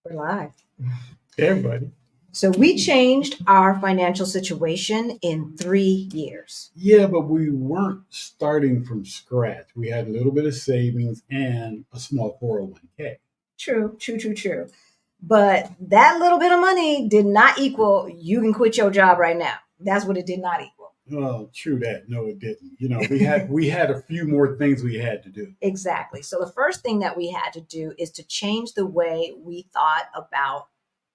We're live. Hey, everybody. So we changed our financial situation in 3 years. Yeah, but we weren't starting from scratch. We had a little bit of savings and a small 401k. True. But that little bit of money did not equal you can quit your job right now. That's what it did not equal. Well, true that. No, it didn't. We had a few more things we had to do. Exactly. So the first thing that we had to do is to change the way we thought about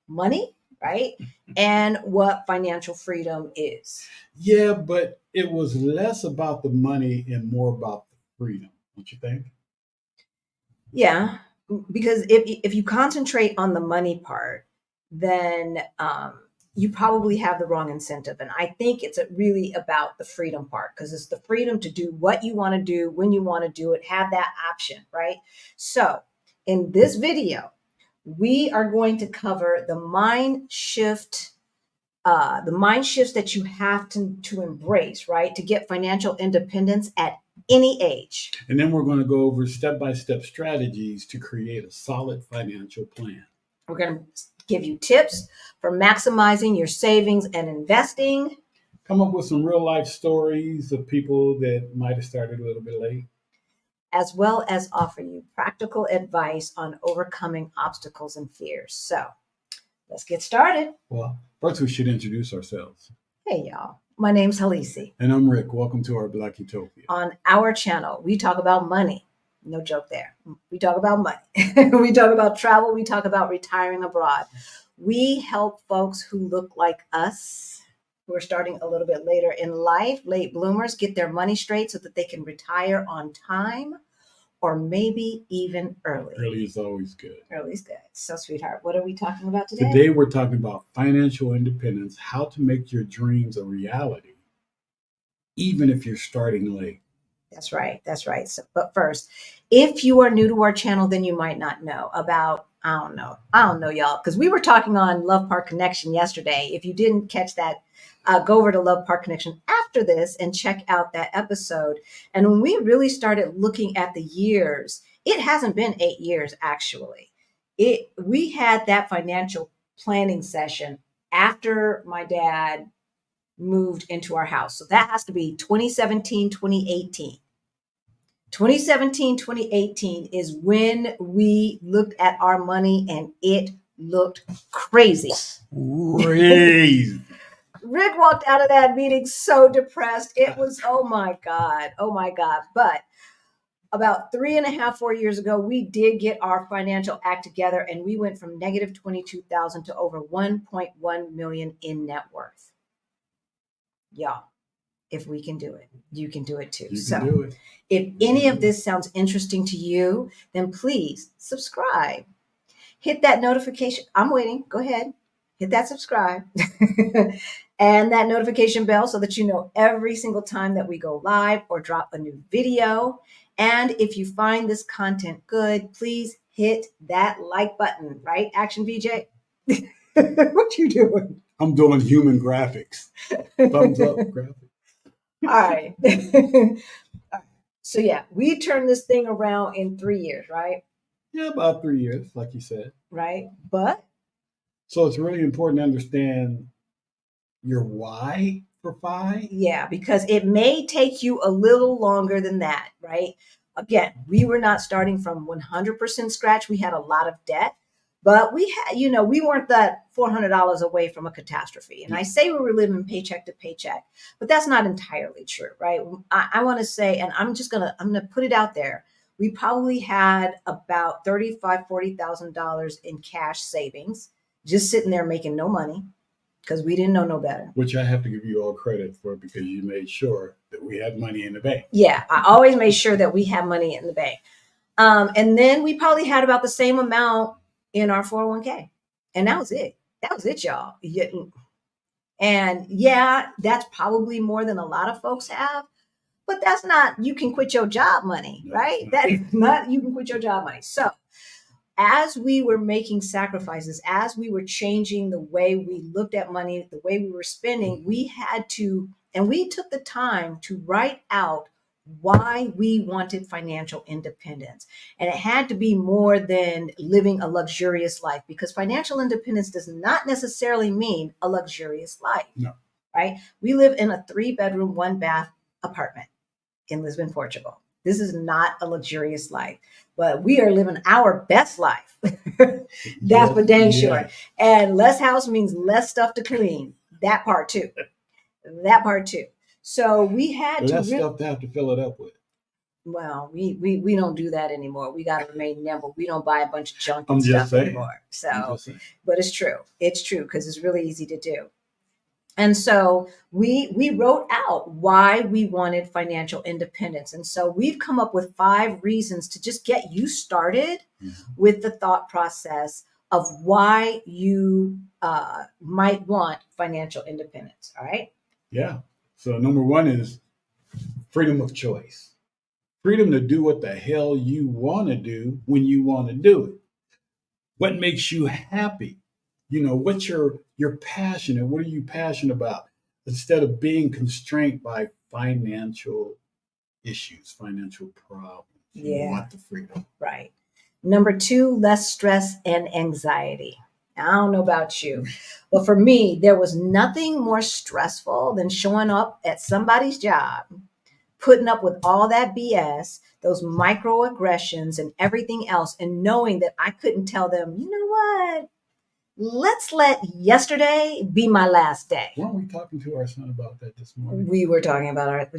money, right? And what financial freedom is. Yeah, but it was less about the money and more about the freedom, don't you think? Yeah, because if you concentrate on the money part, then you probably have the wrong incentive. And I think it's really about the freedom part because it's the freedom to do what you want to do when you want to do it, have that option, right? So in this video, we are going to cover the mind shifts that you have to embrace, right, to get financial independence at any age. And then we're going to go over step-by-step strategies to create a solid financial plan. We're going to give you tips for maximizing your savings and investing. Come up with some real life stories of people that might have started a little bit late. As well as offer you practical advice on overcoming obstacles and fears. So let's get started. Well, first we should introduce ourselves. Hey, y'all. My name's Halisi. And I'm Rick. Welcome to our Black Utopia. On our channel, we talk about money. No joke there. We talk about money. We talk about travel. We talk about retiring abroad. We help folks who look like us, who are starting a little bit later in life, late bloomers, get their money straight so that they can retire on time or maybe even early. Early is always good. Early is good. So, sweetheart, what are we talking about today? Today we're talking about financial independence, how to make your dreams a reality, even if you're starting late. That's right. So, but first, if you are new to our channel, then you might not know about, I don't know, y'all, because we were talking on Love Park Connection yesterday. If you didn't catch that, go over to Love Park Connection after this and check out that episode. And when we really started looking at the years, it hasn't been 8 years, actually. We had that financial planning session after my dad moved into our house. So that has to be 2017, 2018. 2017, 2018 is when we looked at our money and it looked crazy. Crazy. Rick walked out of that meeting so depressed. It was, oh my God. But about 3.5, 4 years ago, we did get our financial act together and we went from negative 22,000 to over 1.1 million in net worth. Y'all, if we can do it, you can do it too. You can do it. If any of this sounds interesting to you, then please subscribe. Hit that notification. I'm waiting. Go ahead. Hit that subscribe and that notification bell so that you know every single time that we go live or drop a new video. And if you find this content good, please hit that like button, right? Action VJ? What you doing? I'm doing human graphics. Thumbs up graphics. All right. So yeah, we turned this thing around in 3 years, right? Yeah, about 3 years, like you said. Right. But so it's really important to understand your why for FI. Yeah, because it may take you a little longer than that, right? Again, we were not starting from 100% scratch. We had a lot of debt, but we had, we weren't that $400 away from a catastrophe. And I say we were living paycheck to paycheck, but that's not entirely true, right? I want to say, and I'm going to put it out there. We probably had about $35,000, $40,000 in cash savings, just sitting there making no money because we didn't know no better. Which I have to give you all credit for because you made sure that we had money in the bank. Yeah, I always made sure that we had money in the bank. And then we probably had about the same amount in our 401k. And that was it. That was it, y'all. And yeah, that's probably more than a lot of folks have. But that's not, you can quit your job money, right? That is not, you can quit your job money. So as we were making sacrifices, as we were changing the way we looked at money, the way we were spending, we had to, and we took the time to write out why we wanted financial independence. And it had to be more than living a luxurious life, because financial independence does not necessarily mean a luxurious life, No. right? We live in a 3-bedroom, 1-bath apartment in Lisbon, Portugal. This is not a luxurious life, but we are living our best life. That's for dang sure. And less house means less stuff to clean. That part too. That part too. So we had less stuff to have to fill it up with. Well, we don't do that anymore. We got to remain nimble. We don't buy a bunch of junk I'm and just stuff saying. anymore. So, but it's true. It's true because it's really easy to do. And so we wrote out why we wanted financial independence. And so we've come up with 5 reasons to just get you started with the thought process of why you might want financial independence. All right. Yeah. So number 1 is freedom of choice. Freedom to do what the hell you want to do when you want to do it. What makes you happy? What's your passion, and what are you passionate about? Instead of being constrained by financial issues, financial problems. You want the freedom. Right. Number 2, less stress and anxiety. I don't know about you, but for me, there was nothing more stressful than showing up at somebody's job, putting up with all that BS, those microaggressions and everything else, and knowing that I couldn't tell them, you know what? Let's let yesterday be my last day. Weren't we talking to our son about that this morning? We were talking about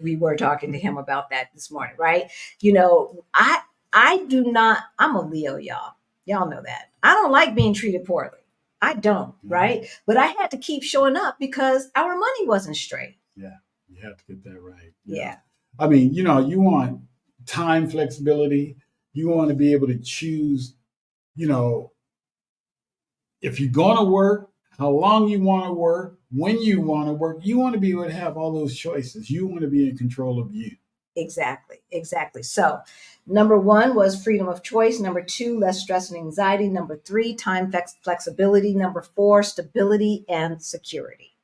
we were talking to him about that this morning, right? I do not, I'm a Leo, y'all. Y'all know that. I don't like being treated poorly. I don't, right? But I had to keep showing up because our money wasn't straight. Yeah, you have to get that right. Yeah. I mean, you want time flexibility. You want to be able to choose, if you're going to work, how long you want to work, when you want to work. You want to be able to have all those choices. You want to be in control of you. Exactly. So, number 1 was freedom of choice. Number 2, less stress and anxiety. Number 3, time flexibility. Number 4, stability and security,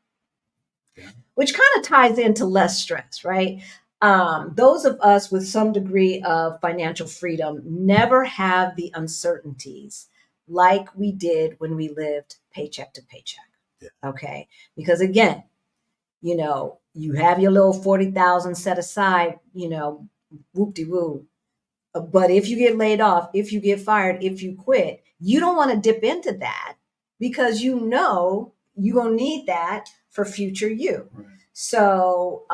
which kind of ties into less stress, right? Those of us with some degree of financial freedom never have the uncertainties like we did when we lived paycheck to paycheck. Okay. Because again, you have your little 40,000 set aside, whoop-de-woo. But if you get laid off, if you get fired, if you quit, you don't want to dip into that because you're going to need that for future you. Right. So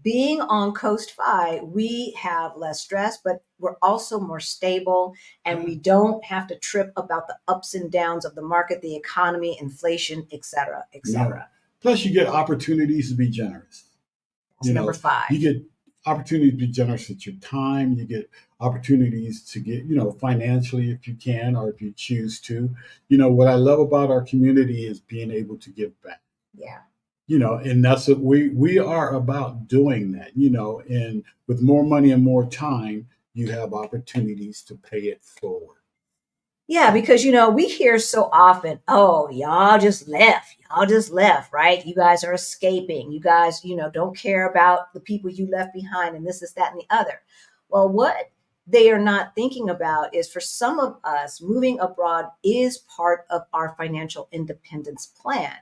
being on Coast Fi, we have less stress, but we're also more stable, and we don't have to trip about the ups and downs of the market, the economy, inflation, et cetera, et cetera. No. Plus, you get opportunities to be generous. That's number 5. You get opportunities to be generous with your time. You get opportunities to get, financially if you can or if you choose to. What I love about our community is being able to give back. Yeah. And that's what we are about doing that, and with more money and more time, you have opportunities to pay it forward. Yeah, because, we hear so often, oh, y'all just left, right? You guys are escaping. You guys, don't care about the people you left behind, and this is that and the other. Well, what they are not thinking about is for some of us, moving abroad is part of our financial independence plan.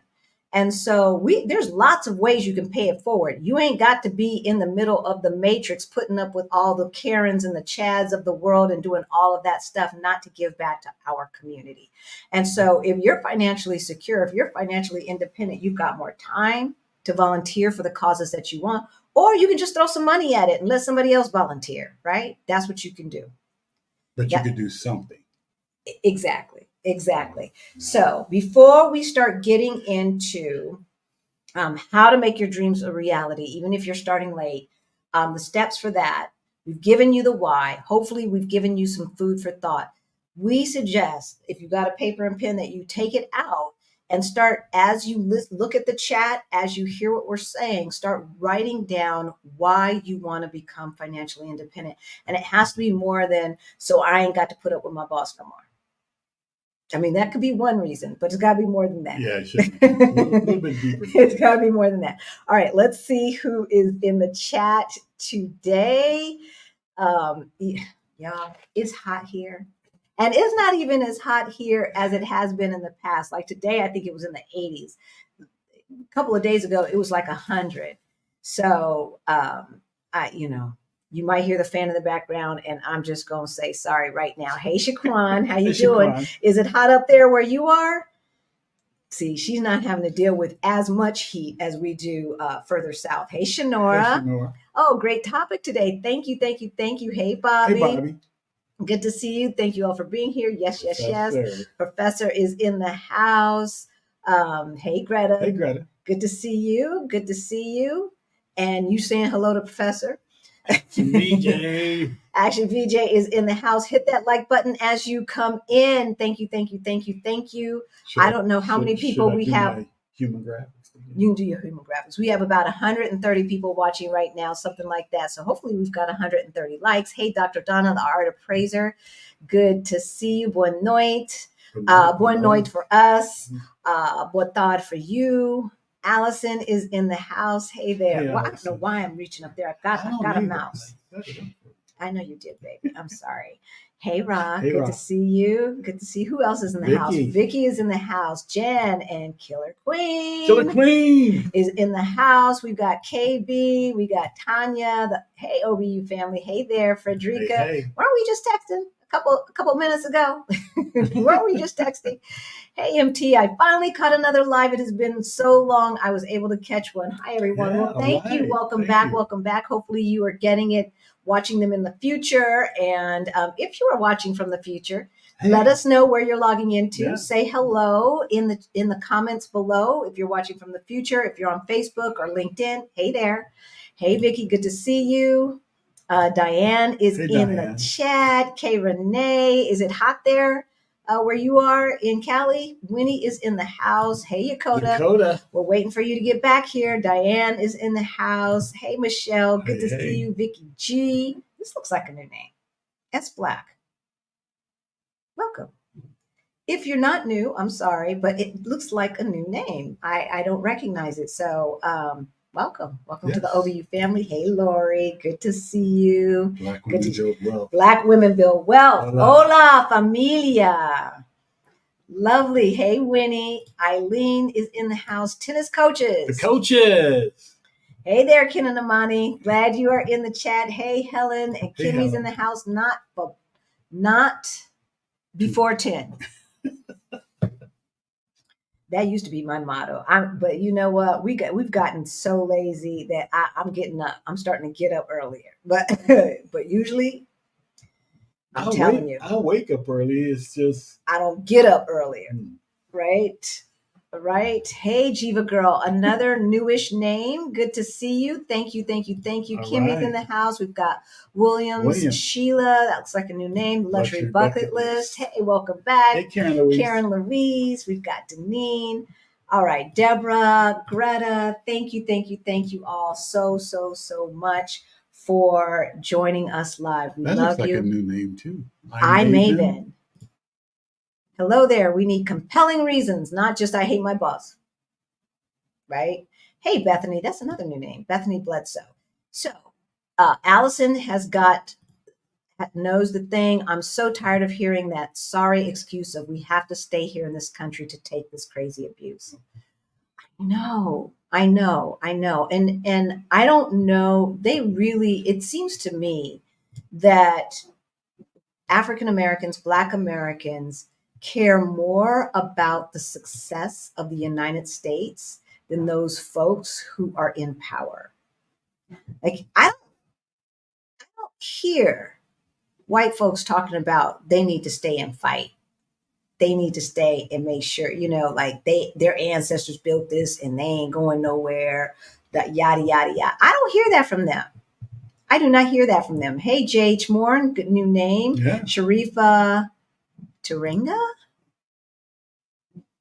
And so there's lots of ways you can pay it forward. You ain't got to be in the middle of the matrix, putting up with all the Karens and the Chads of the world and doing all of that stuff, not to give back to our community. And so if you're financially secure, if you're financially independent, you've got more time to volunteer for the causes that you want, or you can just throw some money at it and let somebody else volunteer, right? That's what you can do. But you could do something. Exactly. So before we start getting into how to make your dreams a reality, even if you're starting late, the steps for that, we've given you the why. Hopefully we've given you some food for thought. We suggest, if you've got a paper and pen, that you take it out and start, as you look at the chat, as you hear what we're saying, start writing down why you want to become financially independent. And it has to be more than, so I ain't got to put up with my boss no more. I mean, that could be one reason, but it's got to be more than that. Yeah, it should be a little bit deeper. It's got to be more than that. All right, let's see who is in the chat today. Y'all, it's hot here. And it's not even as hot here as it has been in the past. Like today, I think it was in the 80s. A couple of days ago, it was like 100. So, you might hear the fan in the background, and I'm just going to say sorry right now. Hey, Shaquan, how you doing? Shaquan. Is it hot up there where you are? See, she's not having to deal with as much heat as we do further south. Hey, Shanora. Hey, Shanora. Oh, great topic today. Thank you. Hey, Bobby. Hey, Bobby. Good to see you. Thank you all for being here. Yes. Sir. Professor is in the house. Hey, Greta. Hey, Greta. Good to see you. And you saying hello to Professor. VJ. Actually, VJ is in the house. Hit that like button as you come in. Thank you. I don't know how many people we have. Human graphics. You can do your human graphics. We have about 130 people watching right now, something like that. So hopefully we've got 130 likes. Hey, Dr. Donna, the art appraiser. Good to see you. Boa noite. Boa noite for us. Boa tarde for you. Allison is in the house. Hey there. Hey, well, I don't know why I'm reaching up there. I've got a mouse. I know you did, baby. I'm sorry. Hey, Rob. Hey, good Rob. to see you. Good to see who else is in the house. Vicky is in the house. Jen and Killer Queen is in the house. We've got KB. We got Tanya. Hey, OBU family. Hey there, Frederica. Hey. Weren't we just texting a couple minutes ago? Weren't we just texting? Hey, MT, I finally caught another live. It has been so long. I was able to catch one. Hi, everyone. Yeah, well, thank you. Welcome back. Hopefully you are getting it, watching them in the future. And if you are watching from the future, let us know where you're logging into. Yeah. Say hello in the comments below. If you're watching from the future, if you're on Facebook or LinkedIn, hey there. Hey, Vicky, good to see you. Diane is in the chat. Kay Renee, is it hot there? Where you are in Cali? Winnie is in the house. Hey, Yakota. We're waiting for you to get back here. Diane is in the house. Hey, Michelle. Good to see you. Vicky G. This looks like a new name. S Black. Welcome. If you're not new, I'm sorry, but it looks like a new name. I don't recognize it. So welcome. Welcome to the OBU family. Hey, Lori. Good to see you. Black women build wealth. Hola, familia. Lovely. Hey, Winnie. Eileen is in the house. Tennis coaches. The coaches. Hey there, Ken and Amani. Glad you are in the chat. Hey, Helen. And Kimmy's in the house. Not before 10. That used to be my motto. But you know what? We've gotten so lazy that I'm getting up. I'm starting to get up earlier. But usually, I'm telling you, I wake up early. It's just I don't get up earlier, right? Right. Hey, Jiva girl, another newish name. Good to see you. Thank you. Kimmy's in the house. We've got Williams. Sheila. That looks like a new name. Luxury Bucket List. Hey, welcome back. Hey, Karen Louise. We've got Deneen. All right, Deborah, Greta. Thank you all so much for joining us live. We love you. That looks like a new name too. I Maven. Hello there. We need compelling reasons, not just I hate my boss. Right? Hey, Bethany. That's another new name. Bethany Bledsoe. So, Allison knows the thing. I'm so tired of hearing that sorry excuse of we have to stay here in this country to take this crazy abuse. I know. And I don't know. It seems to me that African Americans, Black Americans, care more about the success of the United States than those folks who are in power. Like, I don't hear white folks talking about they need to stay and fight. They need to stay and make sure, like their ancestors built this and they ain't going nowhere, that yada, yada, yada. I don't hear that from them. I do not hear that from them. Hey, J.H. Moore, good new name. Yeah. Sharifa Taringa.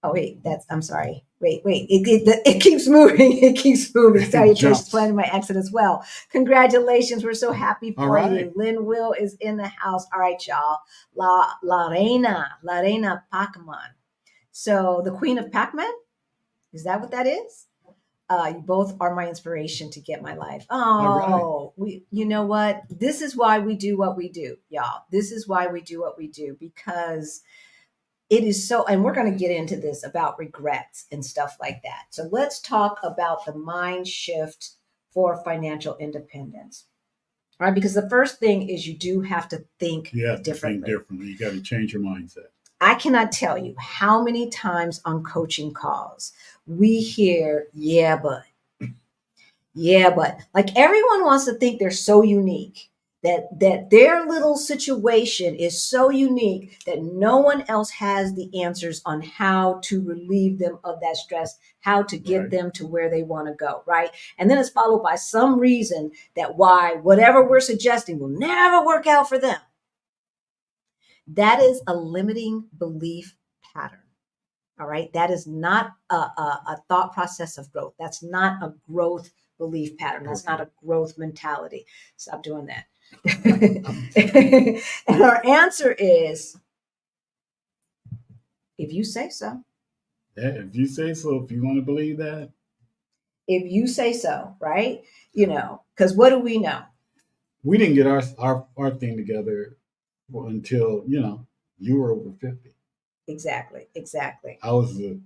Oh, wait, I'm sorry. Wait. It keeps moving. It keeps moving. Salutations jumps. planning my exit as well. Congratulations. We're so happy All for right. you. Lynn Will is in the house. All right, y'all. La Reina Pacman. So the Queen of Pac-Man? Is that what that is? You both are my inspiration to get my life. All Oh, you know what? This is why we do what we do, y'all. This is why we do what we do, because it is so, and we're going to get into this about regrets and stuff like that. So let's talk about the mind shift for financial independence. All right, because the first thing is you do have to think You have to differently. think differently. You got to change your mindset. I cannot tell you how many times on coaching calls we hear, yeah, but like everyone wants to think they're so unique, that their little situation is so unique that no one else has the answers on how to relieve them of that stress, how to get Right. them to where they want to go, right? And then it's followed by some reason that why whatever we're suggesting will never work out for them. That is a limiting belief pattern. All right. That is not a thought process of growth. That's not a growth belief pattern. That's not a growth mentality. Stop doing that. And our answer is, if you say so. Yeah, if you say so, if you want to believe that. If you say so, right? You know, because what do we know? We didn't get our thing together until, you were over 50. Exactly. I was a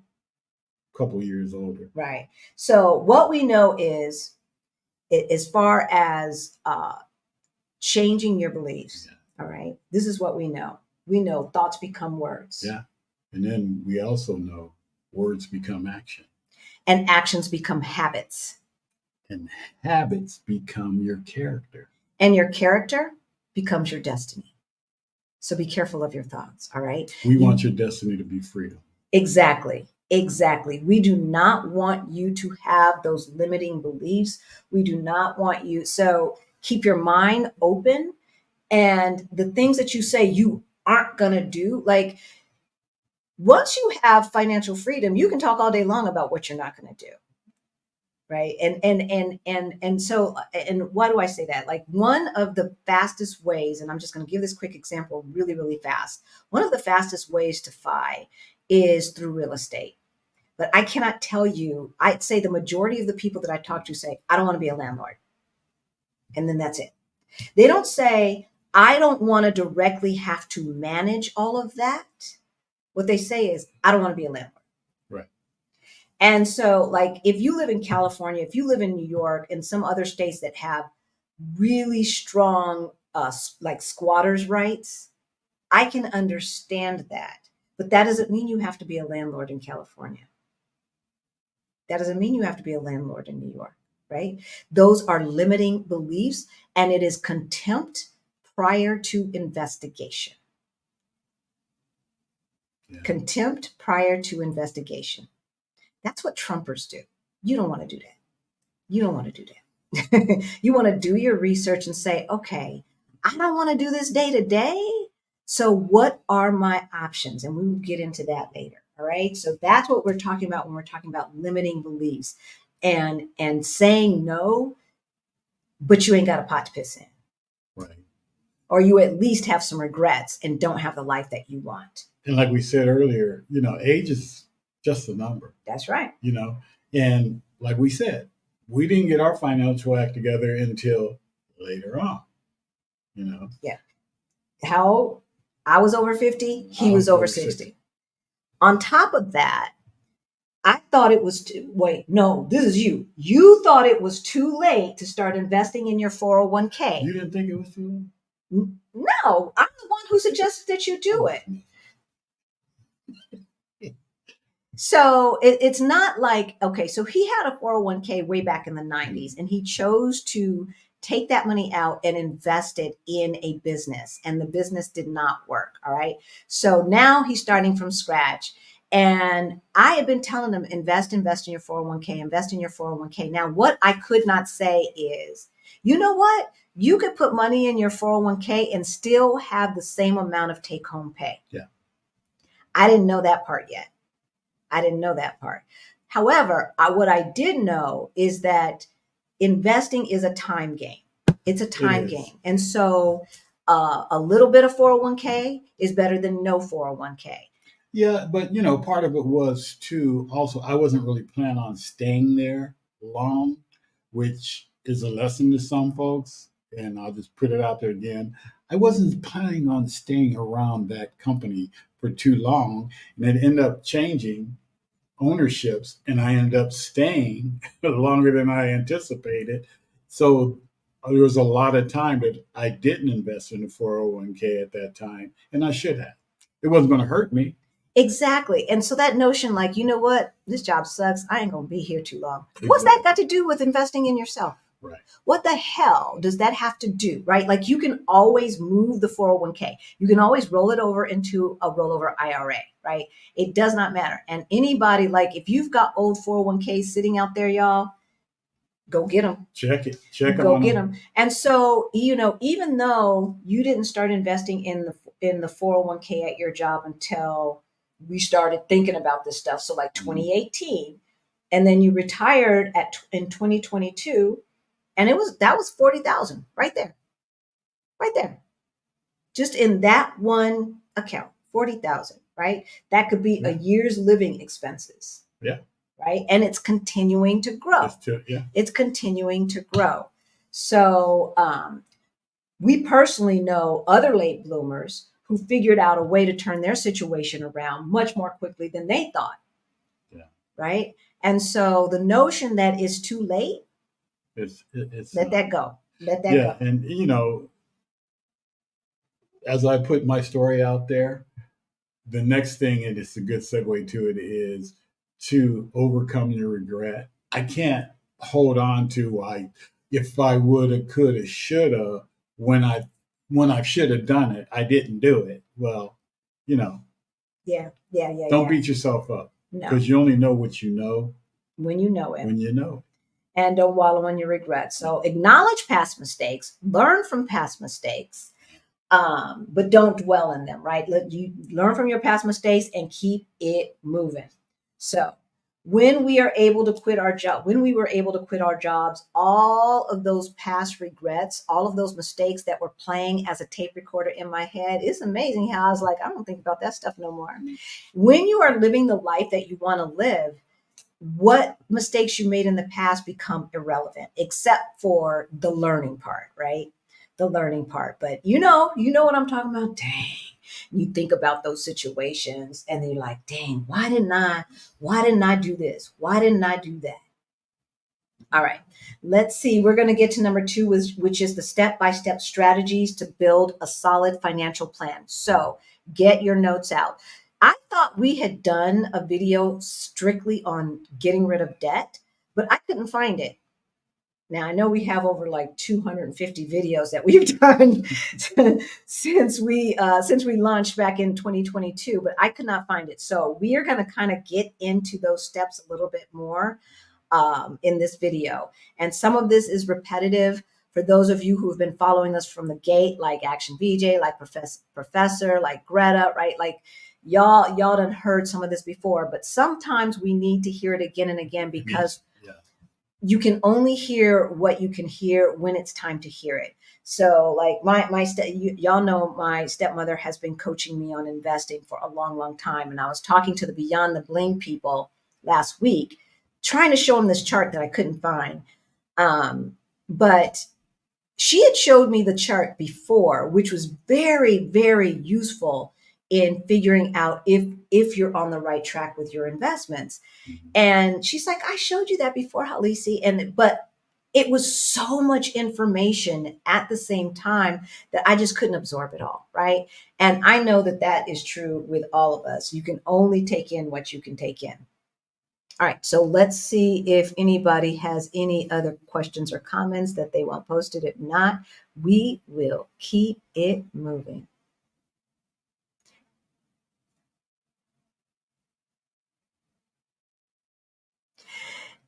couple years older. Right. So what we know is, as far as changing your beliefs, all right, this is what we know. We know thoughts become words. Yeah. And then we also know words become action. And actions become habits. And habits become your character. And your character becomes your destiny. So be careful of your thoughts, all right? We want your destiny to be freedom. Exactly. We do not want you to have those limiting beliefs. We do not want you. So keep your mind open, and the things that you say you aren't going to do, like once you have financial freedom, you can talk all day long about what you're not going to do. Right. And so, and why do I say that? Like one of the fastest ways, and I'm just going to give this quick example really, really fast. One of the fastest ways to FI is through real estate. But I cannot tell you, I'd say the majority of the people that I talk to say, I don't want to be a landlord. And then that's it. They don't say, I don't want to directly have to manage all of that. What they say is, I don't want to be a landlord. Right. And so, like, if you live in California, if you live in New York and some other states that have really strong, like squatters' rights, I can understand that. But that doesn't mean you have to be a landlord in California. That doesn't mean you have to be a landlord in New York, right? Those are limiting beliefs, and it is contempt prior to investigation. Yeah. Contempt prior to investigation. That's what Trumpers do. You don't want to do that. You don't want to do that. You want to do your research and say, okay, I don't want to do this day to day. So what are my options? And we will get into that later. All right. So that's what we're talking about when we're talking about limiting beliefs and saying no, but you ain't got a pot to piss in. Right. Or you at least have some regrets and don't have the life that you want. And like we said earlier, age is just a number. That's right. And like we said, we didn't get our financial act together until later on. Yeah. How old? I was over 50. He was over 60. On top of that, I thought it was wait, no, this is you. You thought it was too late to start investing in your 401k. You didn't think it was too late? No, I'm the one who suggested that you do it. So it's not like, okay, so he had a 401k way back in the 90s, and he chose to take that money out and invest it in a business, and the business did not work. All right. So now he's starting from scratch. And I had been telling him, invest in your 401k, invest in your 401k. Now, what I could not say is, you know what? You could put money in your 401k and still have the same amount of take-home pay. Yeah. I didn't know that part yet. I didn't know that part. However, what I did know is that investing is a time game. It's a time game. And so a little bit of 401k is better than no 401k. Yeah, but part of it was too. Also, I wasn't really planning on staying there long, which is a lesson to some folks. And I'll just put it out there again. I wasn't planning on staying around that company for too long, and it ended up changing ownerships, and I ended up staying longer than I anticipated. So there was a lot of time that I didn't invest in the 401k at that time, and I should have. It wasn't going to hurt me. Exactly. And so that notion, like, you know what, this job sucks. I ain't going to be here too long. What's that got to do with investing in yourself? Right. What the hell does that have to do, right? Like, you can always move the 401k. You can always roll it over into a rollover IRA, right? It does not matter. And anybody, like, if you've got old 401ks sitting out there, y'all, go get them. Check it. Check them. Go get them. And so, even though you didn't start investing in the 401k at your job until we started thinking about this stuff, so like 2018, and then you retired in 2022, and that was 40,000 right there, just in that one account, 40,000, right? That could be a year's living expenses. Yeah. Right. And it's continuing to grow. It's continuing to grow. So we personally know other late bloomers who figured out a way to turn their situation around much more quickly than they thought. Yeah. Right. And so the notion that it's too late, let that go. Let that go. And, as I put my story out there, the next thing, and it's a good segue to it, is to overcome your regret. I can't hold on to if I woulda, coulda, shoulda, when I should have done it, I didn't do it. Well, Yeah. Don't beat yourself up, because you only know what you know when you know it. When you know it. And don't wallow in your regrets. So acknowledge past mistakes, learn from past mistakes, but don't dwell in them, right? You learn from your past mistakes and keep it moving. So when we were able to quit our jobs, all of those past regrets, all of those mistakes that were playing as a tape recorder in my head, it's amazing how I was like, I don't think about that stuff no more. When you are living the life that you want to live, what mistakes you made in the past become irrelevant, except for the learning part, right? The learning part. But you know what I'm talking about? Dang. You think about those situations and then you're like, dang, why didn't I do this? Why didn't I do that? All right, let's see. We're going to get to number 2, which is the step-by-step strategies to build a solid financial plan. So get your notes out. I thought we had done a video strictly on getting rid of debt, but I couldn't find it. Now, I know we have over like 250 videos that we've done since we launched back in 2022, but I could not find it. So we are going to kind of get into those steps a little bit more in this video. And some of this is repetitive for those of you who have been following us from the gate, like Action VJ, like Professor, like Greta, right? Like y'all done heard some of this before, but sometimes we need to hear it again and again, because you can only hear what you can hear when it's time to hear it. So like y'all know my stepmother has been coaching me on investing for a long, long time. And I was talking to the Beyond the Bling people last week, trying to show them this chart that I couldn't find. But she had showed me the chart before, which was very, very useful in figuring out if you're on the right track with your investments. And she's like, I showed you that before, Halisi. But it was so much information at the same time that I just couldn't absorb it all, right? And I know that is true with all of us. You can only take in what you can take in. All right, so let's see if anybody has any other questions or comments that they want posted. If not, we will keep it moving.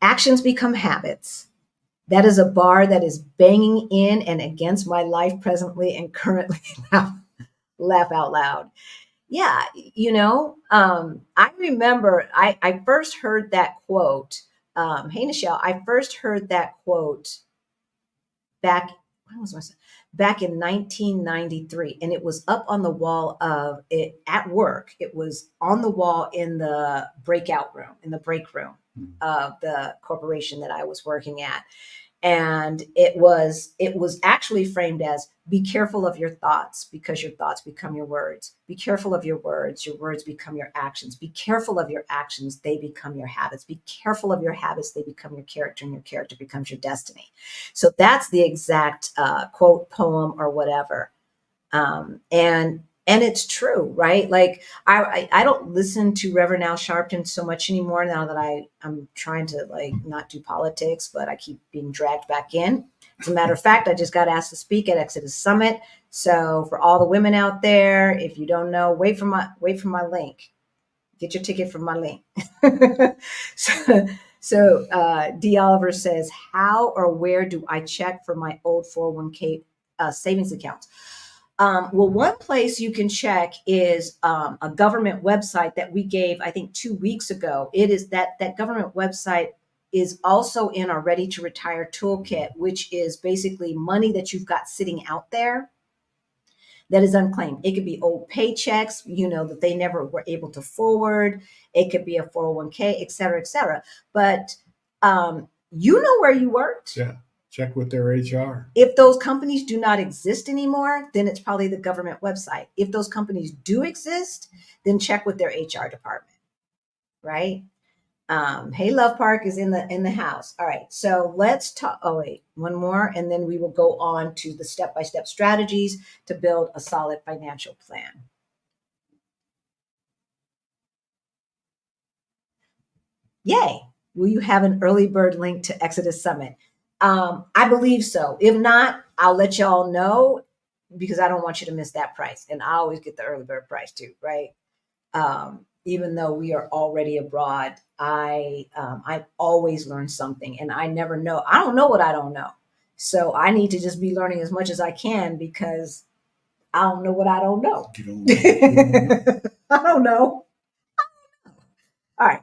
Actions become habits. That is a bar that is banging in and against my life presently and currently. Laugh out loud. Yeah, I remember I first heard that quote. Hey, Nichelle, I first heard that quote back, when was my, back in 1993, and it was up on the wall of it at work. It was on the wall in the breakout room, in the break room of the corporation that I was working at, and it was actually framed as, be careful of your thoughts because your thoughts become your words. Be careful of your words become your actions. Be careful of your actions, they become your habits. Be careful of your habits, they become your character, and your character becomes your destiny. So that's the exact quote, poem, or whatever. And it's true, right? Like I don't listen to Reverend Al Sharpton so much anymore, now that I'm trying to like not do politics, but I keep being dragged back in. As a matter of fact, I just got asked to speak at Exodus Summit. So for all the women out there, if you don't know, wait for my link. Get your ticket from my link. so D. Oliver says, how or where do I check for my old 401k savings accounts? Well, one place you can check is a government website that we gave, I think, 2 weeks ago. It is that government website is also in our Ready to Retire toolkit, which is basically money that you've got sitting out there that is unclaimed. It could be old paychecks, that they never were able to forward. It could be a 401k, et cetera, et cetera. But you know where you worked. Yeah. Check with their HR. If those companies do not exist anymore, then it's probably the government website. If those companies do exist, then check with their HR department, right? Hey, Love Park is in the house. All right, so let's talk. Oh wait, one more, and then we will go on to the step-by-step strategies to build a solid financial plan. Yay! Will you have an early bird link to Exodus Summit? I believe so. If not, I'll let y'all know, because I don't want you to miss that price. And I always get the early bird price too, right? Even though we are already abroad, I've always learned something, and I never know. I don't know what I don't know. So I need to just be learning as much as I can, because I don't know what I don't know. You don't know. I don't know. All right.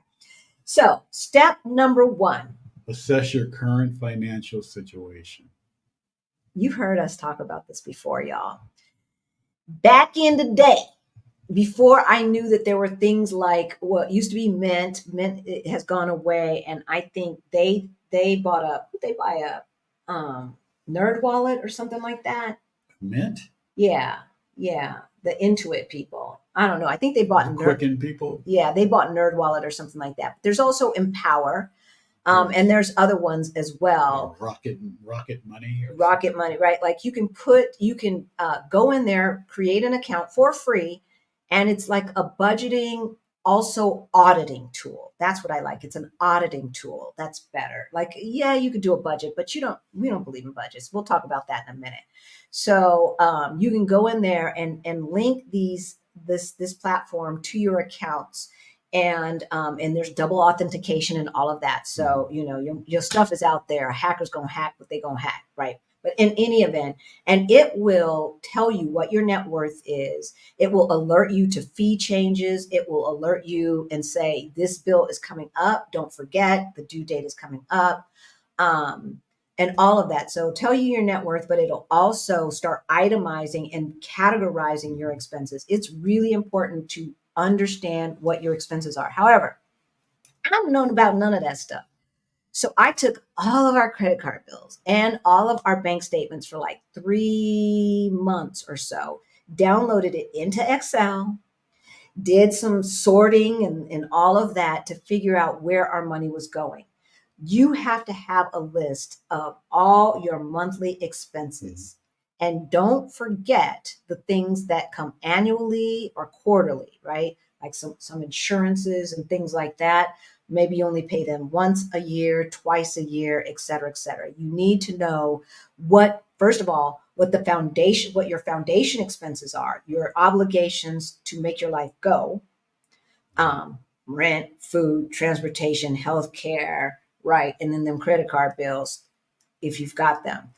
So step number one. Assess your current financial situation. You've heard us talk about this before, y'all. Back in the day, before I knew that there were things like what used to be Mint it has gone away, and I think they bought they buy a Nerd Wallet or something like that. Mint? Yeah, yeah, the Intuit people. I don't know. I think they bought Quicken people. Yeah, they bought Nerd Wallet or something like that. There's also Empower. And there's other ones as well. Rocket Money. Rocket Money, right? Like you can go in there, create an account for free, and it's like a budgeting, also auditing tool. That's what I like. It's an auditing tool. That's better. Like, yeah, you could do a budget, but we don't believe in budgets. We'll talk about that in a minute. So you can go in there and link this platform to your accounts, and there's double authentication and all of that. So your stuff is out there. Hackers gonna hack what they gonna hack, right? But in any event, and it will tell you what your net worth is. It will alert you to fee changes. It will alert you and say, this bill is coming up. Don't forget, the due date is coming up. And all of that. So tell you your net worth, but it'll also start itemizing and categorizing your expenses. It's really important to understand what your expenses are. However, I don't know about none of that stuff. So I took all of our credit card bills and all of our bank statements for like 3 months or so, downloaded it into Excel, did some sorting and all of that to figure out where our money was going. You have to have a list of all your monthly expenses. And don't forget the things that come annually or quarterly, right? Like some insurances and things like that. Maybe you only pay them once a year, twice a year, et cetera, et cetera. You need to know first of all, what your foundation expenses are, your obligations to make your life go. Rent, food, transportation, healthcare, right? And then them credit card bills, if you've got them.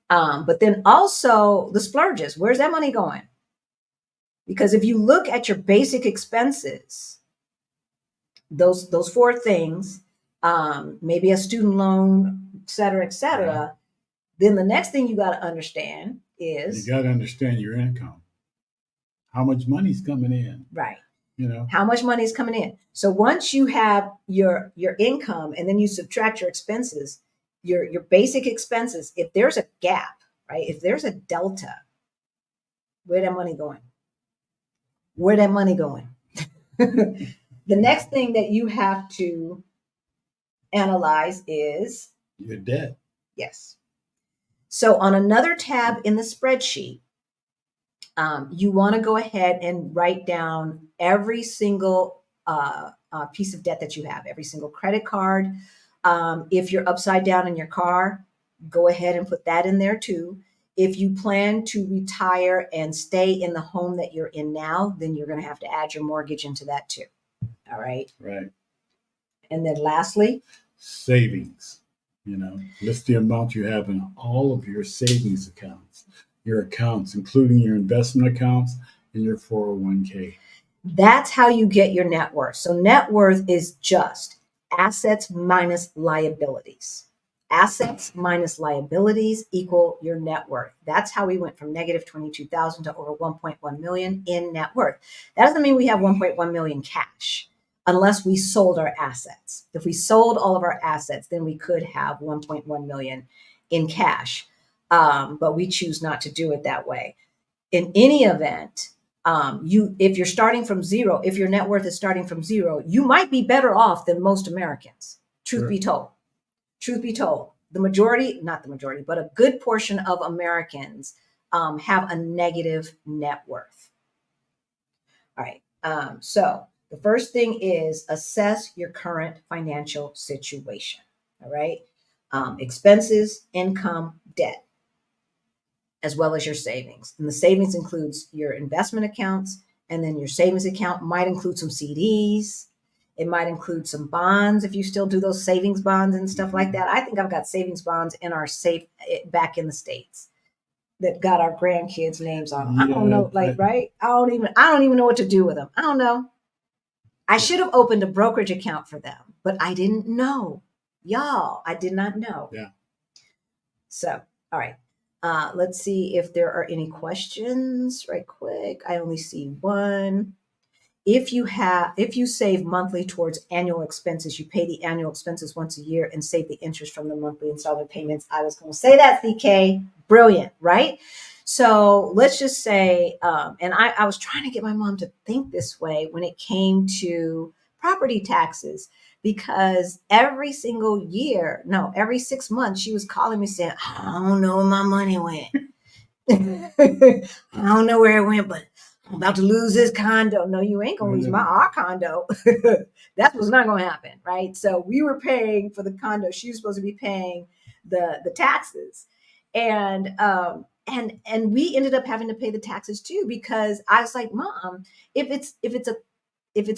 But then also the splurges. Where's that money going? Because if you look at your basic expenses, those four things, maybe a student loan, et cetera, then the next thing you got to understand is you got to understand your income. How much money's coming in? right. You know, How much money is coming in. So once you have your income and then you subtract your expenses, your basic expenses, if there's a gap, right? If there's a delta, where that money going? Where that money going? The next thing that you have to analyze is your debt. yes. So on another tab in the spreadsheet, you want to go ahead and write down every single piece of debt that you have, every single credit card. If you're upside down in your car, go ahead and put that in there too. If you plan to retire and stay in the home that you're in now, then you're going to have to add your mortgage into that too. All right. Right. And then lastly, savings. You know, list the amount you have in all of your savings accounts, your accounts, including your investment accounts and your 401k. That's how you get your net worth. So net worth is just assets minus liabilities. Assets minus liabilities equal your net worth. That's how we went from negative 22,000 to over 1.1 million in net worth. That doesn't mean we have 1.1 million cash unless we sold our assets. If we sold all of our assets, then we could have 1.1 million in cash. But we choose not to do it that way. In any event, if you're starting from zero, if your net worth is starting from zero, you might be better off than most Americans. Truth be told, the majority, not the majority, but a good portion of Americans have a negative net worth. All right. So the first thing is assess your current financial situation. All right. Expenses, income, debt, as well as your savings. And the savings includes your investment accounts, and then your savings account might include some CDs. It might include some bonds if you still do those savings bonds and stuff like that. I think I've got savings bonds in our safe back in the States that got our grandkids' names on them. I don't know, right? I don't even know what to do with them. I don't know. I should have opened a brokerage account for them, but I didn't know. Y'all, I did not know. Yeah. So, all right. Let's see if there are any questions right quick. I only see one. If you save monthly towards annual expenses, you pay the annual expenses once a year and save the interest from the monthly installment payments. I was going to say that, CK. Brilliant, right? So let's just say, and I was trying to get my mom to think this way when it came to property taxes, because every 6 months, she was calling me saying, I don't know where my money went. I don't know where it went, but I'm about to lose this condo. No, you ain't gonna lose our condo. That's what's not gonna happen, right? So we were paying for the condo. She was supposed to be paying the taxes, and we ended up having to pay the taxes too, because I was like, Mom, if it's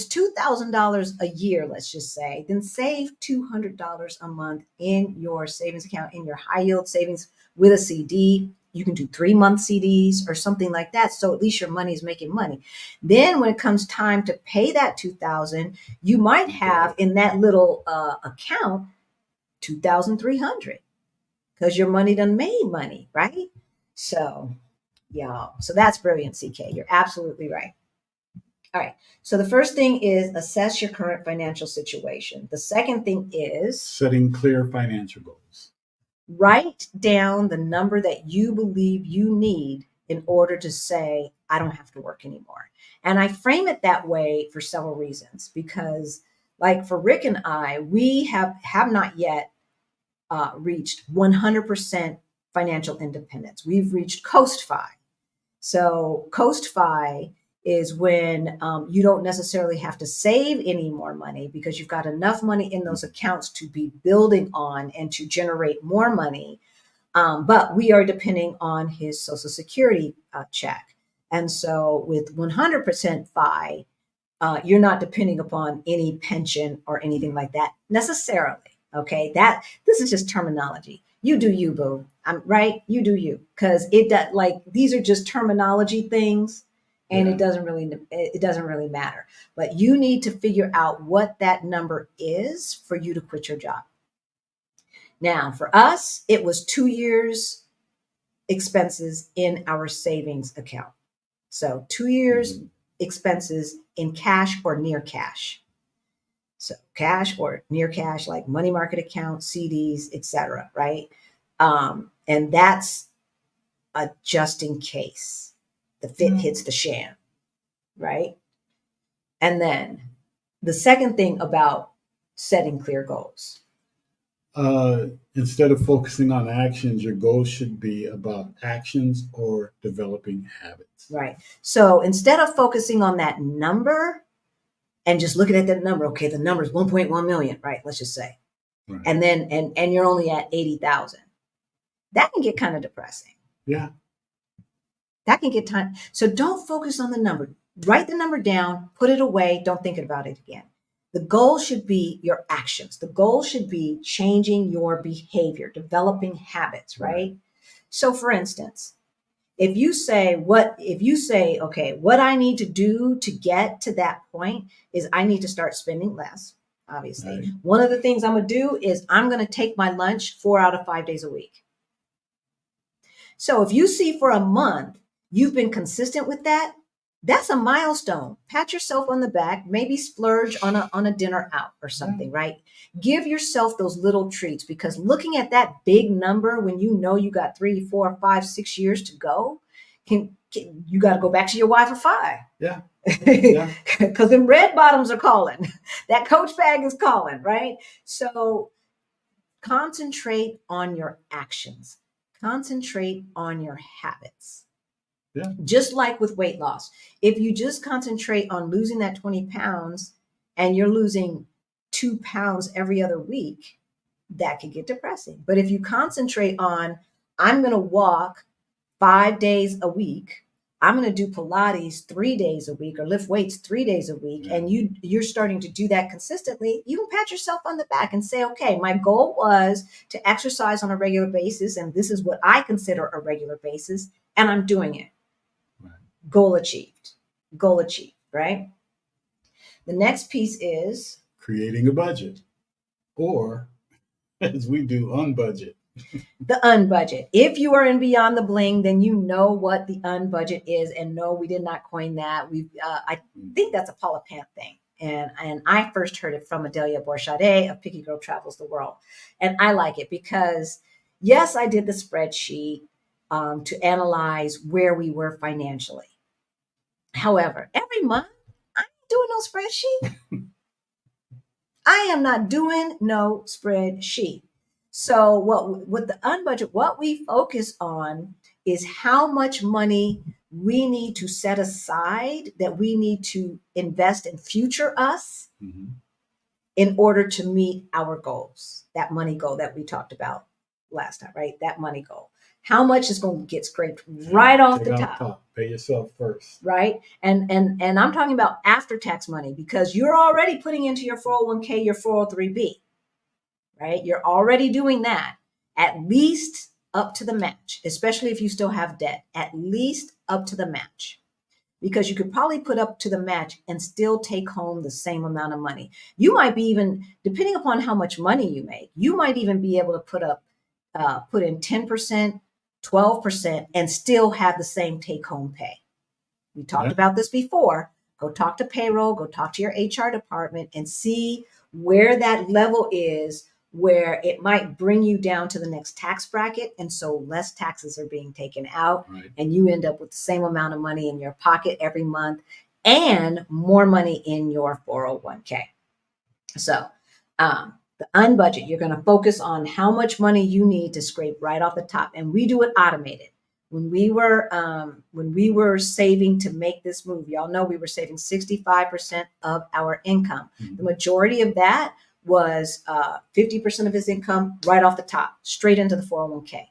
$2,000 a year, let's just say, then save $200 a month in your savings account, in your high yield savings with a CD. You can do 3-month CDs or something like that. So at least your money is making money. Then when it comes time to pay that $2,000, you might have in that little account $2,300 because your money done made money, right? So, y'all, so that's brilliant, CK. You're absolutely right. All right. So the first thing is assess your current financial situation. The second thing is setting clear financial goals. Write down the number that you believe you need in order to say, I don't have to work anymore. And I frame it that way for several reasons, because like for Rick and I, we have not yet reached 100% financial independence. We've reached Coast Fi. So Coast Fi is when you don't necessarily have to save any more money because you've got enough money in those accounts to be building on and to generate more money. But we are depending on his Social Security check. And so with 100% FI, you're not depending upon any pension or anything like that necessarily. Okay, this is just terminology. You do you, boo. I'm right. You do you, because it does, like, these are just terminology things. and Yeah. it doesn't really matter. But you need to figure out what that number is for you to quit your job. Now, for us, it was 2 years expenses in our savings account. So 2 years expenses in cash or near cash. So cash or near cash, like money market accounts, CDs, etc. Right? And that's a just in case the fit hits the shan, right? And then the second thing about setting clear goals. Instead of focusing on actions, your goal should be about actions or developing habits. Right. So instead of focusing on that number and just looking at that number, okay, the number is 1.1 million, right? Let's just say. Right. And then and you're only at 80,000. That can get kind of depressing. Yeah. That can get time. So don't focus on the number. Write the number down, put it away, don't think about it again. The goal should be your actions. The goal should be changing your behavior, developing habits, right? So for instance, if you say, okay, what I need to do to get to that point is I need to start spending less, obviously. Right. One of the things I'm going to do is I'm going to take my lunch 4 out of 5 days a week. So if you see for a month, you've been consistent with that, that's a milestone. Pat yourself on the back, maybe splurge on a dinner out or something, right? Give yourself those little treats, because looking at that big number when you know you got 3, 4, 5, 6 years to go, you got to go back to your wife for 5. Yeah. Because them red bottoms are calling. That coach bag is calling, right? So concentrate on your actions. Concentrate on your habits. Yeah. Just like with weight loss, if you just concentrate on losing that 20 pounds and you're losing 2 pounds every other week, that can get depressing. But if you concentrate on, I'm going to walk 5 days a week, I'm going to do Pilates 3 days a week, or lift weights 3 days a week, and you're starting to do that consistently, you can pat yourself on the back and say, okay, my goal was to exercise on a regular basis, and this is what I consider a regular basis, and I'm doing it. Goal achieved, right? The next piece is creating a budget, or as we do, unbudget. The unbudget. If you are in Beyond the Bling, then you know what the unbudget is. And no, we did not coin that. I think that's a Paula Pant thing. And I first heard it from Adelia Borchade of Picky Girl Travels the World. And I like it because, yes, I did the spreadsheet to analyze where we were financially. However, every month, I'm doing no spreadsheet. I am not doing no spreadsheet. So with the unbudget, what we focus on is how much money we need to set aside, that we need to invest in future us in order to meet our goals. That money goal that we talked about last time, right? That money goal. How much is going to get scraped right off the top? Pay yourself first. Right. And I'm talking about after-tax money, because you're already putting into your 401k, your 403b, right? You're already doing that, at least up to the match, especially if you still have debt, at least up to the match, because you could probably put up to the match and still take home the same amount of money. You might be even, depending upon how much money you make, you might even be able to put in 10%, 12%, and still have the same take-home pay. We talked about this before. Go talk to payroll, go talk to your HR department and see where that level is, where it might bring you down to the next tax bracket. And so less taxes are being taken out, and you end up with the same amount of money in your pocket every month and more money in your 401k. So, the unbudget, you're going to focus on how much money you need to scrape right off the top. And we do it automated. When we were saving to make this move, y'all know we were saving 65% of our income. The majority of that was 50% of his income right off the top, straight into the 401k.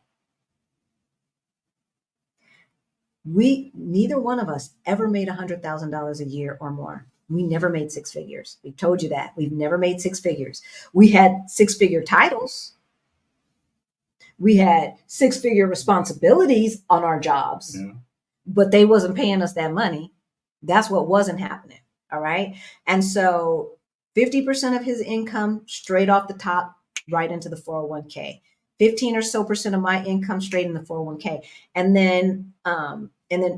Neither one of us ever made $100,000 a year or more. We never made 6 figures. We told you that. We've never made 6 figures. We had 6-figure titles. We had 6-figure responsibilities on our jobs, but they wasn't paying us that money. That's what wasn't happening. All right. And so 50% of his income straight off the top, right into the 401k. 15 or so percent of my income straight in the 401k. And then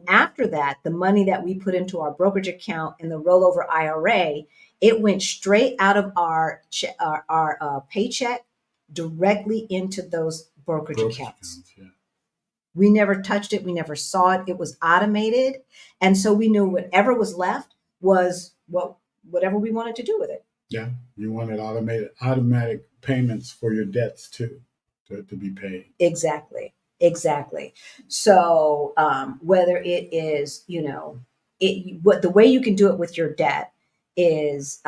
after that, the money that we put into our brokerage account in the rollover IRA, it went straight out of our paycheck directly into those brokerage accounts. Yeah. We never touched it. We never saw it. It was automated. And so we knew whatever was left was whatever we wanted to do with it. Yeah. You wanted automatic payments for your debts too, to be paid. Exactly. So whether it is, the way you can do it with your debt is,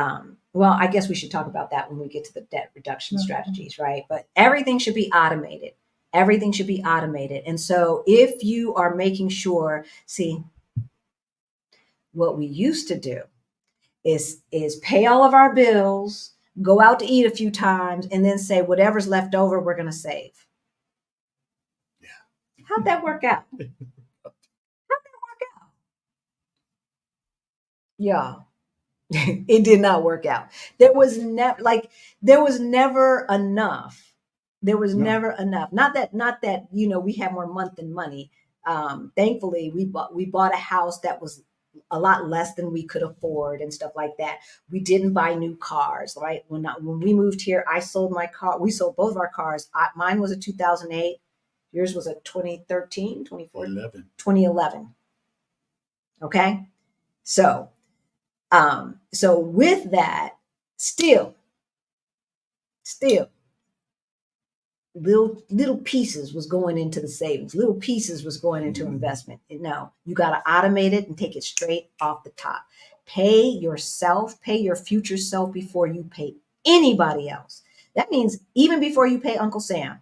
well, I guess we should talk about that when we get to the debt reduction strategies, right? But everything should be automated. Everything should be automated. And so if you are making sure, see, what we used to do is pay all of our bills, go out to eat a few times, and then say whatever's left over, we're going to save. Yeah. How'd that work out? Yeah. It did not work out. There was never enough. There was never enough. Not that we had more month than money. Thankfully, we bought a house that was a lot less than we could afford and stuff like that. We didn't buy new cars, right? When we moved here, I sold my car. We sold both of our cars. Mine was a 2008. Yours was a 2013, 2014, 2011. Okay, so with that, still little pieces was going into the savings, little pieces was going into investment. No, you got to automate it and take it straight off the top. Pay yourself, pay your future self before you pay anybody else. That means even before you pay Uncle Sam.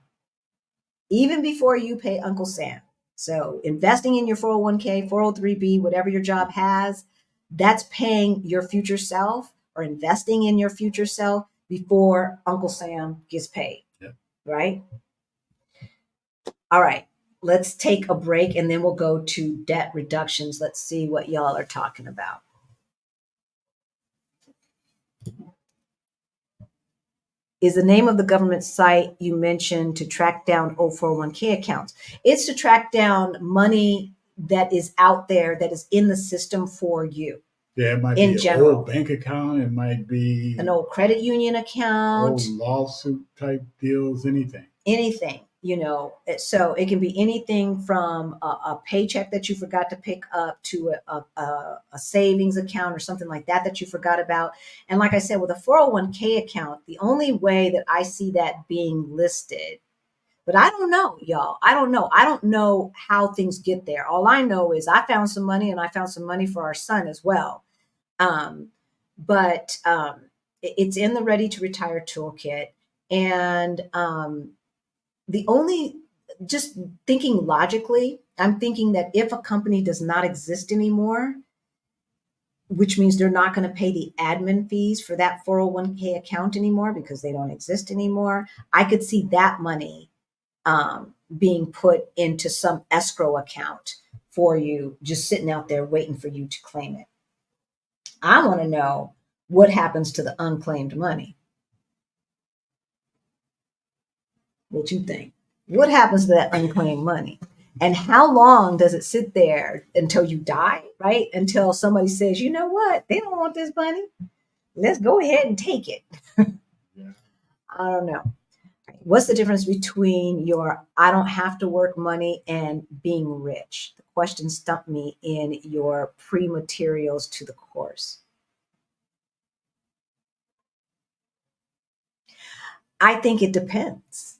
So investing in your 401k, 403b, whatever your job has, that's paying your future self or investing in your future self before Uncle Sam gets paid. Yep. Right? All right. Let's take a break and then we'll go to debt reductions. Let's see what y'all are talking about. Is the name of the government site you mentioned to track down old 401k accounts? It's to track down money that is out there that is in the system for you. Yeah, it might be an old bank account. It might be an old credit union account. Old lawsuit type deals, anything. So it can be anything from a paycheck that you forgot to pick up to a savings account or something like that you forgot about. And like I said, with a 401k account, the only way that I see that being listed, but I don't know, y'all. I don't know how things get there. All I know is I found some money and I found some money for our son as well. But it's in the Ready to Retire toolkit. And just thinking logically, I'm thinking that if a company does not exist anymore, which means they're not going to pay the admin fees for that 401k account anymore because they don't exist anymore, I could see that money being put into some escrow account for you, just sitting out there waiting for you to claim it. I want to know what happens to the unclaimed money. What you think? What happens to that unclaimed money? And how long does it sit there until you die, right? Until somebody says, you know what? They don't want this money. Let's go ahead and take it. Yeah. I don't know. What's the difference between your I don't have to work money and being rich? The question stumped me in your pre-materials to the course. I think it depends.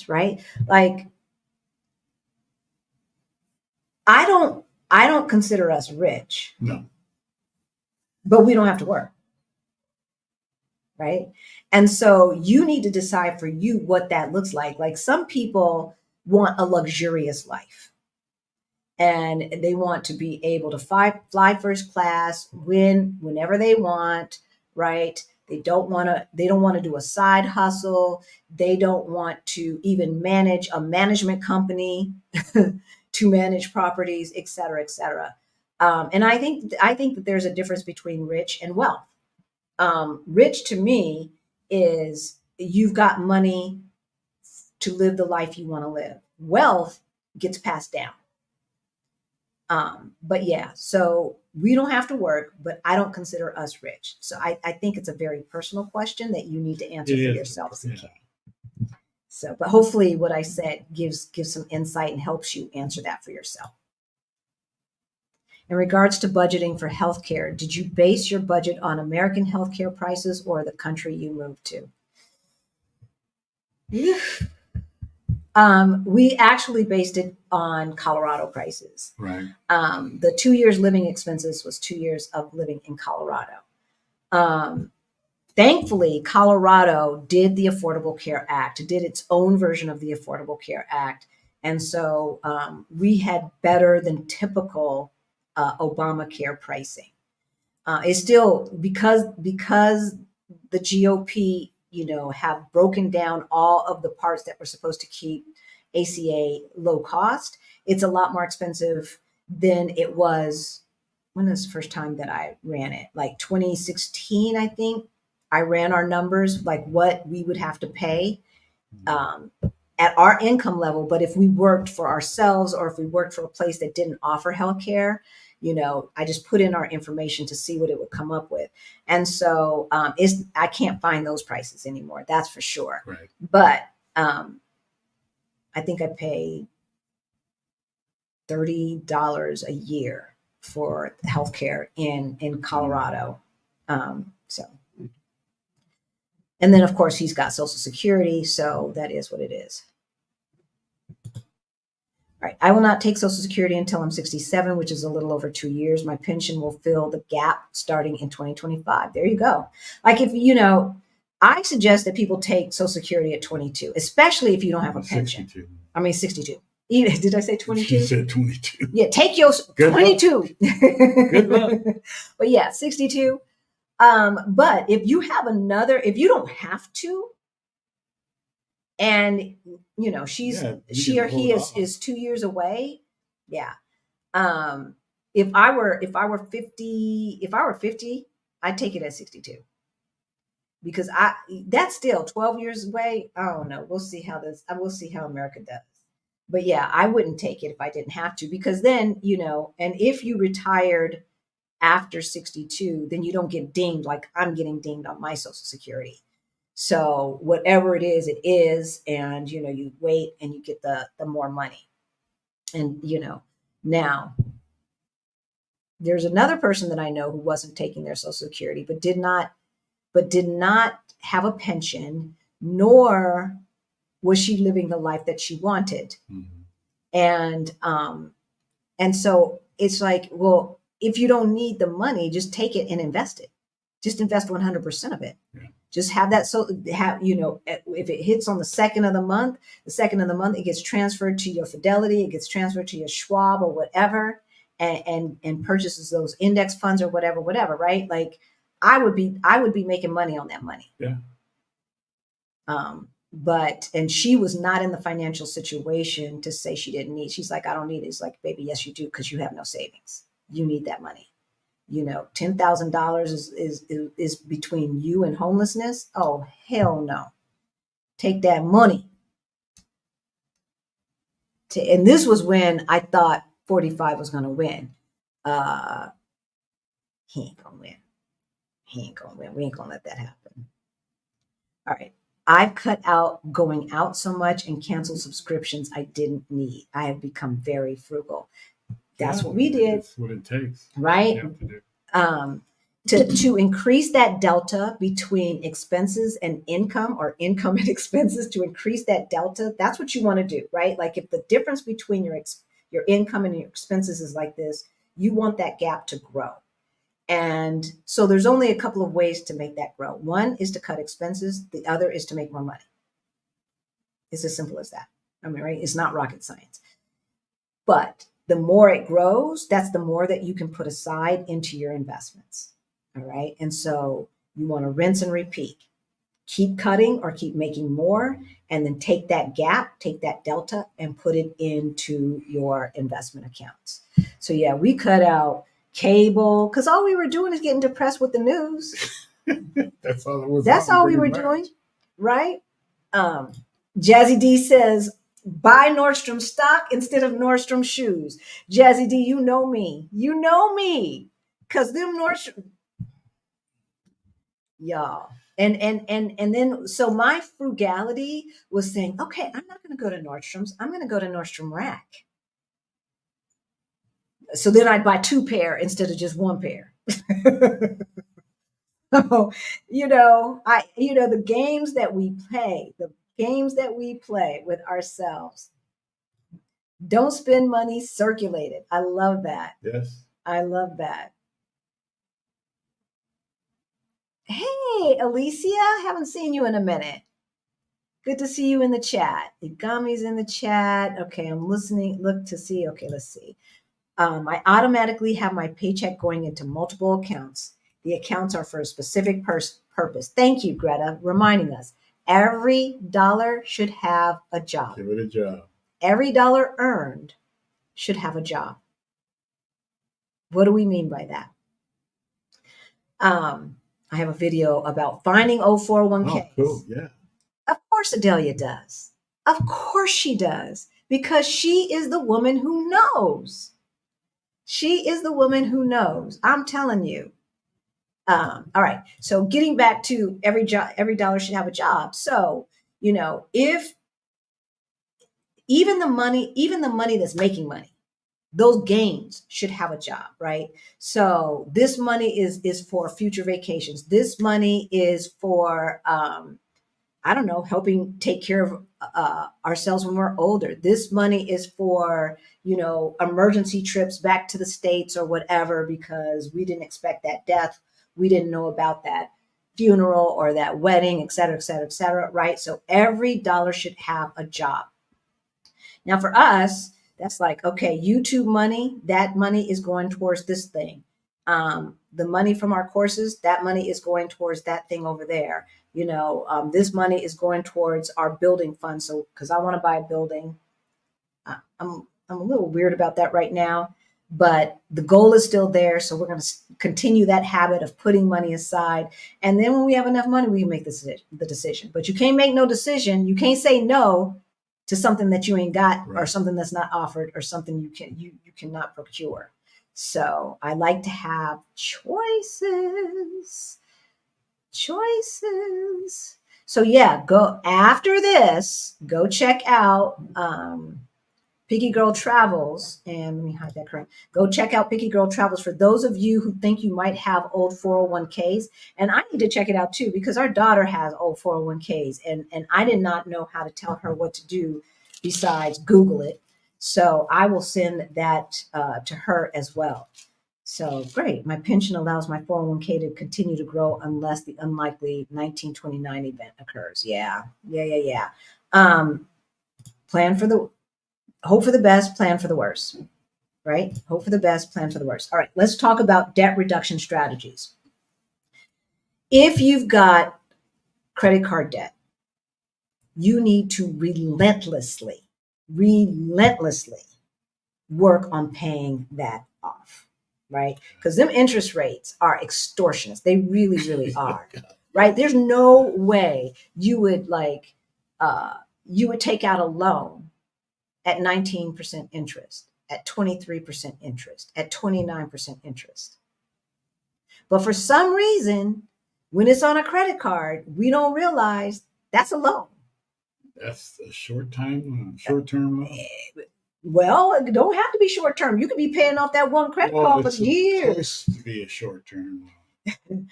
Right? Like, I don't consider us rich. No. But we don't have to work. Right? And so you need to decide for you what that looks like. Like, some people want a luxurious life. And they want to be able to fly first class, whenever they want, right? They don't want to do a side hustle. They don't want to even manage a management company to manage properties, et cetera, et cetera. And I think that there's a difference between rich and wealth. Rich to me is you've got money to live the life you want to live. Wealth gets passed down. But yeah, so we don't have to work, but I don't consider us rich. So I think it's a very personal question that you need to answer It for is. yourself, Yeah. CK. So, but hopefully what I said gives some insight and helps you answer that for yourself. In regards to budgeting for healthcare, did you base your budget on American healthcare prices or the country you moved to? We actually based it on Colorado prices. Right. The 2 years living expenses was 2 years of living in Colorado. Thankfully, Colorado did the Affordable Care Act, did its own version of the Affordable Care Act. And so we had better than typical Obamacare pricing. It's still because the GOP, have broken down all of the parts that were supposed to keep ACA low cost. It's a lot more expensive than it was. When was the first time that I ran it? Like 2016, I think. I ran our numbers, like what we would have to pay at our income level. But if we worked for ourselves or if we worked for a place that didn't offer healthcare, I just put in our information to see what it would come up with. And so I can't find those prices anymore. That's for sure. Right. But I think I pay $30 a year for healthcare in Colorado. So, and then of course he's got Social Security, so that is what it is. All right, I will not take Social Security until I'm 67, which is a little over 2 years. My pension will fill the gap starting in 2025. There you go. Like if I suggest that people take Social Security at 22, especially if you don't have a pension. 62. I mean 62. Did I say 22? You said 22. Yeah, take your Good 22. Good luck. But yeah, 62. But if you don't have to, and she or he is 2 years away, yeah. If I were 50, I'd take it at 62. Because that's still 12 years away. I don't know. We'll see how America does. But yeah, I wouldn't take it if I didn't have to, because then, and if you retired after 62, then you don't get dinged like I'm getting dinged on my Social Security. So whatever it is, and you wait and you get the more money. And now there's another person that I know who wasn't taking their Social Security, but did not have a pension, nor was she living the life that she wanted. Mm-hmm. And so it's like, well, if you don't need the money, just take it and invest it. Just invest 100% of it. Yeah. Just have that. So if it hits on the second of the month, it gets transferred to your Fidelity, it gets transferred to your Schwab or whatever, and purchases those index funds or whatever, right? Like I would be making money on that money. Yeah. And she was not in the financial situation to say she didn't need. She's like, I don't need it. It's like, baby, yes, you do, because you have no savings. You need that money. $10,000 is between you and homelessness. Oh, hell no. Take that money. And this was when I thought 45 was going to win. He ain't going to win. We ain't going to let that happen. All right. I've cut out going out so much and canceled subscriptions I didn't need. I have become very frugal. That's what we did. That's what it takes. Right? To increase that delta between expenses and income, or income and expenses, to increase that delta, that's what you want to do, right? Like if the difference between your income and your expenses is like this, you want that gap to grow. And so there's only a couple of ways to make that grow. One is to cut expenses. The other is to make more money. It's as simple as that. I mean, right? It's not rocket science. But the more it grows, that's the more that you can put aside into your investments. All right. And so you want to rinse and repeat. Keep cutting or keep making more, and then take that gap, take that delta, and put it into your investment accounts. So yeah, we cut out cable, because all we were doing is getting depressed with the news. That's all it was. That's all we were doing, right? Jazzy D says, buy Nordstrom stock instead of Nordstrom shoes. Jazzy D, you know me. You know me. Because them Nordstrom, y'all. And then so my frugality was saying, okay, I'm not going to go to Nordstrom's. I'm going to go to Nordstrom Rack. So then I'd buy 2 pair instead of just 1 pair. So, the games that we play with ourselves. Don't spend money, circulate it. I love that. Yes. I love that. Hey, Alicia, haven't seen you in a minute. Good to see you in the chat. Igami's in the chat. Okay, I'm listening. Look to see. Okay, let's see. I automatically have my paycheck going into multiple accounts. The accounts are for a specific purpose. Thank you, Greta, reminding us. Every dollar should have a job. Give it a job. Every dollar earned should have a job. What do we mean by that? I have a video about finding old 401ks. Oh, cool. Yeah. Of course Adelia does. Of course she does. Because she is the woman who knows. She is the woman who knows. I'm telling you. All right. So getting back to every dollar should have a job. So, if even the money that's making money, those gains should have a job, right? So this money is for future vacations. This money is for, I don't know, helping take care of ourselves when we're older. This money is for, emergency trips back to the States or whatever, because we didn't expect that death. We didn't know about that funeral or that wedding, et cetera, et cetera, et cetera, right? So every dollar should have a job. Now for us, that's like, okay, YouTube money, that money is going towards this thing. The money from our courses, that money is going towards that thing over there. This money is going towards our building fund. So, because I want to buy a building, I'm a little weird about that right now, but the goal is still there. So we're going to continue that habit of putting money aside. And then when we have enough money, we can make the decision. But you can't make no decision. You can't say no to something that you ain't got, right, or something that's not offered, or something you cannot procure. So I like to have choices. So yeah, go after this, go check out Picky Girl Travels, and let me hide that correct. Go check out Picky Girl Travels for those of you who think you might have old 401ks. And I need to check it out too, because our daughter has old 401ks, and I did not know how to tell her what to do besides Google it. So I will send that to her as well. So great. My pension allows my 401k to continue to grow unless the unlikely 1929 event occurs. Yeah. Hope for the best, plan for the worst, right? Hope for the best, plan for the worst. All right, let's talk about debt reduction strategies. If you've got credit card debt, you need to relentlessly work on paying that off, right? Because them interest rates are extortionist. They really, really are, right? There's no way you would take out a loan at 19% interest, at 23% interest, at 29% interest. But for some reason, when it's on a credit card, we don't realize that's a loan. That's a short-term loan. Well, it don't have to be short-term. You could be paying off that one credit card for years. It's supposed to be a short-term loan.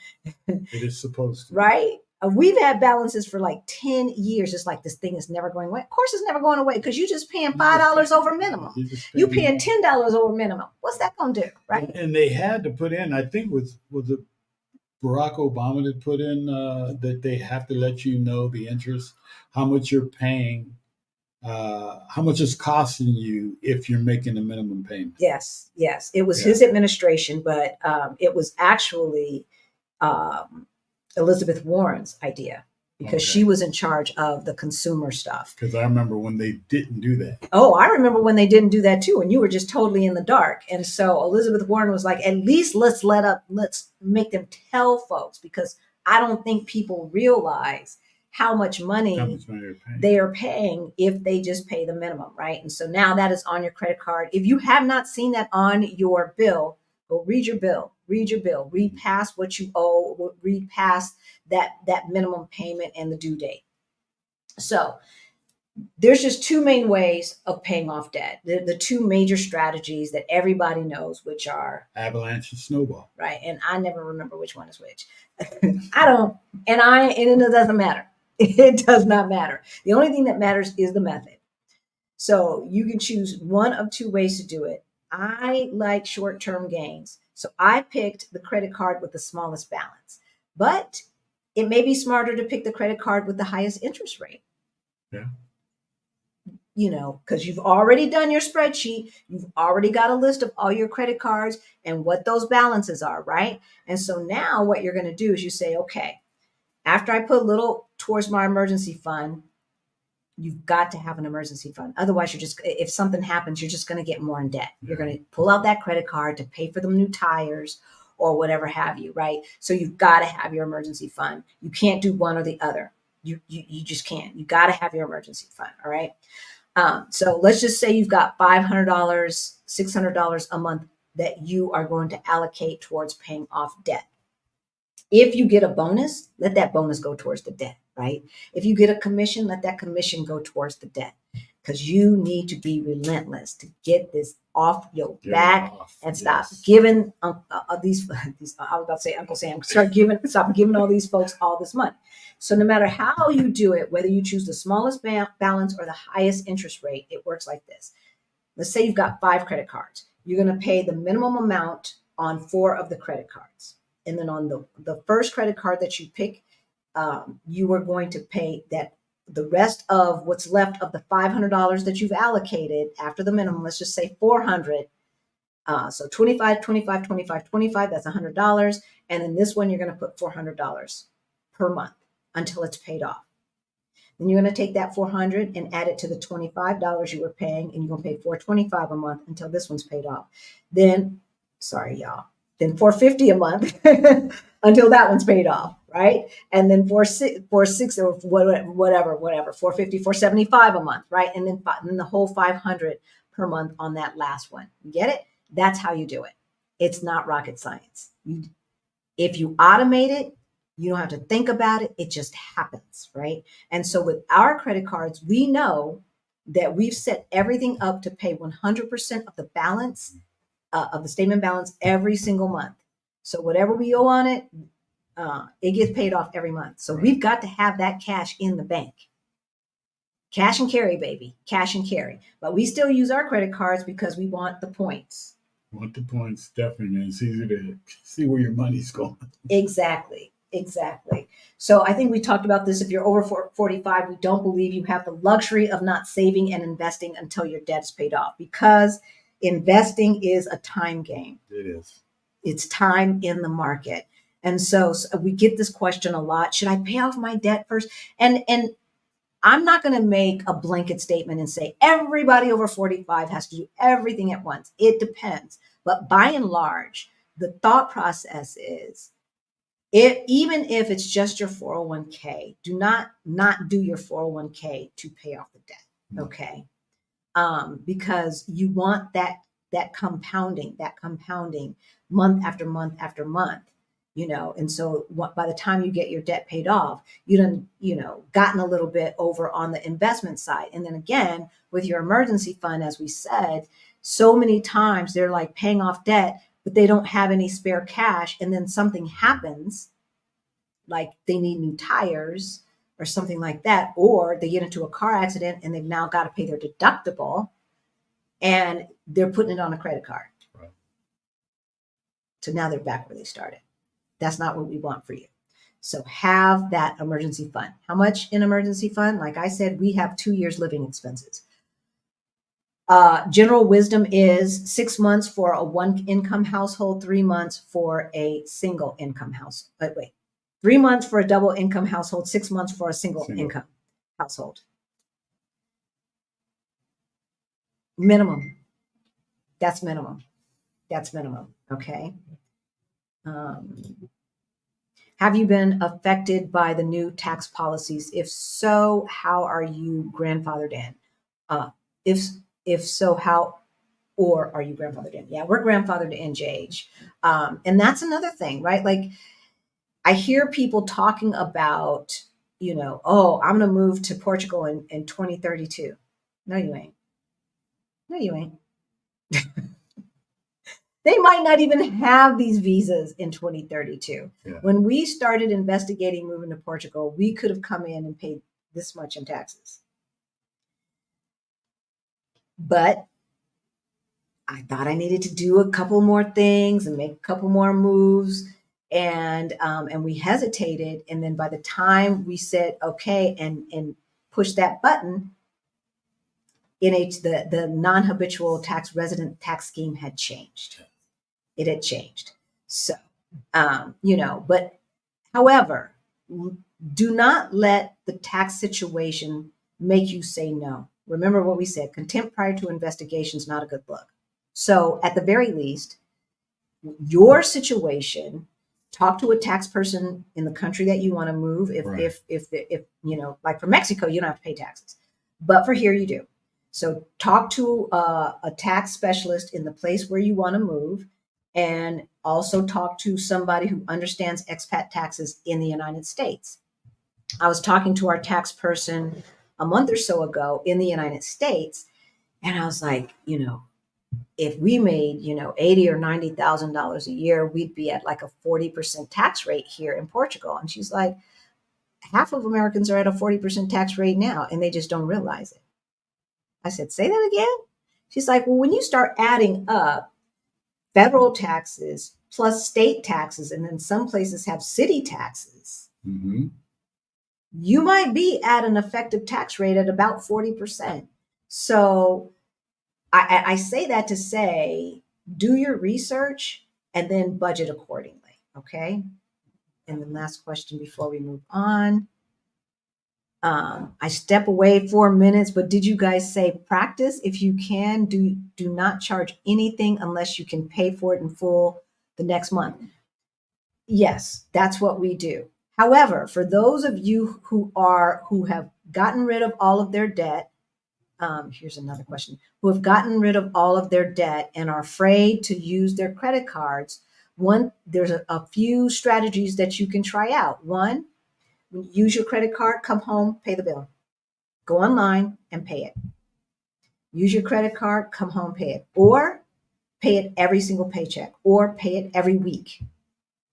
It is supposed to. Right? We've had balances for like 10 years. It's like this thing is never going away. Of course, it's never going away because you're just paying $5 over minimum. You're paying $10 over minimum. What's that going to do, right? And they had to put in, I think, was it Barack Obama that put in that they have to let you know the interest, how much you're paying, how much it's costing you if you're making a minimum payment. Yes. It was his administration, but it was actually Elizabeth Warren's idea, because she was in charge of the consumer stuff. Because I remember when they didn't do that. Oh, I remember when they didn't do that too, and you were just totally in the dark. And so Elizabeth Warren was like, at least let's make them tell folks, because I don't think people realize how much money they are paying if they just pay the minimum, right? And so now that is on your credit card. If you have not seen that on your bill, go read your bill, read past what you owe, read past that minimum payment and the due date. So there's just two main ways of paying off debt. The two major strategies that everybody knows, which are Avalanche and snowball. Right. And I never remember which one is which. I don't, and it doesn't matter. It does not matter. The only thing that matters is the method. So you can choose one of two ways to do it. I like short-term gains. So I picked the credit card with the smallest balance, but it may be smarter to pick the credit card with the highest interest rate. Yeah. Because you've already done your spreadsheet, you've already got a list of all your credit cards and what those balances are, right? And so now what you're going to do is you say, okay, after I put a little towards my emergency fund, you've got to have an emergency fund. Otherwise, if something happens, you're just going to get more in debt. You're going to pull out that credit card to pay for the new tires or whatever have you, right? So you've got to have your emergency fund. You can't do one or the other. You just can't. You got to have your emergency fund, all right? So let's just say you've got $500, $600 a month that you are going to allocate towards paying off debt. If you get a bonus, let that bonus go towards the debt, right? If you get a commission, let that commission go towards the debt, because you need to be relentless to get this off your back and stop giving these. I was about to say Uncle Sam. Stop giving all these folks all this money. So no matter how you do it, whether you choose the smallest balance or the highest interest rate, it works like this. Let's say you've got 5 credit cards. You're going to pay the minimum amount on 4 of the credit cards. And then on the first credit card that you pick, you are going to pay that the rest of what's left of the $500 that you've allocated after the minimum. Let's just say $400. So 25, 25, 25, 25, that's $100. And then this one, you're going to put $400 per month until it's paid off. Then you're going to take that $400 and add it to the $25 you were paying, and you're going to pay $425 a month until this one's paid off. Then $450 a month until that one's paid off, right? And then $460 or whatever, $450, $475 a month, right? And then the whole $500 per month on that last one. You get it? That's how you do it. It's not rocket science. If you automate it, you don't have to think about it. It just happens, right? And so with our credit cards, we know that we've set everything up to pay 100% of the balance of the statement balance every single month. So whatever we owe on it, it gets paid off every month. So we've got to have that cash in the bank. Cash and carry, baby. Cash and carry. But we still use our credit cards because we want the points. Want the points, definitely. It's easy to see where your money's going. Exactly. So I think we talked about this. If you're over 45, we don't believe you have the luxury of not saving and investing until your debt is paid off, because investing is a time game. It is. It's time in the market. And so we get this question a lot. Should I pay off my debt first? And I'm not going to make a blanket statement and say everybody over 45 has to do everything at once. It depends. But by and large, the thought process is, even if it's just your 401k, do not do your 401k to pay off the debt. Okay. Because you want that compounding month after month after month, and so by the time you get your debt paid off, you done, gotten a little bit over on the investment side. And then again, with your emergency fund, as we said, so many times they're like paying off debt, but they don't have any spare cash. And then something happens, like they need new tires or something like that, or they get into a car accident and they've now got to pay their deductible, and they're putting it on a credit card. Right. So now they're back where they started. That's not what we want for you. So have that emergency fund. How much in emergency fund? Like I said, we have 2 years living expenses. General wisdom is 6 months for a 1 income household, 3 months for a single income house. But wait, 3 months for a double income household, 6 months for a single income household. Minimum. That's minimum. That's minimum. Okay. Have you been affected by the new tax policies? If so, how are you grandfathered in? If so, how or are you grandfathered in? Yeah, we're grandfathered in, JH. And that's another thing, right? Like I hear people talking about, oh, I'm going to move to Portugal in 2032. No, you ain't. No, you ain't. They might not even have these visas in 2032. Yeah. When we started investigating moving to Portugal, we could have come in and paid this much in taxes. But I thought I needed to do a couple more things and make a couple more moves. And we hesitated. And then by the time we said, okay, and push that button, the non-habitual tax resident tax scheme had changed. It had changed. So, but however, do not let the tax situation make you say no. Remember what we said, contempt prior to investigation is not a good look. So at the very least, your situation, talk to a tax person in the country that you want to move. If like for Mexico, you don't have to pay taxes, but for here you do. So talk to a tax specialist in the place where you want to move, and also talk to somebody who understands expat taxes in the United States. I was talking to our tax person a month or so ago in the United States, and I was like, if we made, $80,000 or $90,000 a year, we'd be at like a 40% tax rate here in Portugal. And she's like, half of Americans are at a 40% tax rate now, and they just don't realize it. I said, say that again? She's like, well, when you start adding up federal taxes plus state taxes, and then some places have city taxes, mm-hmm. you might be at an effective tax rate at about 40%. So I say that to say, do your research and then budget accordingly, okay? And then last question before we move on. I step away 4 minutes, but did you guys say practice? If you can, do not charge anything unless you can pay for it in full the next month. Yes, that's what we do. However, for those of you who have gotten rid of all of their debt, here's another question, who have gotten rid of all of their debt and are afraid to use their credit cards, there's a few strategies that you can try out. One, use your credit card, come home, pay the bill. Go online and pay it. Use your credit card, come home, pay it. Or pay it every single paycheck, or pay it every week,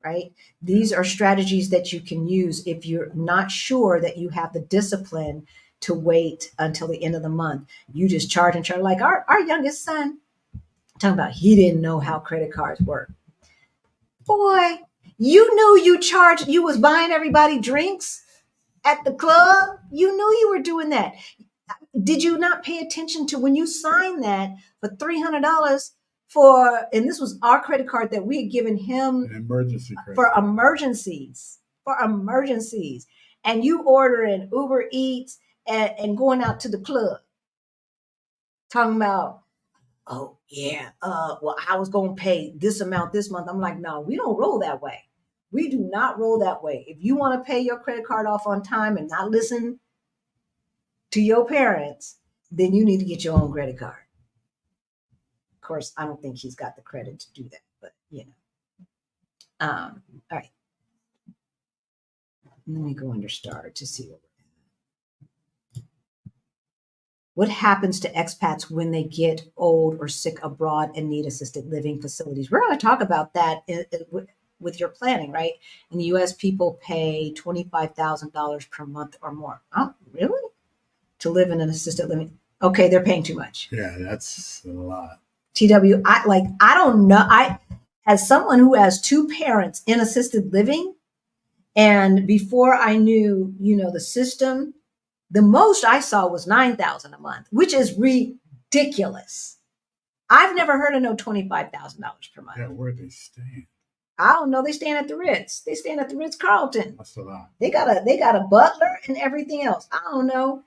right? These are strategies that you can use if you're not sure that you have the discipline to wait until the end of the month. You just charge and charge. Like our youngest son, talking about he didn't know how credit cards work. Boy, you knew you was buying everybody drinks at the club. You knew you were doing that. Did you not pay attention to when you signed that for $300 and this was our credit card that we had given him an emergency credit for emergencies, and you ordering Uber Eats and going out to the club, talking about, oh yeah, well, I was going to pay this amount this month. I'm like, no, we don't roll that way. We do not roll that way. If you want to pay your credit card off on time and not listen to your parents, then you need to get your own credit card. Of course, I don't think he's got the credit to do that, but all right. Let me go under star to see what happens to expats when they get old or sick abroad and need assisted living facilities. We're going to talk about that with your planning, right? In the U.S., people pay $25,000 per month or more. Oh, really? To live in an assisted living? Okay, they're paying too much. Yeah, that's a lot. TW, I don't know. As someone who has two parents in assisted living, and before I knew, the system, the most I saw was $9,000 a month, which is ridiculous. I've never heard of no $25,000 per month. Yeah, where they staying? I don't know. They staying at the Ritz. They staying at the Ritz Carlton. That's a lot. They got a butler and everything else. I don't know.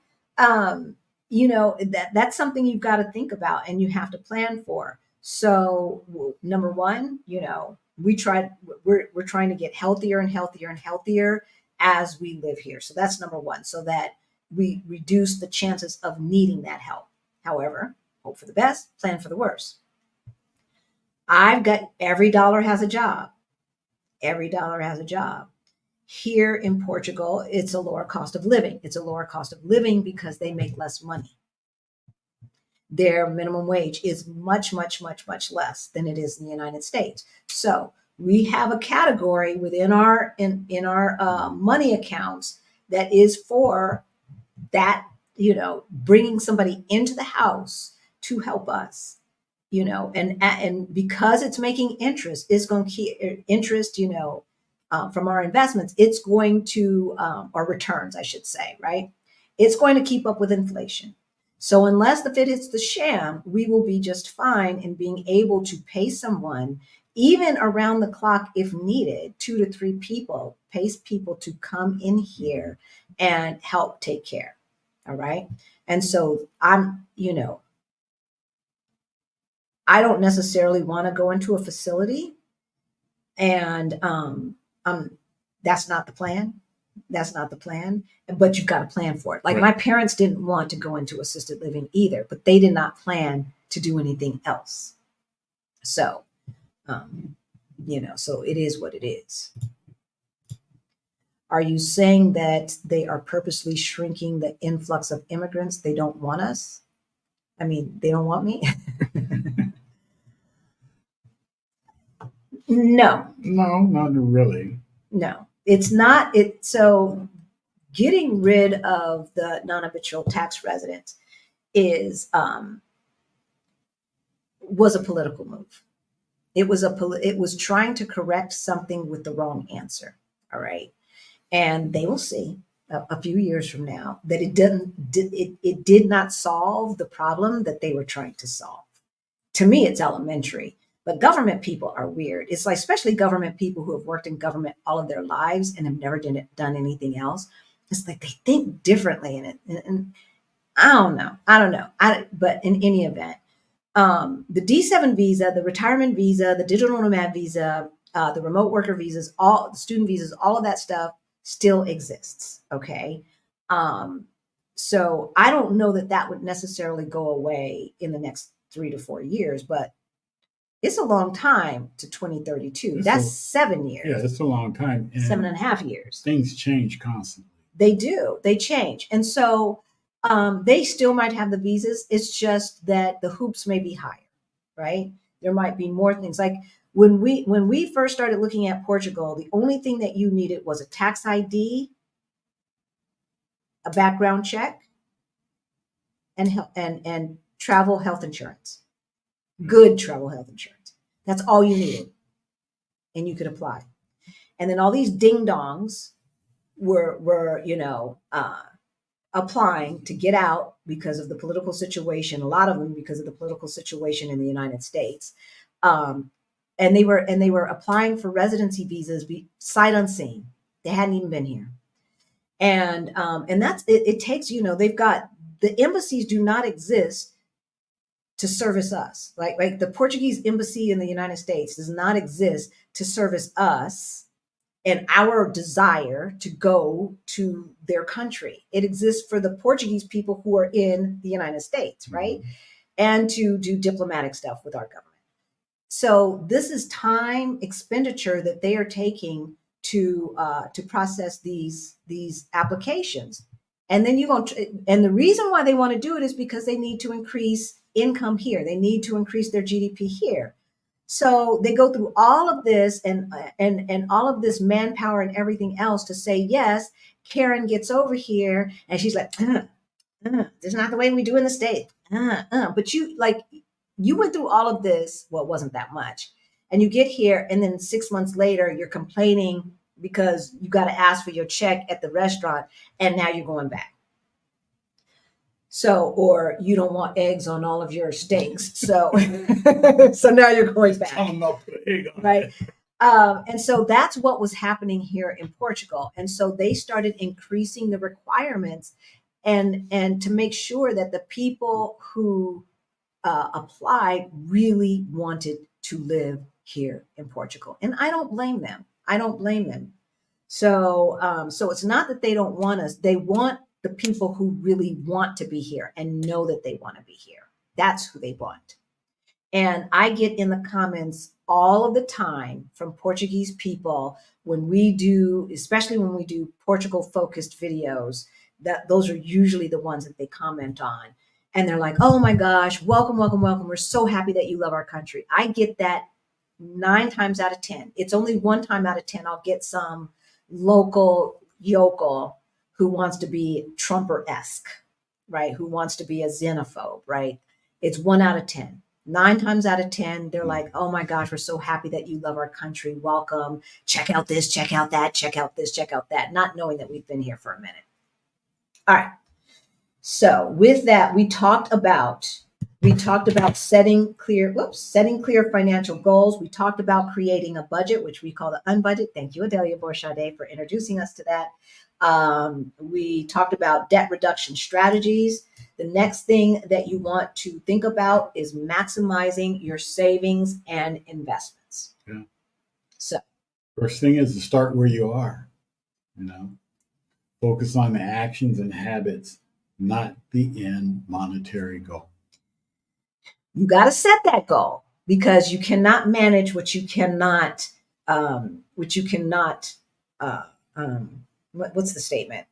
That's something you've got to think about and you have to plan for. So number one, we're trying to get healthier and healthier and healthier as we live here. So that's number one, so that we reduce the chances of needing that help. However, hope for the best, plan for the worst. I've got every dollar has a job. Every dollar has a job. Here in Portugal, it's a lower cost of living. It's a lower cost of living because they make less money. Their minimum wage is much, much, much, much less than it is in the United States. So we have a category within our money accounts that is for that, bringing somebody into the house to help us, and because it's making interest, it's going to keep interest, from our investments, it's going to, or returns, I should say, right? It's going to keep up with inflation. So unless the fit hits the sham, we will be just fine in being able to pay someone, even around the clock if needed, 2 to 3 people, pay people to come in here and help take care. All right. And so I don't necessarily want to go into a facility, and that's not the plan. That's not the plan, but you've got to plan for it. Like Right. my parents didn't want to go into assisted living either, but they did not plan to do anything else. So, so it is what it is. Are you saying that they are purposely shrinking the influx of immigrants? They don't want us? I mean, they don't want me? No, not really. no, it's not. So getting rid of the non-habitual tax residents was a political move. It was trying to correct something with the wrong answer. All right. And they will see a few years from now that it did not solve the problem that they were trying to solve. To me, it's elementary. But government people are weird. It's like, especially government people who have worked in government all of their lives and have never done anything else. It's like they think differently in it. And I don't know. But in any event, the D7 visa, the retirement visa, the digital nomad visa, the remote worker visas, all the student visas, all of that stuff still exists. Okay. So I don't know that would necessarily go away in the next 3 to 4 years, but it's a long time to 2032. That's 7 years. Yeah, it's a long time. And 7.5 years. Things change constantly. They do. They change. And so they still might have the visas. It's just that the hoops may be higher, right? There might be more things. Like when we first started looking at Portugal, the only thing that you needed was a tax ID, a background check, and travel health insurance. Good travel health insurance. That's all you needed. And you could apply. And then all these ding dongs were applying to get out because of the political situation. A lot of them because of the political situation in the United States. And they were applying for residency visas sight unseen. They hadn't even been here. And that's it takes, they've got, the embassies do not exist to service us. Like the Portuguese embassy in the United States does not exist to service us and our desire to go to their country. It exists for the Portuguese people who are in the United States, right? And to do diplomatic stuff with our government. So this is time expenditure that they are taking to process these applications. And then and the reason why they want to do it is because they need to increase income here. They need to increase their GDP here. So they go through all of this and all of this manpower and everything else to say, yes, Karen gets over here and she's like, this is not the way we do in the States. But you went through all of this. Well, it wasn't that much. And you get here and then 6 months later, you're complaining because you got to ask for your check at the restaurant and now you're going back. So, or you don't want eggs on all of your steaks. So, so now you're going back. Tell them not to put egg on right? And so that's what was happening here in Portugal. And so they started increasing the requirements and to make sure that the people who applied really wanted to live here in Portugal. And I don't blame them. I don't blame them. So it's not that they don't want us. They want the people who really want to be here and know that they want to be here. That's who they want. And I get in the comments all of the time from Portuguese people when we do, especially when we do Portugal focused videos, that those are usually the ones that they comment on. And they're like, oh my gosh, welcome, welcome, welcome. We're so happy that you love our country. I get that 9 times out of 10. It's only 1 time out of 10 I'll get some local yokel who wants to be Trumper-esque, right? Who wants to be a xenophobe, right? It's 1 out of 10. 9 times out of 10, they're like, oh my gosh, we're so happy that you love our country. Welcome. Check out this, check out that, check out this, check out that, not knowing that we've been here for a minute. All right. So with that, we talked about setting clear financial goals. We talked about creating a budget, which we call the unbudgeted. Thank you, Adelia Borchade, for introducing us to that. We talked about debt reduction strategies. The next thing that you want to think about is maximizing your savings and investments. Yeah. So First thing is to start where you are, focus on the actions and habits, not the end monetary goal. You got to set that goal because you cannot manage what you cannot, what's the statement?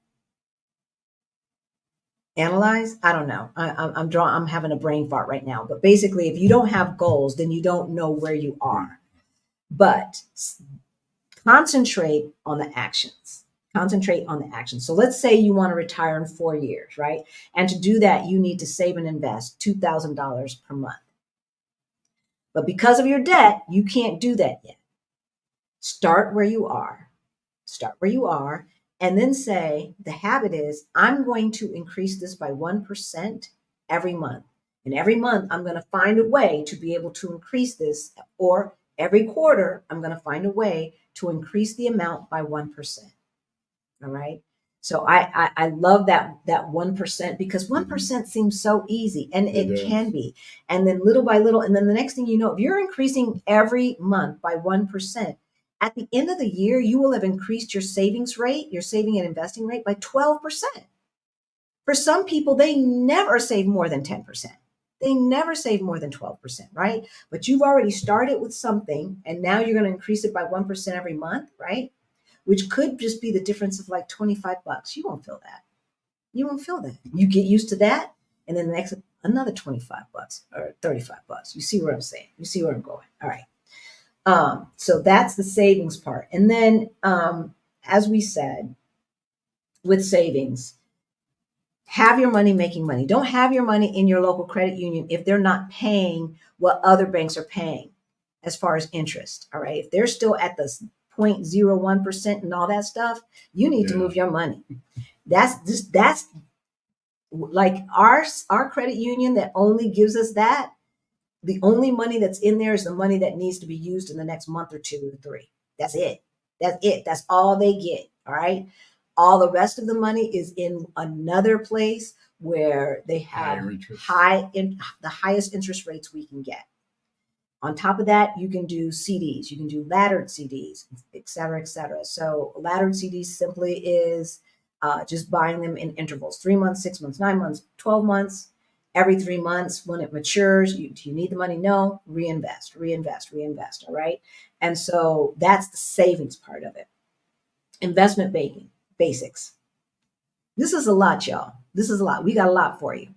Analyze? I don't know. I'm having a brain fart right now. But basically, if you don't have goals, then you don't know where you are. But concentrate on the actions. Concentrate on the actions. So let's say you want to retire in 4 years, right? And to do that, you need to save and invest $2,000 per month. But because of your debt, you can't do that yet. Start where you are. Start where you are. And then say, the habit is, I'm going to increase this by 1% every month. And every month, I'm going to find a way to be able to increase this. Or every quarter, I'm going to find a way to increase the amount by 1%. All right. So I love that 1% because 1% seems so easy, and it can be. And then little by little, and then the next thing you know, if you're increasing every month by 1%, at the end of the year, you will have increased your savings rate, your saving and investing rate by 12%. For some people, they never save more than 10%. They never save more than 12%, right? But you've already started with something, and now you're going to increase it by 1% every month, right? Which could just be the difference of like $25. You won't feel that. You won't feel that. You get used to that, and then the next another $25 or $35. You see what I'm saying? You see where I'm going? All right. So that's the savings part, and then as we said, with savings, have your money making money. Don't have your money in your local credit union if they're not paying what other banks are paying as far as interest. All right. If they're still at the 0.01% and all that stuff, you need to move your money. That's like our credit union that only gives us that. The only money that's in there is the money that needs to be used in the next month or 2 or 3. That's it. That's it. That's all they get. All right. All the rest of the money is in another place where they have the highest interest rates we can get. On top of that, you can do CDs, you can do laddered CDs, et cetera, et cetera. So laddered CDs simply is just buying them in intervals, 3 months, 6 months, 9 months, 12 months. Every 3 months, when it matures, do you need the money? No, reinvest, reinvest, reinvest. All right. And so that's the savings part of it. Investment banking, basics. This is a lot, y'all. This is a lot. We got a lot for you.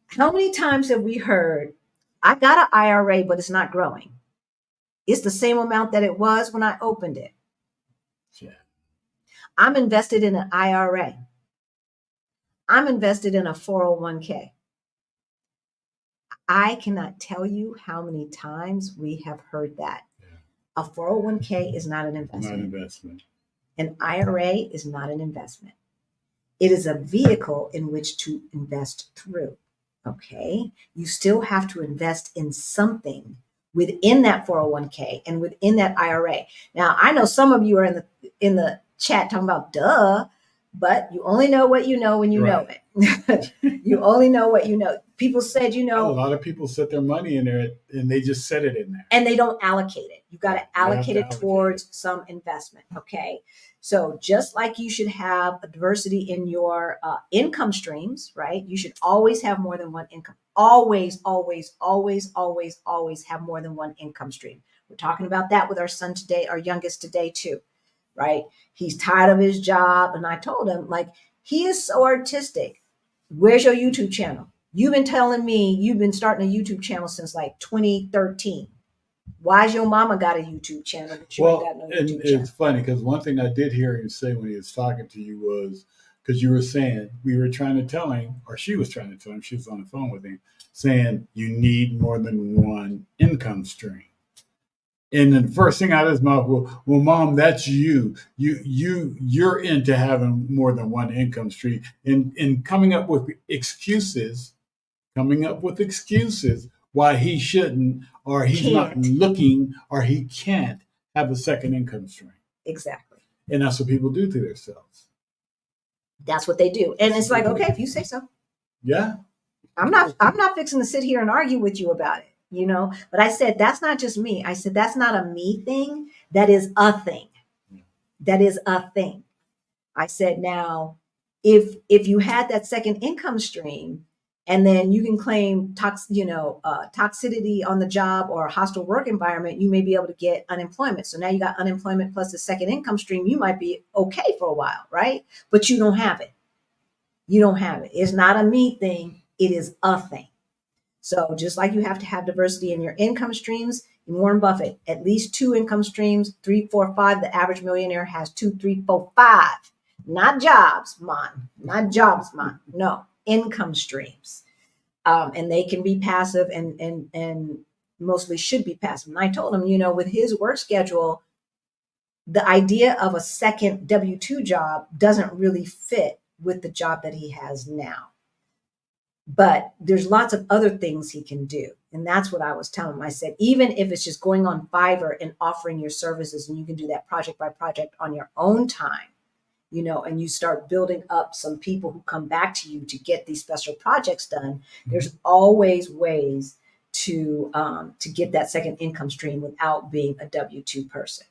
How many times have we heard, I got an IRA, but it's not growing? It's the same amount that it was when I opened it. Yeah. I'm invested in an IRA. I'm invested in a 401k. I cannot tell you how many times we have heard that. Yeah. A 401k is not an investment. Not an investment. An IRA is not an investment. It is a vehicle in which to invest through. Okay. You still have to invest in something within that 401k and within that IRA. Now, I know some of you are in the chat talking about duh, but you only know what you know when you know it. You only know what you know. People said, a lot of people set their money in there and they just set it in there. And they don't allocate it. You got to allocate it towards some investment. Okay. So just like you should have a diversity in your income streams, right? You should always have more than one income. Always, always, always, always, always have more than one income stream. We're talking about that with our son today, our youngest today too, right? He's tired of his job. And I told him, like, he is so artistic. Where's your YouTube channel? You've been telling me you've been starting a YouTube channel since like 2013. Why's your mama got a YouTube channel? But you ain't got no YouTube channel? It's funny because one thing I did hear him say when he was talking to you was, because you were saying, we were trying to tell him, or she was trying to tell him, she was on the phone with him, saying you need more than one income stream. And then the first thing out of his mouth, well, Mom, that's you. You're into having more than one income stream and coming up with excuses why he shouldn't, or he's not looking, or he can't have a second income stream. Exactly. And that's what people do to themselves. That's what they do. And it's like, okay, if you say so. Yeah. I'm not fixing to sit here and argue with you about it, you know. But I said, that's not just me. I said, that's not a me thing. That is a thing. That is a thing. I said, now, if you had that second income stream, and then you can claim toxicity on the job or a hostile work environment, you may be able to get unemployment. So now you got unemployment plus the second income stream. You might be okay for a while, right? But you don't have it. You don't have it. It's not a me thing. It is a thing. So just like you have to have diversity in your income streams, Warren Buffett, at least 2 income streams, 3, 4, 5. The average millionaire has 2, 3, 4, 5. Not jobs, man. Not jobs, man. No, income streams. And they can be passive and mostly should be passive. And I told him, with his work schedule, the idea of a second W-2 job doesn't really fit with the job that he has now. But there's lots of other things he can do. And that's what I was telling him. I said, even if it's just going on Fiverr and offering your services, and you can do that project by project on your own time, and you start building up some people who come back to you to get these special projects done. There's always ways to get that second income stream without being a W-2 person.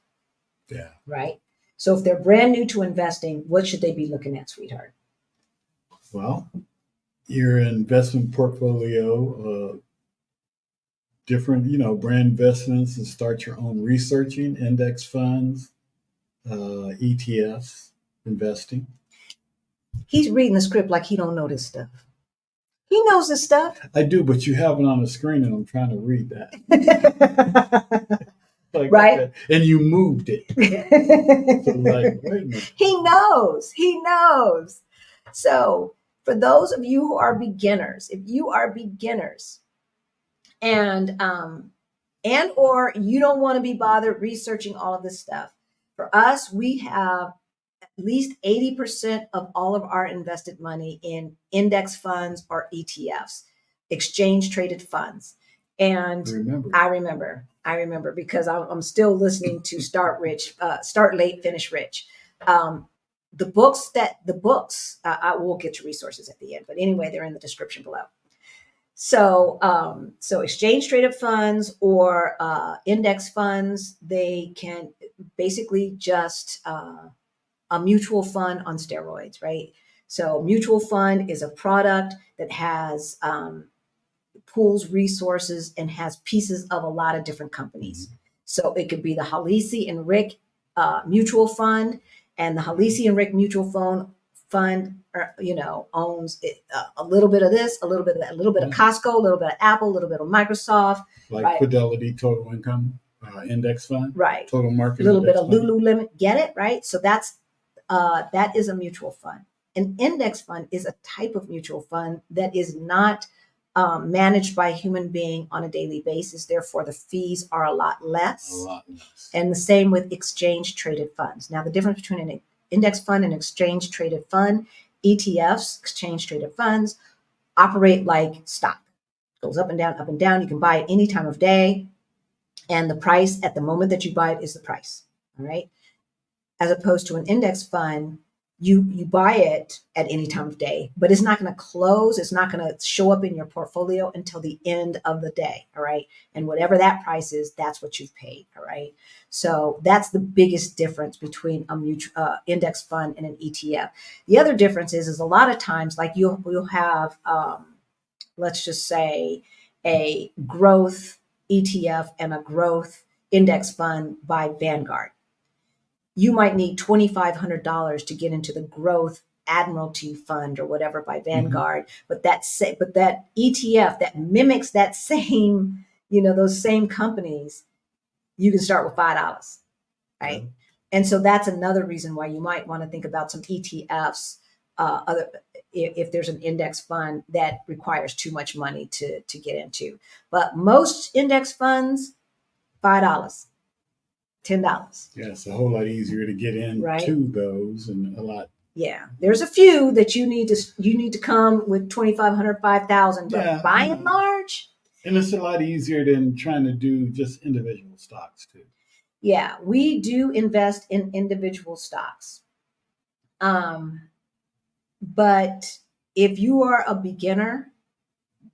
Yeah. Right. So if they're brand new to investing, what should they be looking at, sweetheart? Well, your investment portfolio, different, brand investments, and start your own researching, index funds, ETFs, investing. He's reading the script like he don't know this stuff. He knows this stuff. I do, but you have it on the screen and I'm trying to read that. Right. Okay. And you moved it. So wait a minute. He knows. So for those of you who are beginners, if you are beginners and or you don't want to be bothered researching all of this stuff, for us, we have at least 80% of all of our invested money in index funds or ETFs, exchange traded funds. And I remember because I'm still listening to Start Late, Finish Rich. The books, I will get your resources at the end, but anyway, they're in the description below. So exchange traded funds or index funds, they can basically just a mutual fund on steroids, right? So mutual fund is a product that has pools resources and has pieces of a lot of different companies. So it could be the Halisi and Rick mutual fund, and the Halisi and Rick mutual fund owns a little bit of this, a little bit of that, a little bit of Costco, a little bit of Apple, a little bit of Microsoft, like right? Fidelity Total Income Index Fund, right? Total Market, a little bit of fund. Lululemon, get it right? So that is a mutual fund. An index fund is a type of mutual fund that is not managed by a human being on a daily basis. Therefore, the fees are a lot less. And the same with exchange traded funds. Now, the difference between an index fund and exchange traded fund, ETFs, exchange traded funds, operate like stock. Goes up and down, up and down. You can buy it any time of day. And the price at the moment that you buy it is the price. All right. As opposed to an index fund, you buy it at any time of day, but it's not going to close. It's not going to show up in your portfolio until the end of the day. All right. And whatever that price is, that's what you've paid. All right. So that's the biggest difference between a mutual index fund and an ETF. The other difference is a lot of times, like you'll have, let's just say, a growth ETF and a growth index fund by Vanguard. You might need $2,500 to get into the growth Admiralty fund or whatever by Vanguard, but that ETF that mimics that same, those same companies, you can start with $5, right? Yeah. And so that's another reason why you might want to think about some ETFs. If there's an index fund that requires too much money to get into, but most index funds, $5, $10. Yeah, it's a whole lot easier to get into Right. those, and a lot. Yeah, there's a few that you need to come with 2,500, 5,000, but Yeah, by and large, and it's a lot easier than trying to do just individual stocks too. yeah, we do invest in individual stocks. But if you are a beginner,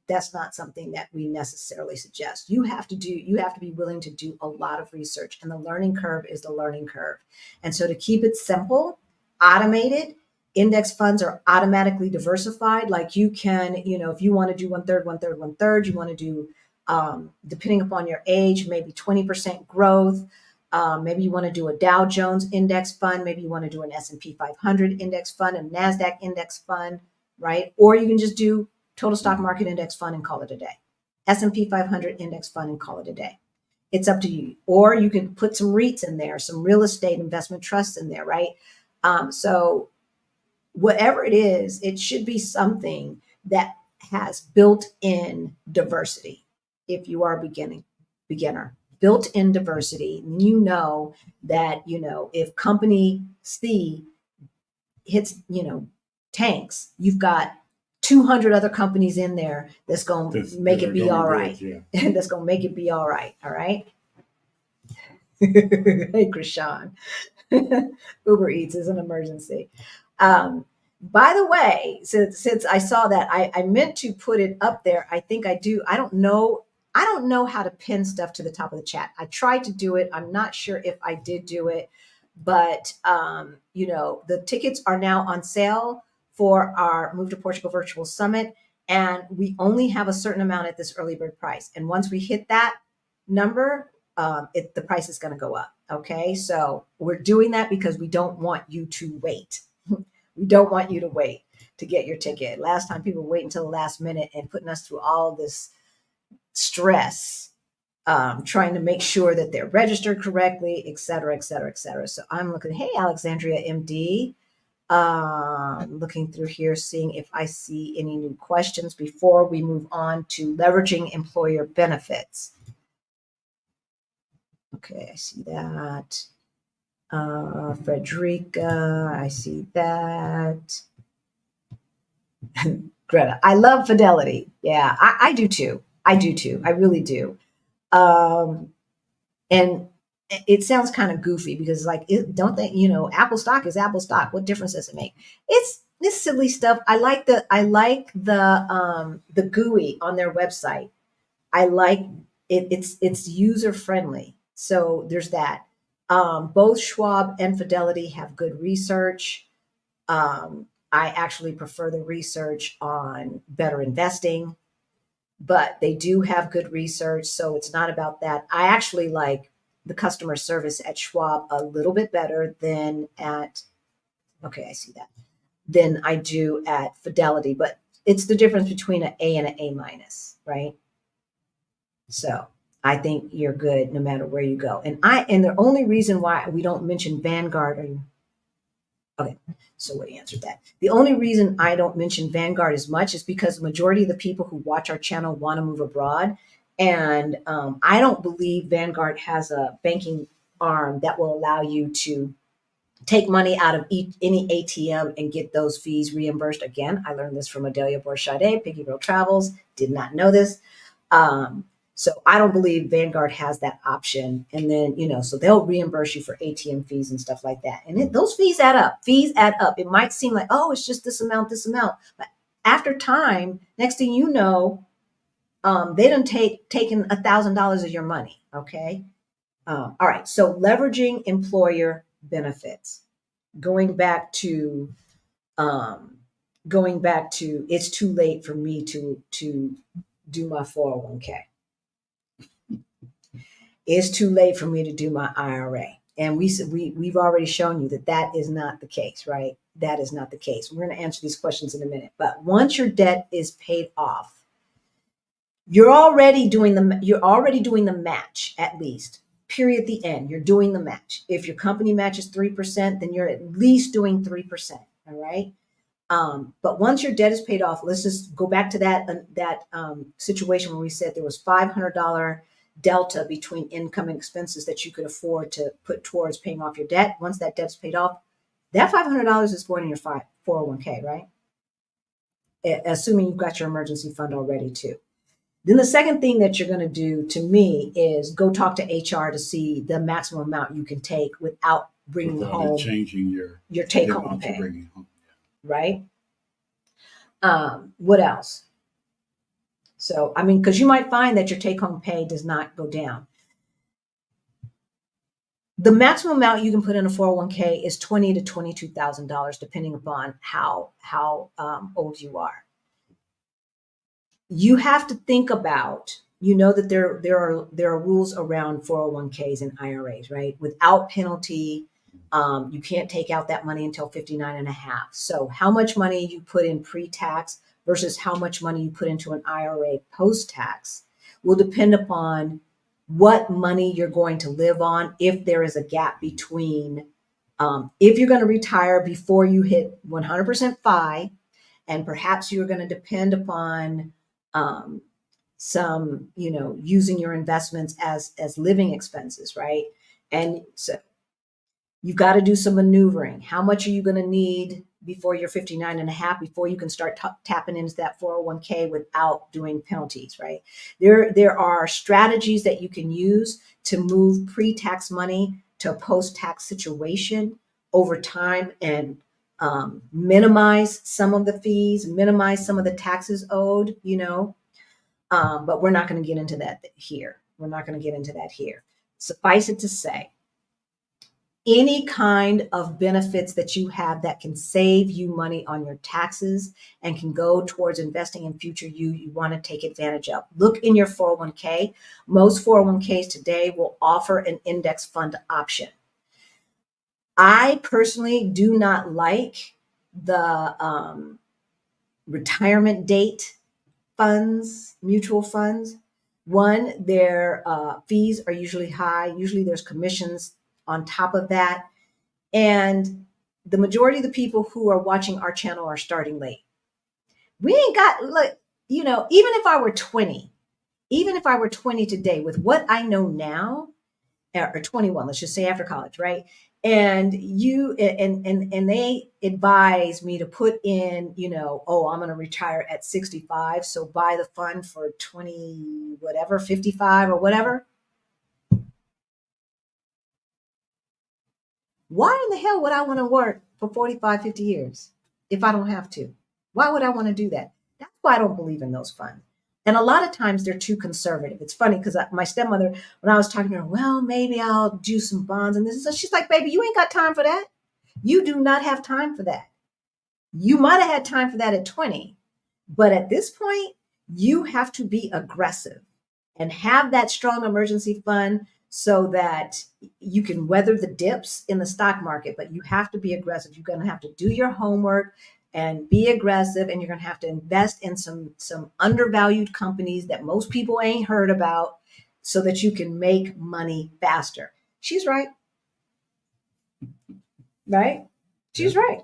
that's not something that we necessarily suggest. You have to be willing to do a lot of research, and the learning curve is the learning curve. And so to keep it simple, automated, index funds are automatically diversified. Like you can, if you want to do 1/3, 1/3, 1/3, you want to do, depending upon your age, maybe 20% growth. Maybe you want to do a Dow Jones index fund. Maybe you want to do an S&P 500 index fund, a NASDAQ index fund, right? Or you can just do total stock market index fund and call it a day. S&P 500 index fund and call it a day. It's up to you. Or you can put some REITs in there, some real estate investment trusts in there, right? So whatever it is, it should be something that has built-in diversity. If you are a beginner, built-in diversity, that, if company C hits, tanks, you've got 200 other companies in there that's going to make it be all right. Yeah. And that's going to make it be all right. All right. Hey, Krishan. Uber Eats is an emergency. By the way, since I saw that, I meant to put it up there. I think I do. I don't know how to pin stuff to the top of the chat. I tried to do it. I'm not sure if I did do it, but the tickets are now on sale for our Move to Portugal Virtual Summit. And we only have a certain amount at this early bird price. And once we hit that number, the price is going to go up. Okay. So we're doing that because we don't want you to wait. We don't want you to wait to get your ticket. Last time people wait until the last minute and putting us through all this stress, trying to make sure that they're registered correctly, et cetera, et cetera, et cetera. So I'm looking, hey, Alexandria MD, looking through here, seeing if I see any new questions before we move on to leveraging employer benefits. Okay, I see that. Frederica, I see that. Greta, I love Fidelity. Yeah, I do too. I really do. And it sounds kind of goofy because don't they, Apple stock is Apple stock. What difference does it make? It's this silly stuff. I like the GUI on their website. I like it. It's user friendly. So there's that. Both Schwab and Fidelity have good research. I actually prefer the research on Better Investing, but they do have good research. So it's not about that. I actually like the customer service at Schwab a little bit better than I see that, than I do at Fidelity, but it's the difference between an A and an A minus, right? So I think you're good no matter where you go. And the only reason why we don't mention Vanguard okay, so we answered that. The only reason I don't mention Vanguard as much is because the majority of the people who watch our channel want to move abroad. And I don't believe Vanguard has a banking arm that will allow you to take money out of any ATM and get those fees reimbursed. Again, I learned this from Adelia Borchade, Piggy Girl Travels. Did not know this. So I don't believe Vanguard has that option. And then, so they'll reimburse you for ATM fees and stuff like that. And those fees add up. Fees add up. It might seem like, oh, it's just this amount, this amount. But after time, next thing you know, they done taken $1,000 of your money. Okay. All right. So leveraging employer benefits. Going back to it's too late for me to do my 401k. It's too late for me to do my IRA. And we've already shown you that that is not the case, right? That is not the case. We're going to answer these questions in a minute. But once your debt is paid off, you're already doing the match at least. Period. At the end, you're doing the match. If your company matches 3%, then you're at least doing 3%. All right. But once your debt is paid off, let's just go back to that situation where we said there was $500 delta between income and expenses that you could afford to put towards paying off your debt. Once that debt's paid off, that $500 is going in your 401k, right? Assuming you've got your emergency fund already too. Then the second thing that you're going to do, to me, is go talk to HR to see the maximum amount you can take without bringing home changing your take home pay, right? What else? So, because you might find that your take home pay does not go down. The maximum amount you can put in a 401k is $20,000 to $22,000, depending upon how old you are. You have to think about, that there are rules around 401ks and IRAs, right? Without penalty, you can't take out that money until 59 and a half. So how much money you put in pre-tax versus how much money you put into an IRA post-tax will depend upon what money you're going to live on, if there is a gap between, if you're going to retire before you hit 100% FI, and perhaps you're going to depend upon some, using your investments as living expenses, right? And so you've got to do some maneuvering. How much are you going to need before you're 59 and a half, before you can start tapping into that 401k without doing penalties, right? There are strategies that you can use to move pre-tax money to a post-tax situation over time and minimize some of the fees, minimize some of the taxes owed, but we're not going to get into that here. Suffice it to say, any kind of benefits that you have that can save you money on your taxes and can go towards investing in future you want to take advantage of. Look in your 401k. Most 401ks today will offer an index fund option. I personally do not like the retirement date funds, mutual funds. One, their fees are usually high. Usually there's commissions on top of that. And the majority of the people who are watching our channel are starting late. We ain't got, even if I were 20 today with what I know now, or 21, let's just say after college, right? And they advise me to put in, I'm going to retire at 65. So buy the fund for 20, whatever, 55 or whatever. Why in the hell would I want to work for 45, 50 years if I don't have to? Why would I want to do that? That's why I don't believe in those funds. And a lot of times they're too conservative. It's funny because my stepmother, when I was talking to her, well, maybe I'll do some bonds and this. She's like, baby, you ain't got time for that. You do not have time for that. You might have had time for that at 20. But at this point, you have to be aggressive and have that strong emergency fund so that you can weather the dips in the stock market. But you have to be aggressive. You're going to have to do your homework and be aggressive, and you're going to have to invest in some undervalued companies that most people ain't heard about so that you can make money faster. She's right. Right? She's right.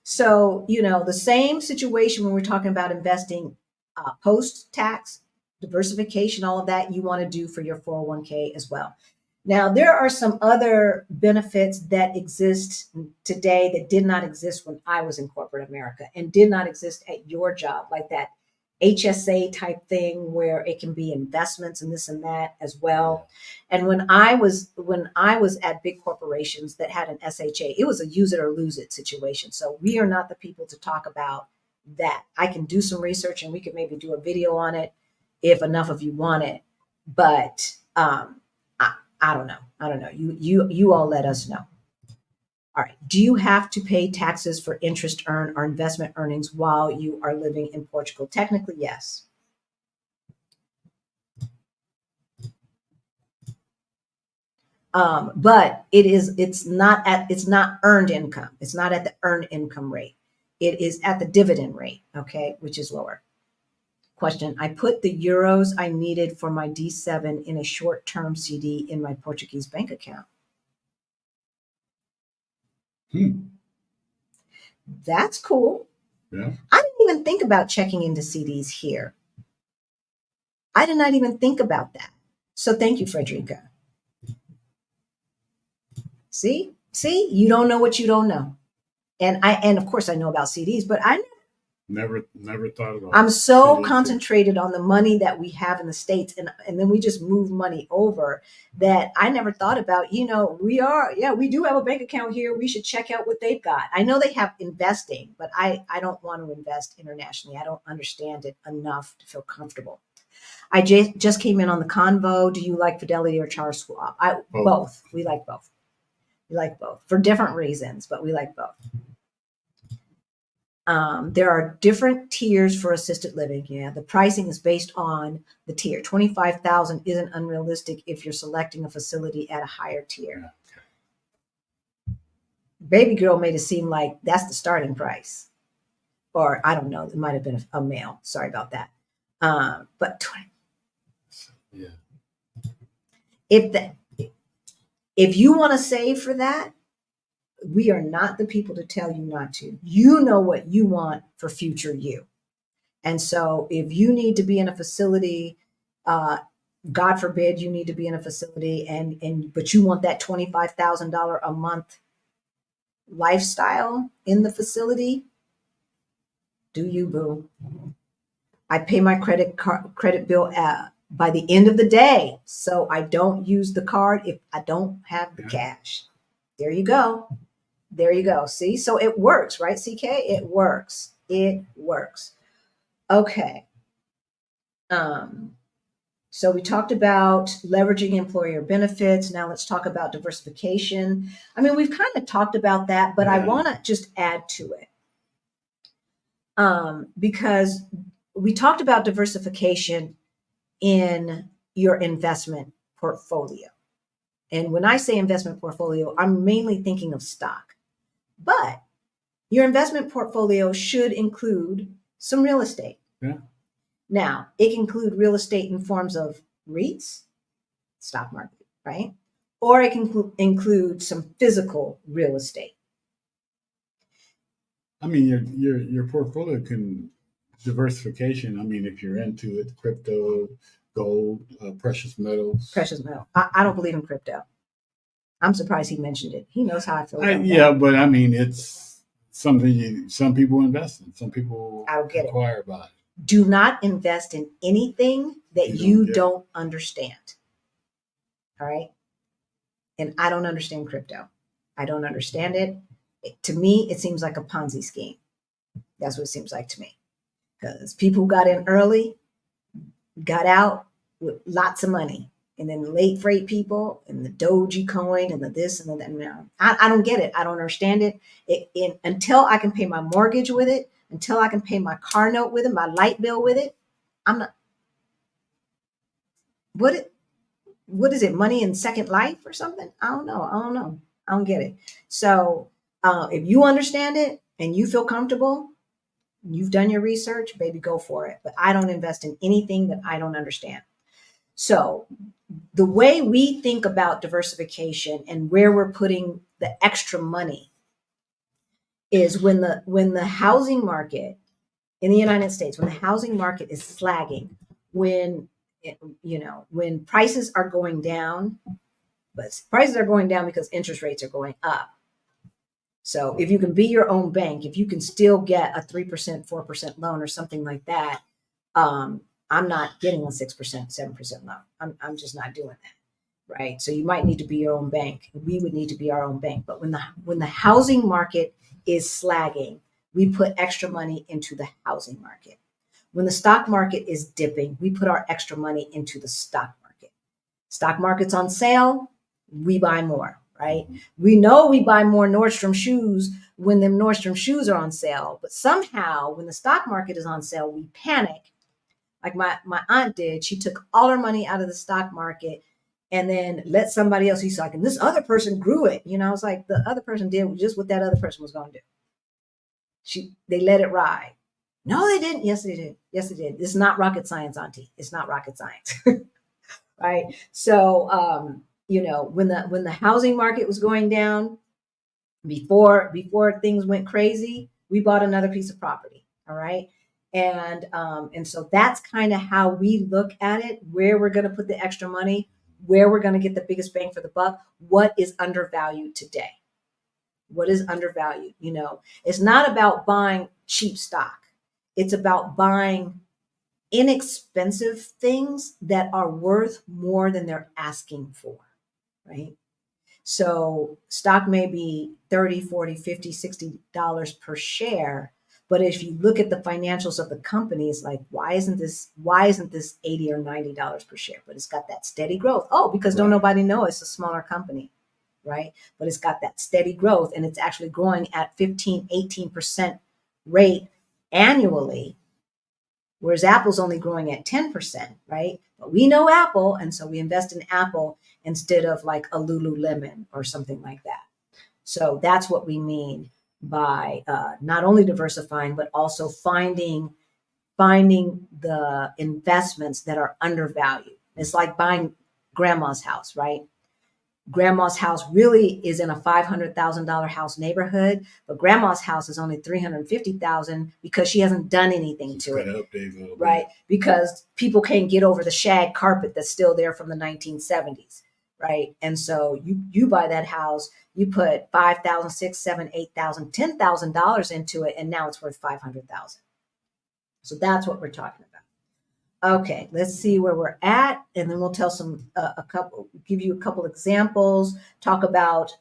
So, the same situation when we're talking about investing post-tax, diversification, all of that you want to do for your 401k as well. Now, there are some other benefits that exist today that did not exist when I was in corporate America and did not exist at your job, like that HSA type thing where it can be investments and this and that as well. And when I was at big corporations that had an SHA, it was a use it or lose it situation. So we are not the people to talk about that. I can do some research and we could maybe do a video on it if enough of you want it. But I don't know. I don't know. You all let us know. All right. Do you have to pay taxes for interest earned or investment earnings while you are living in Portugal? Technically, yes. But it's not earned income. It's not at the earned income rate. It is at the dividend rate, okay, which is lower. Question. I put the euros I needed for my D7 in a short-term CD in my Portuguese bank account. That's cool. Yeah. I didn't even think about checking into CDs here. I did not even think about that. So thank you, Frederica. See, you don't know what you don't know. And of course I know about CDs, but Never thought about I'm so CDs. concentrated on the money that we have in the States, and then we just move money over that I never thought about. We do have a bank account here. We should check out what they've got. I know they have investing, but I don't want to invest internationally. I don't understand it enough to feel comfortable. I just came in on the convo. Do you like Fidelity or Charles Schwab? Both. We like both. We like both for different reasons, but we like both. There are different tiers for assisted living. Yeah, the pricing is based on the tier. 25,000 isn't unrealistic if you're selecting a facility at a higher tier. Baby girl made it seem like that's the starting price, or I don't know. It might have been a male. Sorry about that. But 20. Yeah. If you want to save for that, we are not the people to tell you not to. You know what you want for future you. And so if you need to be in a facility, God forbid you need to be in a facility but you want that $25,000 a month lifestyle in the facility, do you, boo? I pay my credit bill by the end of the day, so I don't use the card if I don't have the cash. There you go. There you go. See, so it works, right, CK? It works. It works. Okay. So we talked about leveraging employer benefits. Now let's talk about diversification. I mean, we've kind of talked about that, but I want to just add to it. Because we talked about diversification in your investment portfolio. And when I say investment portfolio, I'm mainly thinking of stock. But your investment portfolio should include some real estate. Yeah. Now, it can include real estate in forms of REITs, stock market, right? Or it can include some physical real estate. I mean, your portfolio can diversification. I mean, if you're into it, crypto, gold, precious metals. Precious metal. I don't believe in crypto. I'm surprised he mentioned it. He knows how I feel about that. But I mean, it's something some people invest in. Some people I don't get inquire about it. Do not invest in anything that you don't understand. All right. And I don't understand crypto. I don't understand it. To me, it seems like a Ponzi scheme. That's what it seems like to me. Because people who got in early got out with lots of money. And then the late freight people and the Doji coin and the this and the that. No, I don't get it. I don't understand it. Until I can pay my mortgage with it, until I can pay my car note with it, my light bill with it, I'm not. What is it? Money in Second Life or something? I don't know. I don't get it. So if you understand it and you feel comfortable, you've done your research, baby, go for it. But I don't invest in anything that I don't understand. So the way we think about diversification and where we're putting the extra money is when the housing market in the United States, when the housing market is flagging, when prices are going down, but prices are going down because interest rates are going up. So if you can be your own bank, if you can still get a 3%, 4% loan or something like that, I'm not getting a 6%, 7% loan. I'm just not doing that. Right. So you might need to be your own bank. We would need to be our own bank. But when the housing market is slagging, we put extra money into the housing market. When the stock market is dipping, we put our extra money into the stock market. Stock market's on sale, we buy more, right? We know we buy more Nordstrom shoes when them Nordstrom shoes are on sale, but somehow when the stock market is on sale, we panic. Like my aunt did. She took all her money out of the stock market and then let somebody else. He's like, and this other person grew it. I was like, the other person did just what that other person was going to do. They let it ride. No, they didn't. Yes, they did. Yes, they did. It's not rocket science, Auntie. It's not rocket science. Right. So, when the housing market was going down, before things went crazy, we bought another piece of property. All right. And so that's kind of how we look at it, where we're going to put the extra money, where we're going to get the biggest bang for the buck, what is undervalued today. What is undervalued? It's not about buying cheap stock. It's about buying inexpensive things that are worth more than they're asking for, right? So stock may be 30, 40, 50, $60 per share. But if you look at the financials of the company, it's like, why isn't this $80 or $90 per share? But it's got that steady growth. Oh, because don't nobody know it's a smaller company, right? But it's got that steady growth and it's actually growing at 15, 18% rate annually. Whereas Apple's only growing at 10%, right? But we know Apple, and so we invest in Apple instead of like a Lululemon or something like that. So that's what we mean by not only diversifying, but also finding the investments that are undervalued. It's like buying grandma's house, right? Grandma's house really is in a $500,000 house neighborhood, but grandma's house is only $350,000 because she hasn't done anything to it, right? Because people can't get over the shag carpet that's still there from the 1970s, right? And so you buy that house, you put $5,000, $6,000, $7,000, $8,000, $10,000 into it, and now it's worth $500,000. So that's what we're talking about. Okay, let's see where we're at, and then we'll tell give you a couple examples, talk about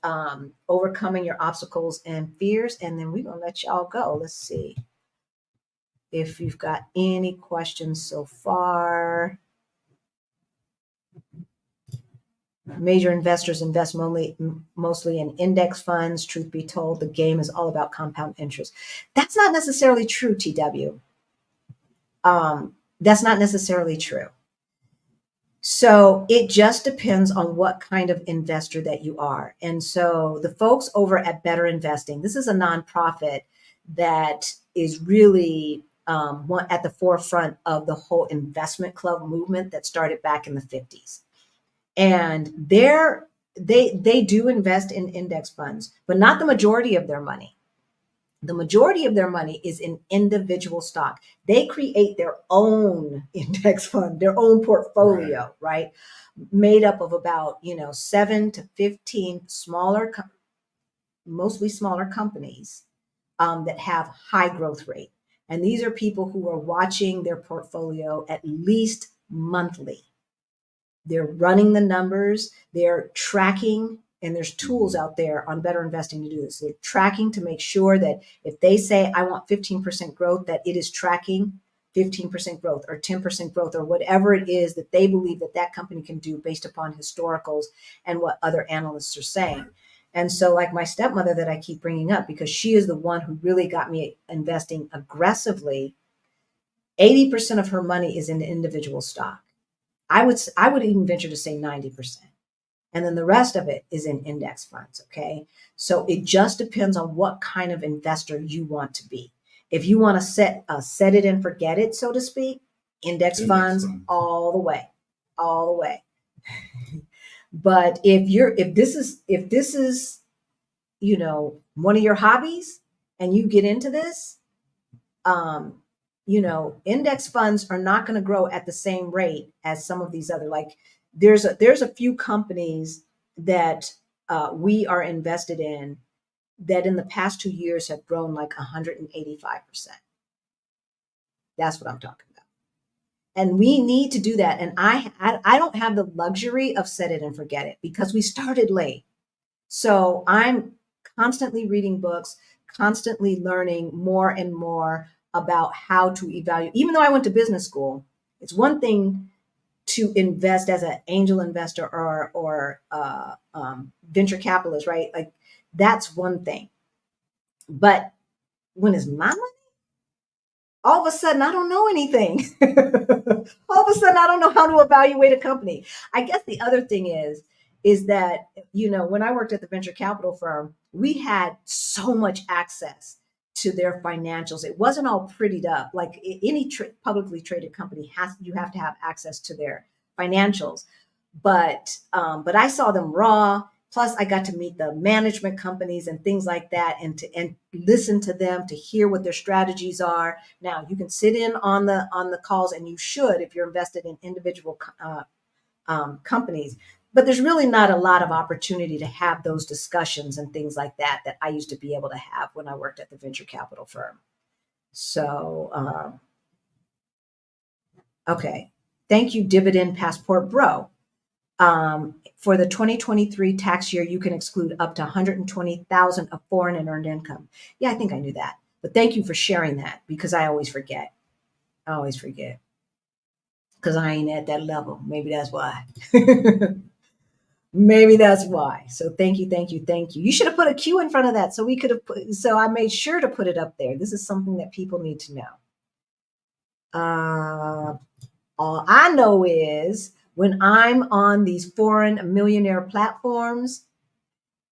overcoming your obstacles and fears, and then we're gonna let y'all go. Let's see if you've got any questions so far. Major investors invest mostly in index funds. Truth be told, the game is all about compound interest. That's not necessarily true, TW. That's not necessarily true. So it just depends on what kind of investor that you are. And so the folks over at Better Investing, this is a nonprofit that is really at the forefront of the whole investment club movement that started back in the 50s. And they do invest in index funds, but not the majority of their money. The majority of their money is in individual stock. They create their own index fund, their own portfolio, right? Made up of about, 7 to 15 mostly smaller companies that have high growth rate. And these are people who are watching their portfolio at least monthly. They're running the numbers, they're tracking, and there's tools out there on Better Investing to do this. They're tracking to make sure that if they say, I want 15% growth, that it is tracking 15% growth or 10% growth or whatever it is that they believe that company can do based upon historicals and what other analysts are saying. And so like my stepmother that I keep bringing up, because she is the one who really got me investing aggressively, 80% of her money is in individual stock. I would even venture to say 90%. And then the rest of it is in index funds. Okay. So it just depends on what kind of investor you want to be. If you want to set it and forget it, so to speak, index funds all the way. But if this is, one of your hobbies and you get into this, index funds are not going to grow at the same rate as some of these other, like there's a few companies that we are invested in that in the past 2 years have grown like 185%. That's what I'm talking about. And we need to do that. And I don't have the luxury of set it and forget it because we started late. So I'm constantly reading books, constantly learning more and more about how to evaluate. Even though I went to business school, it's one thing to invest as an angel investor or venture capitalist, right? Like that's one thing. But when it's my money, all of a sudden I don't know anything. All of a sudden I don't know how to evaluate a company. I guess the other thing is that, you know, when I worked at the venture capital firm, we had so much access to their financials. It wasn't all prettied up. Like any publicly traded company you have to have access to their financials. But I saw them raw. Plus, I got to meet the management companies and things like that, and listen to them to hear what their strategies are. Now, you can sit in on the calls, and you should if you're invested in individual companies. But there's really not a lot of opportunity to have those discussions and things like that I used to be able to have when I worked at the venture capital firm. So, okay. Thank you, Dividend Passport Bro. For the 2023 tax year, you can exclude up to 120,000 of foreign and earned income. Yeah, I think I knew that. But thank you for sharing that because I always forget. I always forget because I ain't at that level. Maybe that's why. Maybe that's why. So thank you, thank you, thank you. You should have put a Q in front of that so we could have put, so I made sure to put it up there. This is something that people need to know. All I know is when I'm on these foreign millionaire platforms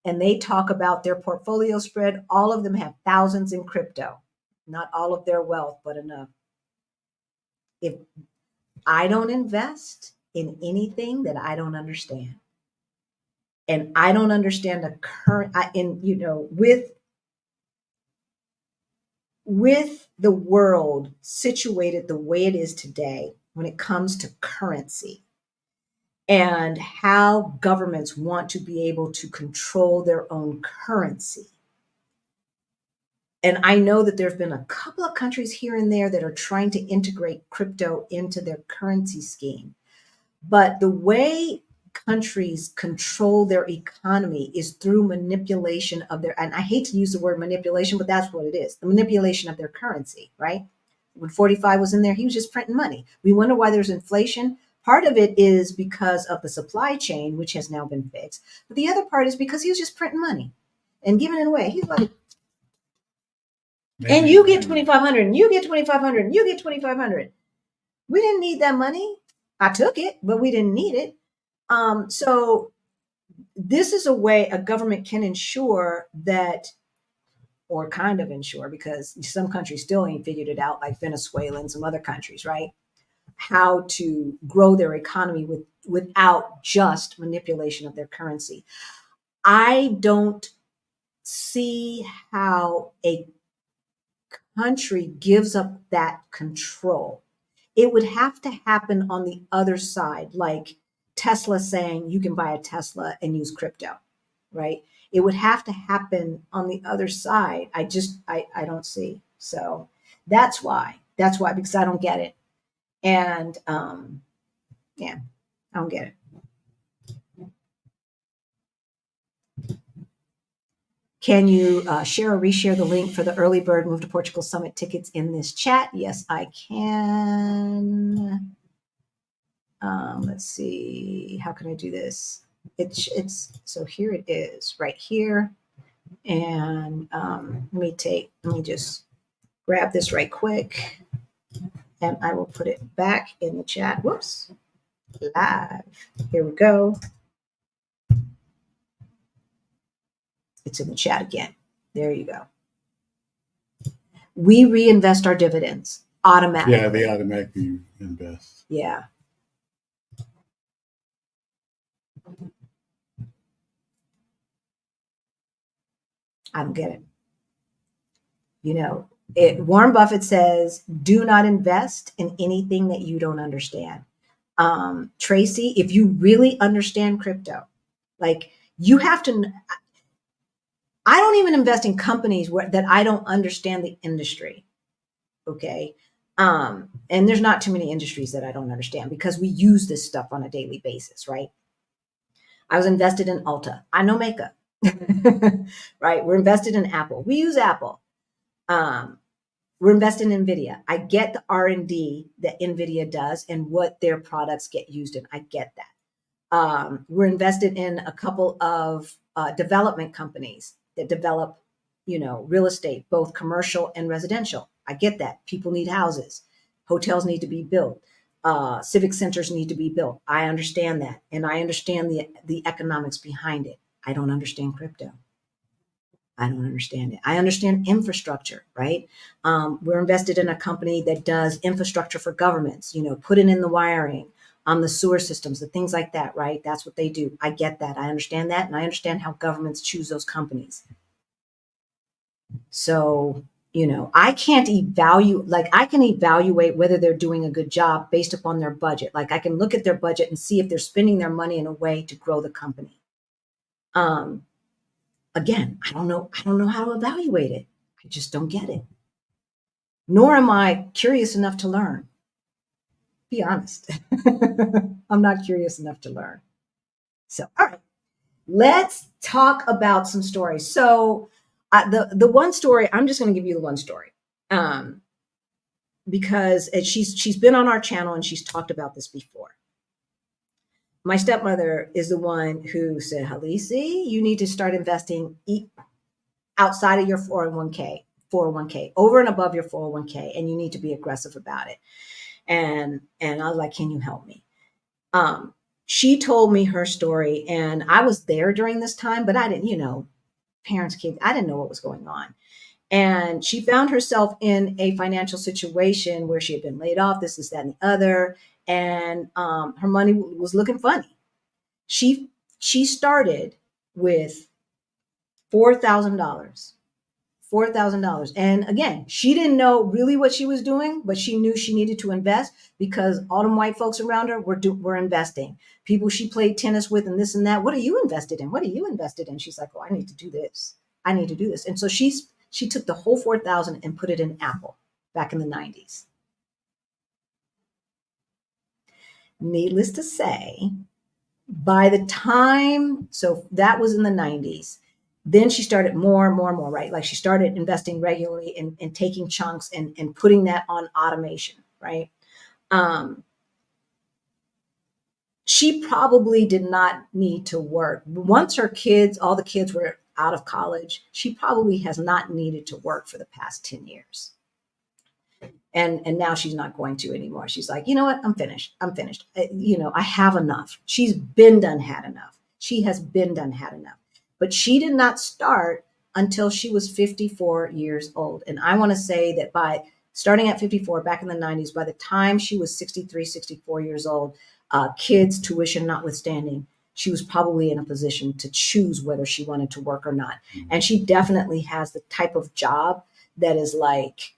and they talk about their portfolio spread, all of them have thousands in crypto. Not all of their wealth, but enough. If I don't invest in anything that I don't understand, and I don't understand the current, with the world situated the way it is today when it comes to currency and how governments want to be able to control their own currency. And I know that there's been a couple of countries here and there that are trying to integrate crypto into their currency scheme. But the way countries control their economy is through manipulation of their, and I hate to use the word manipulation, but that's what it is, the manipulation of their currency, right? When 45 was in there, he was just printing money. We wonder why there's inflation. Part of it is because of the supply chain, which has now been fixed. But the other part is because he was just printing money and giving it away. He's like, and you get 2,500, and you get 2,500, and you get 2,500. We didn't need that money. I took it, but we didn't need it. So this is a way a government can ensure that, or kind of ensure, because some countries still ain't figured it out, like Venezuela and some other countries, right? How to grow their economy without just manipulation of their currency. I don't see how a country gives up that control. It would have to happen on the other side, like Tesla saying you can buy a Tesla and use crypto, right? It would have to happen on the other side. I don't see. So that's why, because I don't get it. And yeah, I don't get it. Can you share or reshare the link for the early bird Move to Portugal Summit tickets in this chat? Yes, I can. Let's see. How can I do this? It's so here it is right here. And let me just grab this right quick and I will put it back in the chat. Whoops. Live. Here we go. It's in the chat again. There you go. We reinvest our dividends automatically. Yeah, they automatically invest. Yeah. I don't get it. You know, Warren Buffett says, do not invest in anything that you don't understand. Tracy, if you really understand crypto, like you have to, I don't even invest in companies that I don't understand the industry. Okay. And there's not too many industries that I don't understand because we use this stuff on a daily basis, right? I was invested in Ulta. I know makeup, right? We're invested in Apple. We use Apple. Um, we're invested in NVIDIA. I get the R&D that NVIDIA does and what their products get used in. I get that. We're invested in a couple of development companies that develop, real estate, both commercial and residential. I get that. People need houses. Hotels need to be built. Civic centers need to be built. I understand that. And I understand the economics behind it. I don't understand crypto. I don't understand it. I understand infrastructure, right? We're invested in a company that does infrastructure for governments, putting in the wiring, the sewer systems, the things like that, right? That's what they do. I get that. I understand that. And I understand how governments choose those companies. So, I can't I can evaluate whether they're doing a good job based upon their budget. Like I can look at their budget and see if they're spending their money in a way to grow the company. Um, Again, I don't know how to evaluate it. I just don't get it. Nor am I curious enough to learn. Be honest. I'm not curious enough to learn. So, all right, let's talk about some stories. So, the one story, I'm just going to give you the one story, because she's been on our channel and she's talked about this before. My stepmother is the one who said, Halisi, you need to start investing outside of your 401k, over and above your 401k, and you need to be aggressive about it. And I was like, can you help me? She told me her story, and I was there during this time, but I didn't, parents, kids, I didn't know what was going on. And she found herself in a financial situation where she had been laid off, this, that, and the other. And her money was looking funny. She started with $4,000. $4,000. And again, she didn't know really what she was doing, but she knew she needed to invest because all them white folks around her were investing. People she played tennis with and this and that. What are you invested in? What are you invested in? She's like, oh, I need to do this. I need to do this. And so she took the whole 4,000 and put it in Apple back in the 90s. Needless to say, by the time, so that was in the 90s, then she started more and more and more, right? Like she started investing regularly and taking chunks and putting that on automation, right? She probably did not need to work. Once all the kids were out of college, she probably has not needed to work for the past 10 years. And now she's not going to anymore. She's like, you know what? I'm finished. I have enough. She's been done, had enough. She has been done, had enough. But she did not start until she was 54 years old. And I want to say that by starting at 54 back in the 90s, by the time she was 63, 64 years old, kids, tuition notwithstanding, she was probably in a position to choose whether she wanted to work or not. And she definitely has the type of job that is like,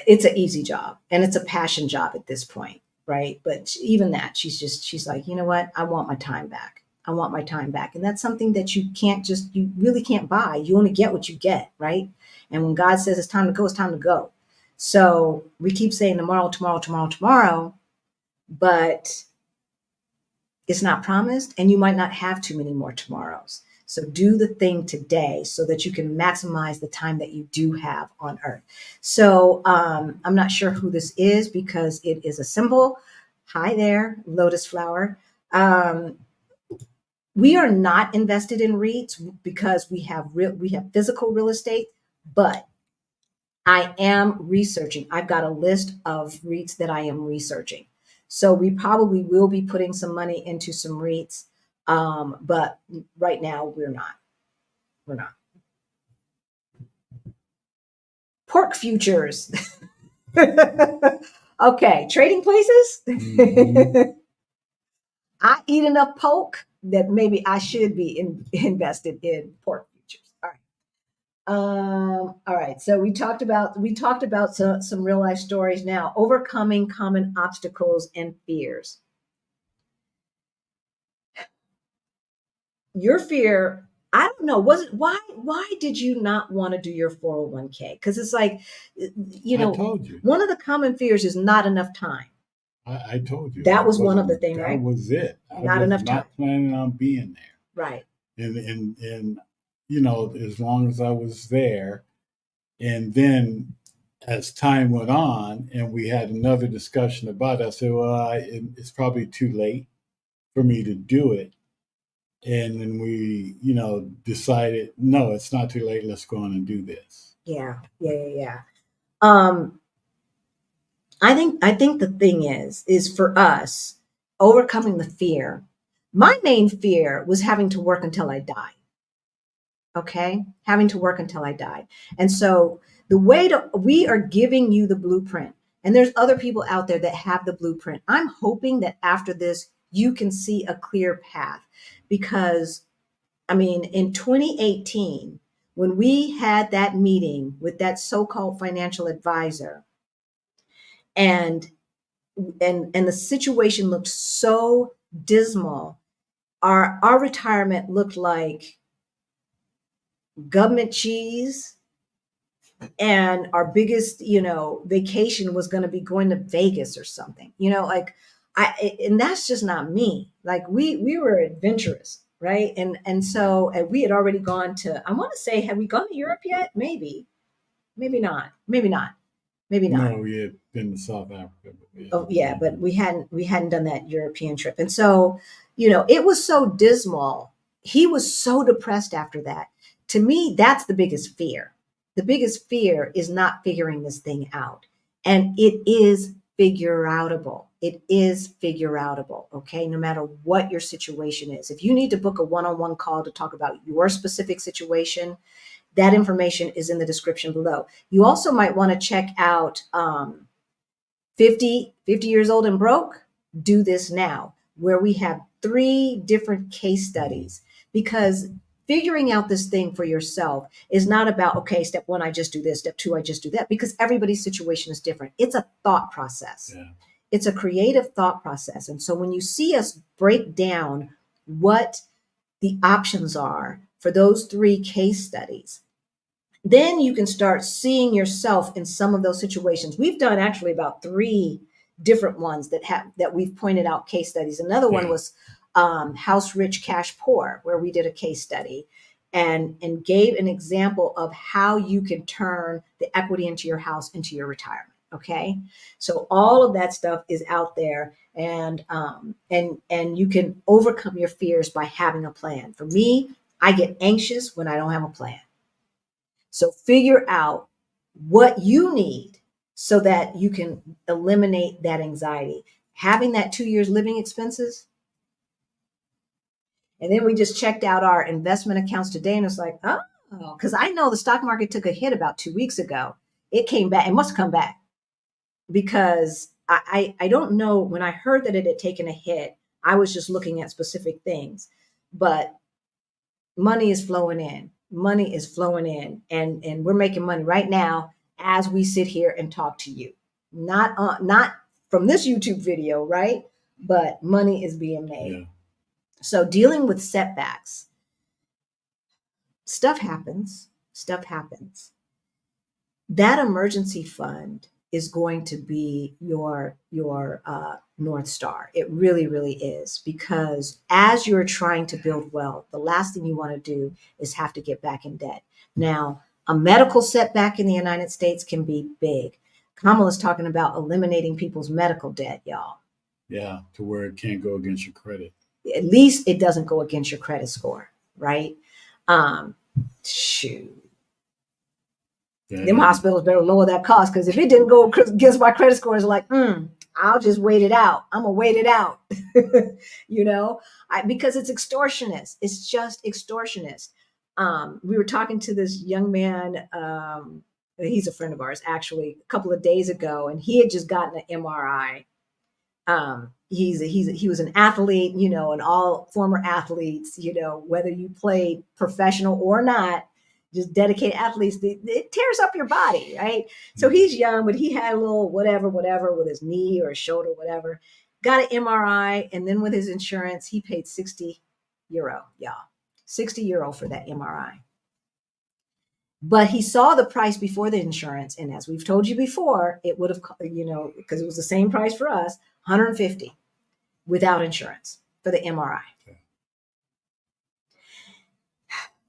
it's an easy job and it's a passion job at this point, right? But even that, she's like, you know what? I want my time back. I want my time back. And that's something that you really can't buy. You only get what you get, right? And when God says it's time to go, it's time to go. So we keep saying tomorrow, tomorrow, tomorrow, tomorrow, but it's not promised and you might not have too many more tomorrows. So do the thing today so that you can maximize the time that you do have on earth. So I'm not sure who this is because it is a symbol. Hi there, lotus flower. We are not invested in REITs because we have physical real estate, but I am researching. I've got a list of REITs that I am researching. So we probably will be putting some money into some REITs. But right now we're not. Pork futures. Okay, trading places. Mm-hmm. I eat enough pork that maybe I should be invested in pork futures. All right. All right. So we talked about some real life stories now. Overcoming common obstacles and fears. Your fear, I don't know. Was it why did you not want to do your 401k? Because it's like, you I know, told you. one of the common fears is not enough time. I told you. That was one of the things, That right? was it. I Not was enough time. not planning on being there. Right. And you know, as long as I was there, and then as time went on and we had another discussion about it, I said, well, it's probably too late for me to do it. And then we, you know, decided, no, it's not too late. Let's go on and do this. Yeah. Um, I think the thing is for us overcoming the fear. My main fear was having to work until I died. Okay, having to work until I died, and so we are giving you the blueprint, and there's other people out there that have the blueprint. I'm hoping that after this you can see a clear path, because I mean, in 2018, when we had that meeting with that so-called financial advisor, and and the situation looked so dismal, our retirement looked like government cheese, and our biggest, vacation was going to be going to Vegas or something, like and that's just not me. Like we were adventurous, right? And so and we had already gone to, I want to say, have we gone to Europe yet? Maybe not, maybe not. No, we had been to South Africa, but we Oh hadn't yeah, been but we hadn't done that European trip. And so, it was so dismal. He was so depressed after that. To me, that's the biggest fear. The biggest fear is not figuring this thing out. And it is figure outable. It is figure outable. Okay. No matter what your situation is. If you need to book a one-on-one call to talk about your specific situation, that information is in the description below. You also might want to check out 50 years old and broke, do this now, where we have 3 different case studies, because figuring out this thing for yourself is not about, okay, step 1, I just do this, step 2, I just do that, because everybody's situation is different. It's a thought process. Yeah. It's a creative thought process. And so when you see us break down what the options are for those 3 case studies, then you can start seeing yourself in some of those situations. We've done actually about 3 different ones that we've pointed out case studies. Another one Yeah. was House Rich Cash Poor, where we did a case study and gave an example of how you can turn the equity into your house into your retirement. Okay, so all of that stuff is out there, and you can overcome your fears by having a plan. For me, I get anxious when I don't have a plan. So figure out what you need so that you can eliminate that anxiety. Having that 2 years living expenses. And then we just checked out our investment accounts today, and it's like, oh, because I know the stock market took a hit about 2 weeks ago. It came back. It must come back, because I don't know. When I heard that it had taken a hit, I was just looking at specific things, but money is flowing in. Money is flowing in, and we're making money right now as we sit here and talk to you. Not from this YouTube video, right? But money is being made. Yeah. So dealing with setbacks, stuff happens. Stuff happens. That emergency fund is going to be your North Star. It really, really is, because as you're trying to build wealth, the last thing you want to do is have to get back in debt. Now, a medical setback in the United States can be big. Kamala's talking about eliminating people's medical debt, y'all. Yeah, to where it can't go against your credit. At least it doesn't go against your credit score, right? Shoot. Yeah. Them hospitals better lower that cost, because if it didn't go against my credit score, it's like, I'll just wait it out. I'm gonna wait it out, because it's extortionist. It's just extortionist. We were talking to this young man. He's a friend of ours, actually, a couple of days ago, and he had just gotten an MRI. He was an athlete, and all former athletes, whether you played professional or not, just dedicated athletes, it tears up your body, right? So he's young, but he had a little whatever with his knee or his shoulder, whatever. Got an MRI, and then with his insurance, he paid €60, y'all. €60 for that MRI. But he saw the price before the insurance, and as we've told you before, it would have, because it was the same price for us, 150 without insurance for the MRI. Okay.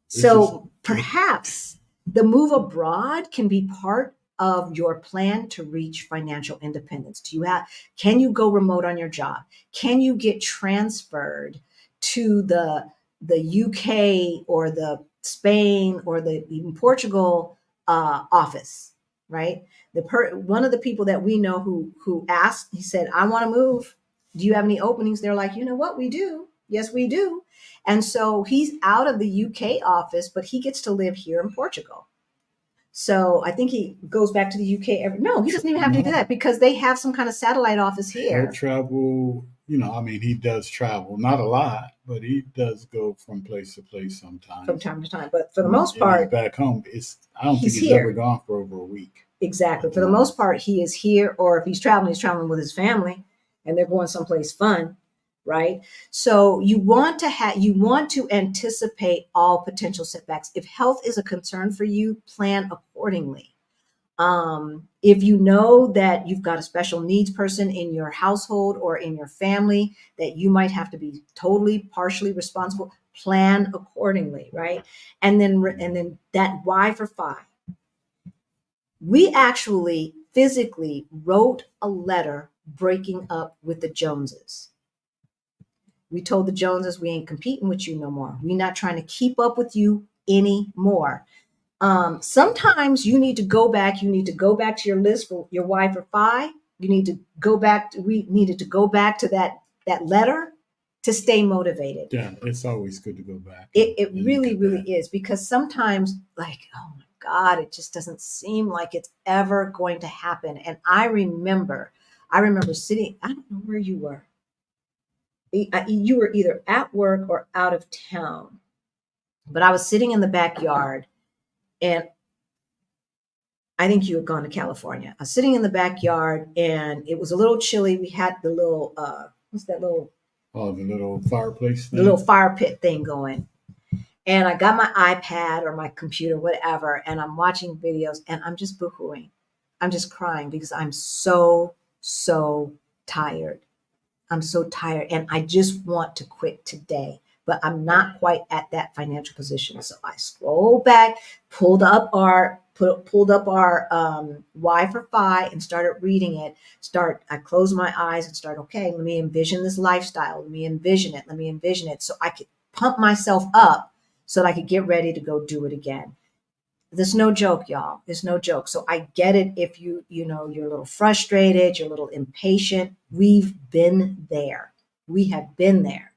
So perhaps the move abroad can be part of your plan to reach financial independence. Can you go remote on your job? Can you get transferred to the UK or the Spain or even Portugal office, right? One of the people that we know who asked, he said, I want to move. Do you have any openings? They're like, you know what, we do. Yes, we do. And so he's out of the UK office, but he gets to live here in Portugal. So I think he goes back to the UK. No, he doesn't even have to do that because they have some kind of satellite office here. He'll travel, he does travel, not a lot, but he does go from place to place sometimes. From time to time. But for the most part, back home, I don't think he's here. ever gone for over a week. Exactly. For the most part, he is here, or if he's traveling with his family and they're going someplace fun. Right. So you want to anticipate all potential setbacks. If health is a concern for you, plan accordingly. If you know that you've got a special needs person in your household or in your family that you might have to be partially responsible, plan accordingly. Right. And then that why for five. We actually physically wrote a letter breaking up with the Joneses. We told the Joneses we ain't competing with you no more. We're not trying to keep up with you anymore. Sometimes you need to go back. You need to go back to your list for your why for five. You need to go back. We needed to go back to that letter to stay motivated. Yeah, it's always good to go back. It really is, because sometimes, like, oh my God, it just doesn't seem like it's ever going to happen. And I remember sitting, I don't know where you were. You were either at work or out of town, but I was sitting in the backyard, and I think you had gone to California. I was sitting in the backyard, and it was a little chilly. We had the little, what's that little? Oh, the little fireplace thing? The little fire pit thing going. And I got my iPad or my computer, whatever, and I'm watching videos, and I'm just boohooing. I'm just crying because I'm so tired. I'm so tired, and I just want to quit today, but I'm not quite at that financial position. So I scrolled back, pulled up our why for five and started reading it. I closed my eyes and started, okay, let me envision this lifestyle. Let me envision it. So I could pump myself up so that I could get ready to go do it again. There's no joke, y'all. There's no joke. So I get it if you're a little frustrated, you're a little impatient. We've been there. We have been there.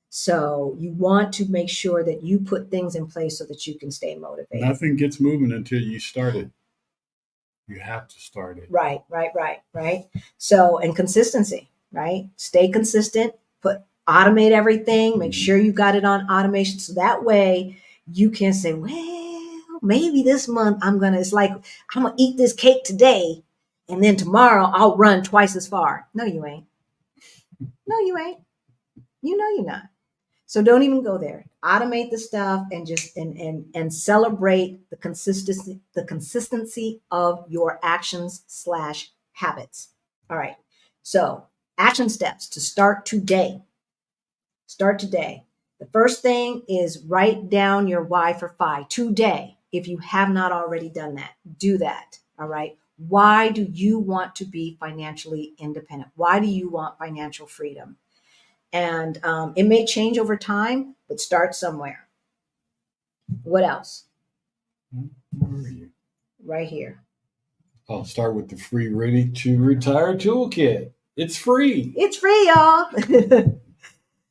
So you want to make sure that you put things in place so that you can stay motivated. Nothing gets moving until you start it. You have to start it. Right. So, and consistency, right? Stay consistent, automate everything, make sure you got it on automation. So that way you can say, well, maybe this month it's like, I'm going to eat this cake today, and then tomorrow I'll run twice as far. No, you ain't. You know you're not. So don't even go there. Automate the stuff and just and celebrate the consistency of your actions/habits. All right. So action steps to start today. The first thing is write down your why for five today. If you have not already done that, do that. All right. Why do you want to be financially independent? Why do you want financial freedom? And it may change over time, but start somewhere. What else? Where are you? Right here. I'll start with the free Ready to Retire toolkit. It's free. It's free, y'all.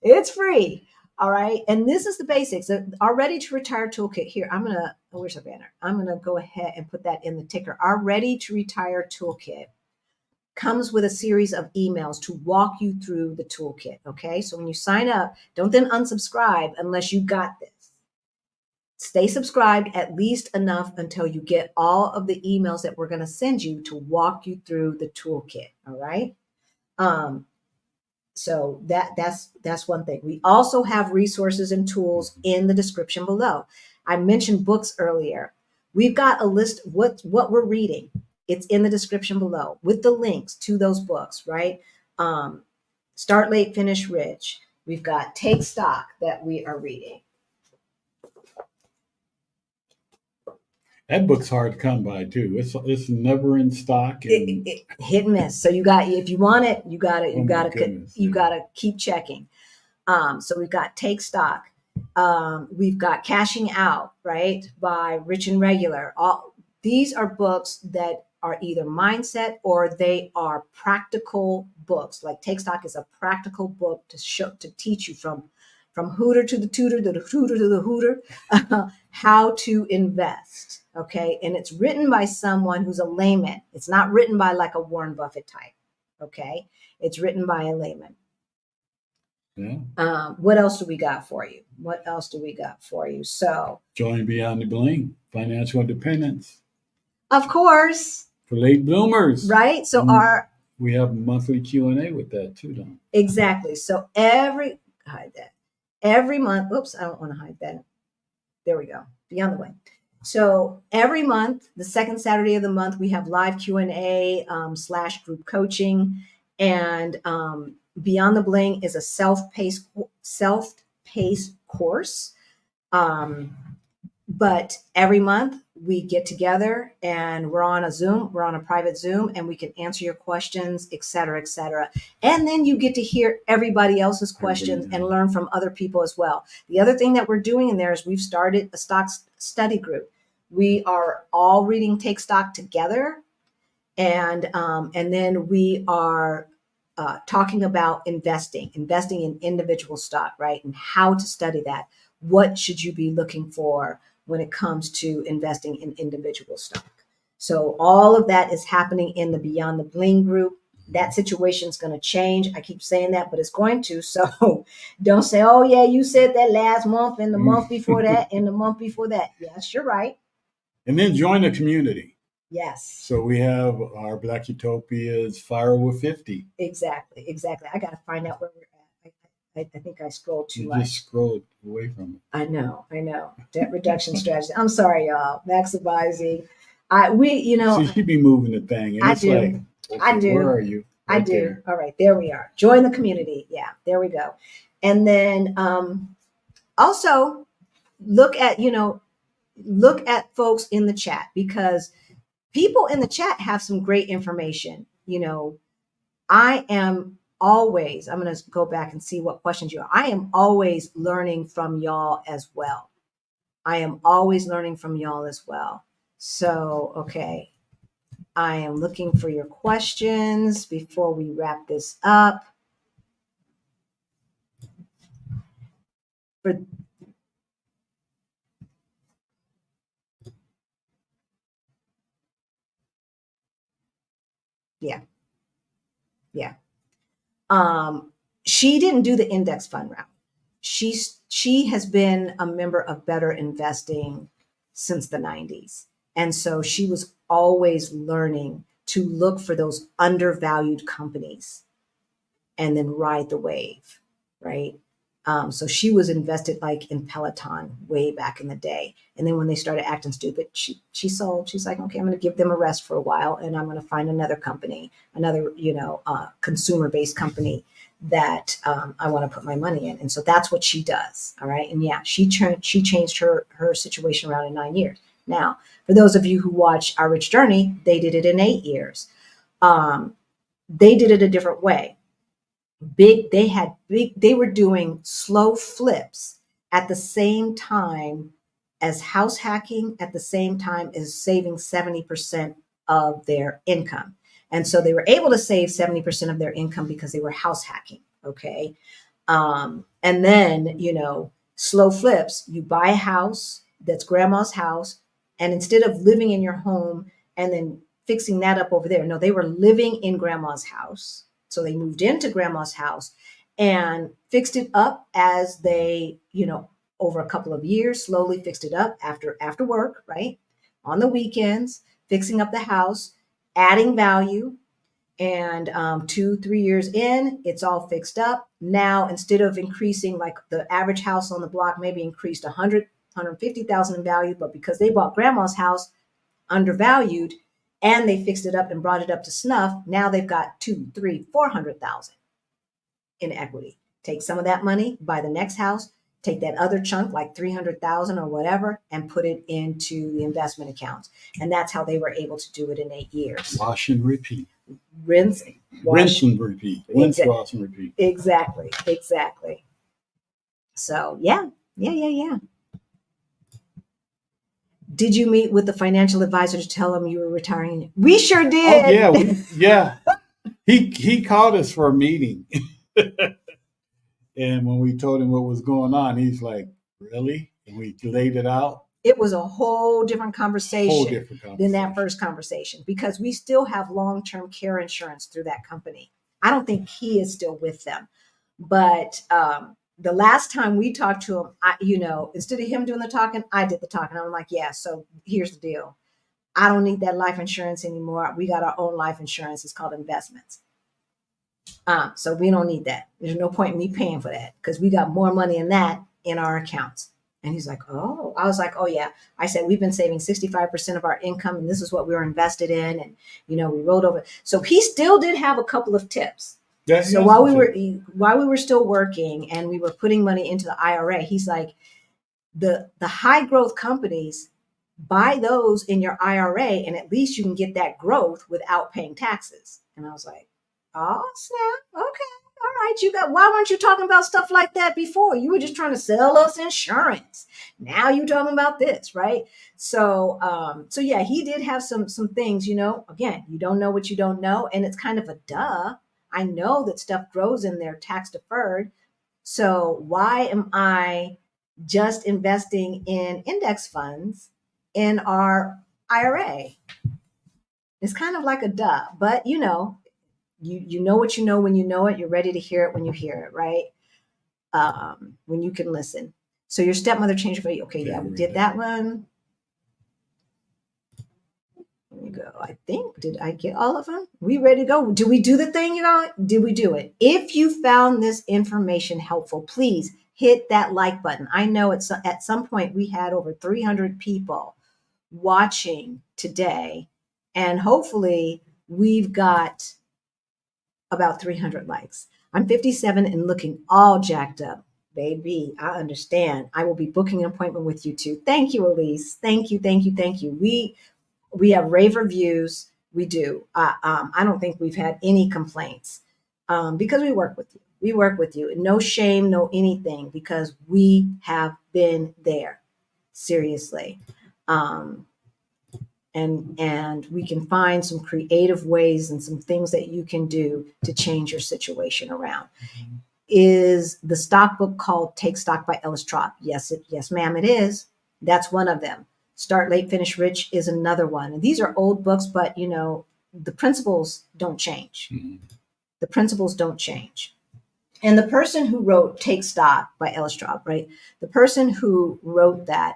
It's free. All right. And this is the basics. Our Ready to Retire toolkit here. Where's the banner? I'm going to go ahead and put that in the ticker. Our Ready to Retire toolkit comes with a series of emails to walk you through the toolkit. Okay. So when you sign up, don't then unsubscribe unless you got this. Stay subscribed at least enough until you get all of the emails that we're going to send you to walk you through the toolkit. All right. So that's one thing. We also have resources and tools in the description below. I mentioned books earlier. We've got a list of what we're reading. It's in the description below with the links to those books, right? Um, Start Late, Finish Rich. We've got Take Stock that we are reading. That book's hard to come by too. It's never in stock and Hit and miss. So you got, if you want it, you got to oh my goodness, you yeah. got to keep checking. So we've got Take Stock. We've got Cashing Out, right, by Rich and Regular. All these are books that are either mindset or they are practical books. Like Take Stock is a practical book to teach you from hooter to the tutor to the tutor to the hooter how to invest. Okay, and it's written by someone who's a layman. It's not written by like a Warren Buffett type. Okay, it's written by a layman. Yeah. What else do we got for you? What else do we got for you? So, Join Beyond the Bling, Financial Independence. Of course. For late bloomers. Right? So we have monthly Q&A with that too, Don. Exactly. So hide that. Every month, oops, I don't want to hide that. There we go. Beyond the way. So every month, the second Saturday of the month, we have live Q&A / group coaching. And Beyond the Bling is a self-paced course. But every month we get together and we're on a private Zoom, and we can answer your questions, et cetera, et cetera. And then you get to hear everybody else's questions and learn from other people as well. The other thing that we're doing in there is we've started a stock study group. We are all reading Take Stock together. And then we are talking about investing in individual stock, right? And how to study that. What should you be looking for when it comes to investing in individual stock? So all of that is happening in the Beyond the Bling group. That situation is going to change. I keep saying that, but it's going to. So don't say, oh, yeah, you said that last month and the month before that and the month before that. Yes, you're right. And then join the community. Yes. So we have our Black Utopia's Fire Over 50. Exactly. I got to find out where we're at. I think I scrolled too much. You just scrolled away from it. I know. Debt reduction strategy. I'm sorry, y'all. Maximizing. So you be moving the thing. And I it's do. like, okay, I do. Where are you? Right I do. There. All right. There we are. Join the community. Yeah. There we go. And then also look at folks in the chat, because people in the chat have some great information. I'm going to go back and see what questions you are. I am always learning from y'all as well. So, okay. I am looking for your questions before we wrap this up. Yeah. She didn't do the index fund route. She has been a member of Better Investing since the 90s. And so she was always learning to look for those undervalued companies and then ride the wave, right? So she was invested like in Peloton way back in the day. And then when they started acting stupid, she sold. She's like, okay, I'm going to give them a rest for a while, and I'm going to find another company, another consumer-based company that I want to put my money in. And so that's what she does. All right. And yeah, she changed her situation around in 9 years. Now, for those of you who watch Our Rich Journey, they did it in 8 years. They did it a different way. They were doing slow flips at the same time as house hacking, at the same time as saving 70% of their income. And so they were able to save 70% of their income because they were house hacking. Okay. And then, slow flips, you buy a house that's grandma's house, and instead of living in your home and then fixing that up over there, no, they were living in grandma's house. So they moved into grandma's house and fixed it up as they, over a couple of years, slowly fixed it up after work, right? On the weekends, fixing up the house, adding value. And 2-3 years in, it's all fixed up. Now, instead of increasing, like the average house on the block maybe increased 150,000 in value, but because they bought grandma's house undervalued and they fixed it up and brought it up to snuff, now they've got 2, 3, 400,000 in equity. Take some of that money, buy the next house, take that other chunk, like 300,000 or whatever, and put it into the investment accounts. And that's how they were able to do it in 8 years. Wash and repeat. Rinse, Rinse and repeat. Rinse, Exactly. wash and repeat. Exactly. So yeah. Did you meet with the financial advisor to tell him you were retiring? We sure did. Oh yeah. He called us for a meeting. And when we told him what was going on, he's like, really? And we laid it out. It was a whole different conversation than that first conversation, because we still have long-term care insurance through that company. I don't think he is still with them. But the last time we talked to him, instead of him doing the talking, I did the talking. I'm like, yeah, so here's the deal. I don't need that life insurance anymore. We got our own life insurance. It's called investments. So we don't need that. There's no point in me paying for that because we got more money in that in our accounts. And he's like, oh, I was like, oh yeah. I said, we've been saving 65% of our income and this is what we were invested in. And, we rolled over. So he still did have a couple of tips. Yeah, so while we were still working and we were putting money into the IRA, he's like, the high growth companies, buy those in your IRA and at least you can get that growth without paying taxes. And I was like, oh snap, okay. All right, why weren't you talking about stuff like that before? You were just trying to sell us insurance. Now you're talking about this, right? So yeah, he did have some things, again, you don't know what you don't know. And it's kind of a duh. I know that stuff grows in there tax deferred. So why am I just investing in index funds in our IRA? It's kind of like a duh, but you know what you know when you know it. You're ready to hear it when you hear it, right? When you can listen. So your stepmother changed for you. Okay, yeah, we did that one. Let me go. I think, did I get all of them? We ready to go? Did we do the thing, Did we do it? If you found this information helpful, please hit that like button. I know at some point we had over 300 people watching today, and hopefully we've got about 300 likes. I'm 57 and looking all jacked up. Baby, I understand. I will be booking an appointment with you too. Thank you, Elise. Thank you. We have rave reviews. We do. I don't think we've had any complaints because we work with you. We work with you. No shame, no anything, because we have been there. Seriously. And we can find some creative ways and some things that you can do to change your situation around. Is the stock book called Take Stock by Ellis Trop? Yes, ma'am, it is. That's one of them. Start Late, Finish Rich is another one. And these are old books, but the principles don't change. The principles don't change. And the person who wrote Take Stock by Ellis Trop, right? The person who wrote that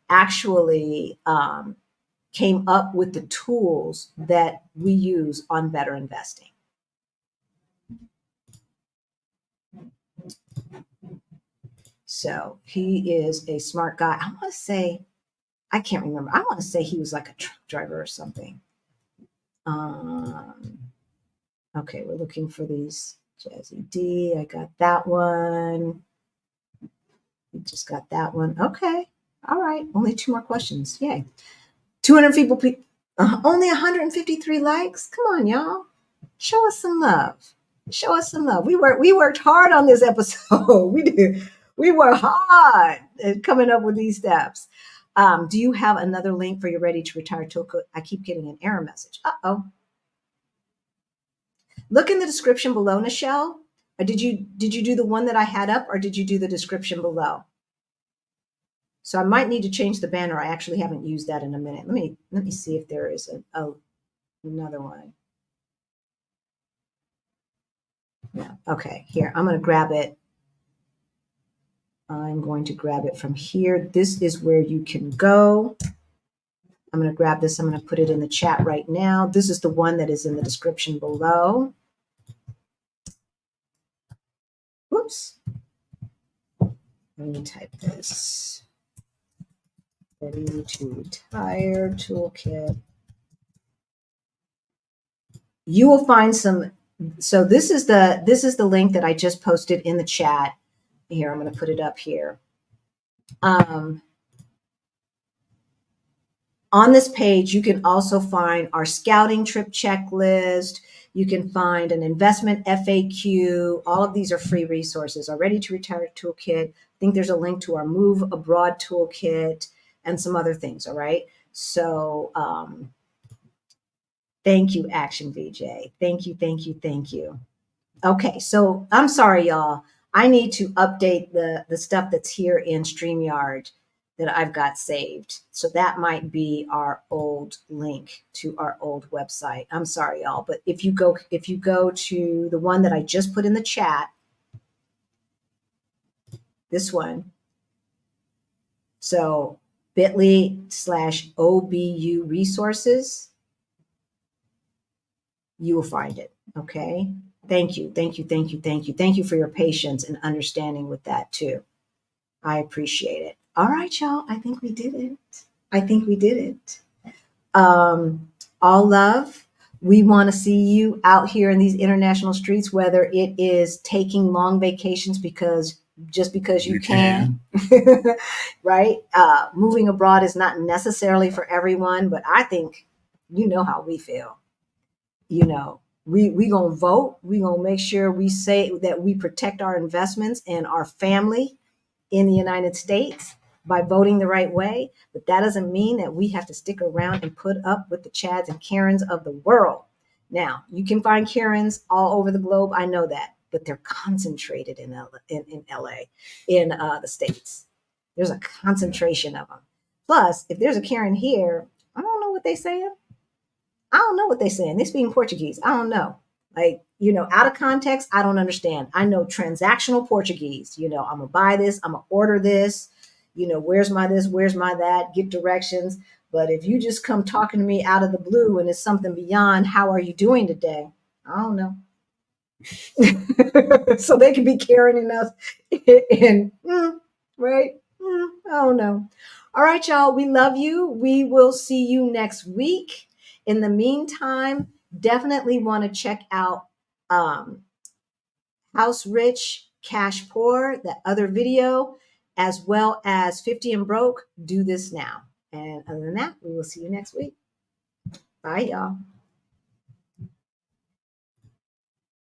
actually came up with the tools that we use on Better Investing. So he is a smart guy. I want to say, I can't remember. I want to say he was like a truck driver or something. Okay, we're looking for these. Jazzy D, I got that one. We just got that one. Okay, all right. Only 2 more questions. Yay. 200 people, only 153 likes. Come on, y'all. Show us some love. Show us some love. We worked hard on this episode. We did. We worked hard at coming up with these steps. Do you have another link for your Ready to Retire toolkit? I keep getting an error message. Uh-oh. Look in the description below, Nichelle. Or did you do the one that I had up, or did you do the description below? So I might need to change the banner. I actually haven't used that in a minute. Let me see if there is another one. Yeah. Okay. Here, I'm going to grab it. I'm going to grab it from here. This is where you can go. I'm going to grab this. I'm going to put it in the chat right now. This is the one that is in the description below. Whoops. Let me type this. Ready to retire toolkit. You will find some. So this is the link that I just posted in the chat. Here, I'm going to put it up here. On this page, you can also find our scouting trip checklist. You can find an investment FAQ. All of these are free resources. Our Ready to Retire toolkit. I think there's a link to our Move Abroad toolkit and some other things. All right. So thank you, Action VJ. Thank you, thank you, thank you. Okay, so I'm sorry, y'all. I need to update the stuff that's here in StreamYard that I've got saved. So that might be our old link to our old website. I'm sorry, y'all, but if you go to the one that I just put in the chat, this one. So bit.ly/OBU resources, you will find it. Okay. Thank you. Thank you. Thank you. Thank you. Thank you for your patience and understanding with that too. I appreciate it. All right, y'all. I think we did it. I think we did it. All love. We want to see you out here in these international streets, whether it is taking long vacations because you can. Right? Moving abroad is not necessarily for everyone, but I think you know how we feel. You know, we gonna vote. We gonna make sure we say that we protect our investments and our family in the United States by voting the right way. But that doesn't mean that we have to stick around and put up with the Chads and Karens of the world. Now, you can find Karens all over the globe. I know that, but they're concentrated in LA, in the States. There's a concentration of them. Plus, if there's a Karen here, I don't know what they're saying. I don't know what they're saying. They speak Portuguese. I don't know. Like, out of context, I don't understand. I know transactional Portuguese. I'm going to buy this. I'm going to order this. Where's my this? Where's my that? Get directions. But if you just come talking to me out of the blue and it's something beyond, how are you doing today? I don't know. So they can be Karen enough and, right? I don't know. All right, y'all. We love you. We will see you next week. In the meantime, definitely want to check out House Rich, Cash Poor, that other video, as well as 50 and Broke. Do this now. And other than that, we will see you next week. Bye, y'all.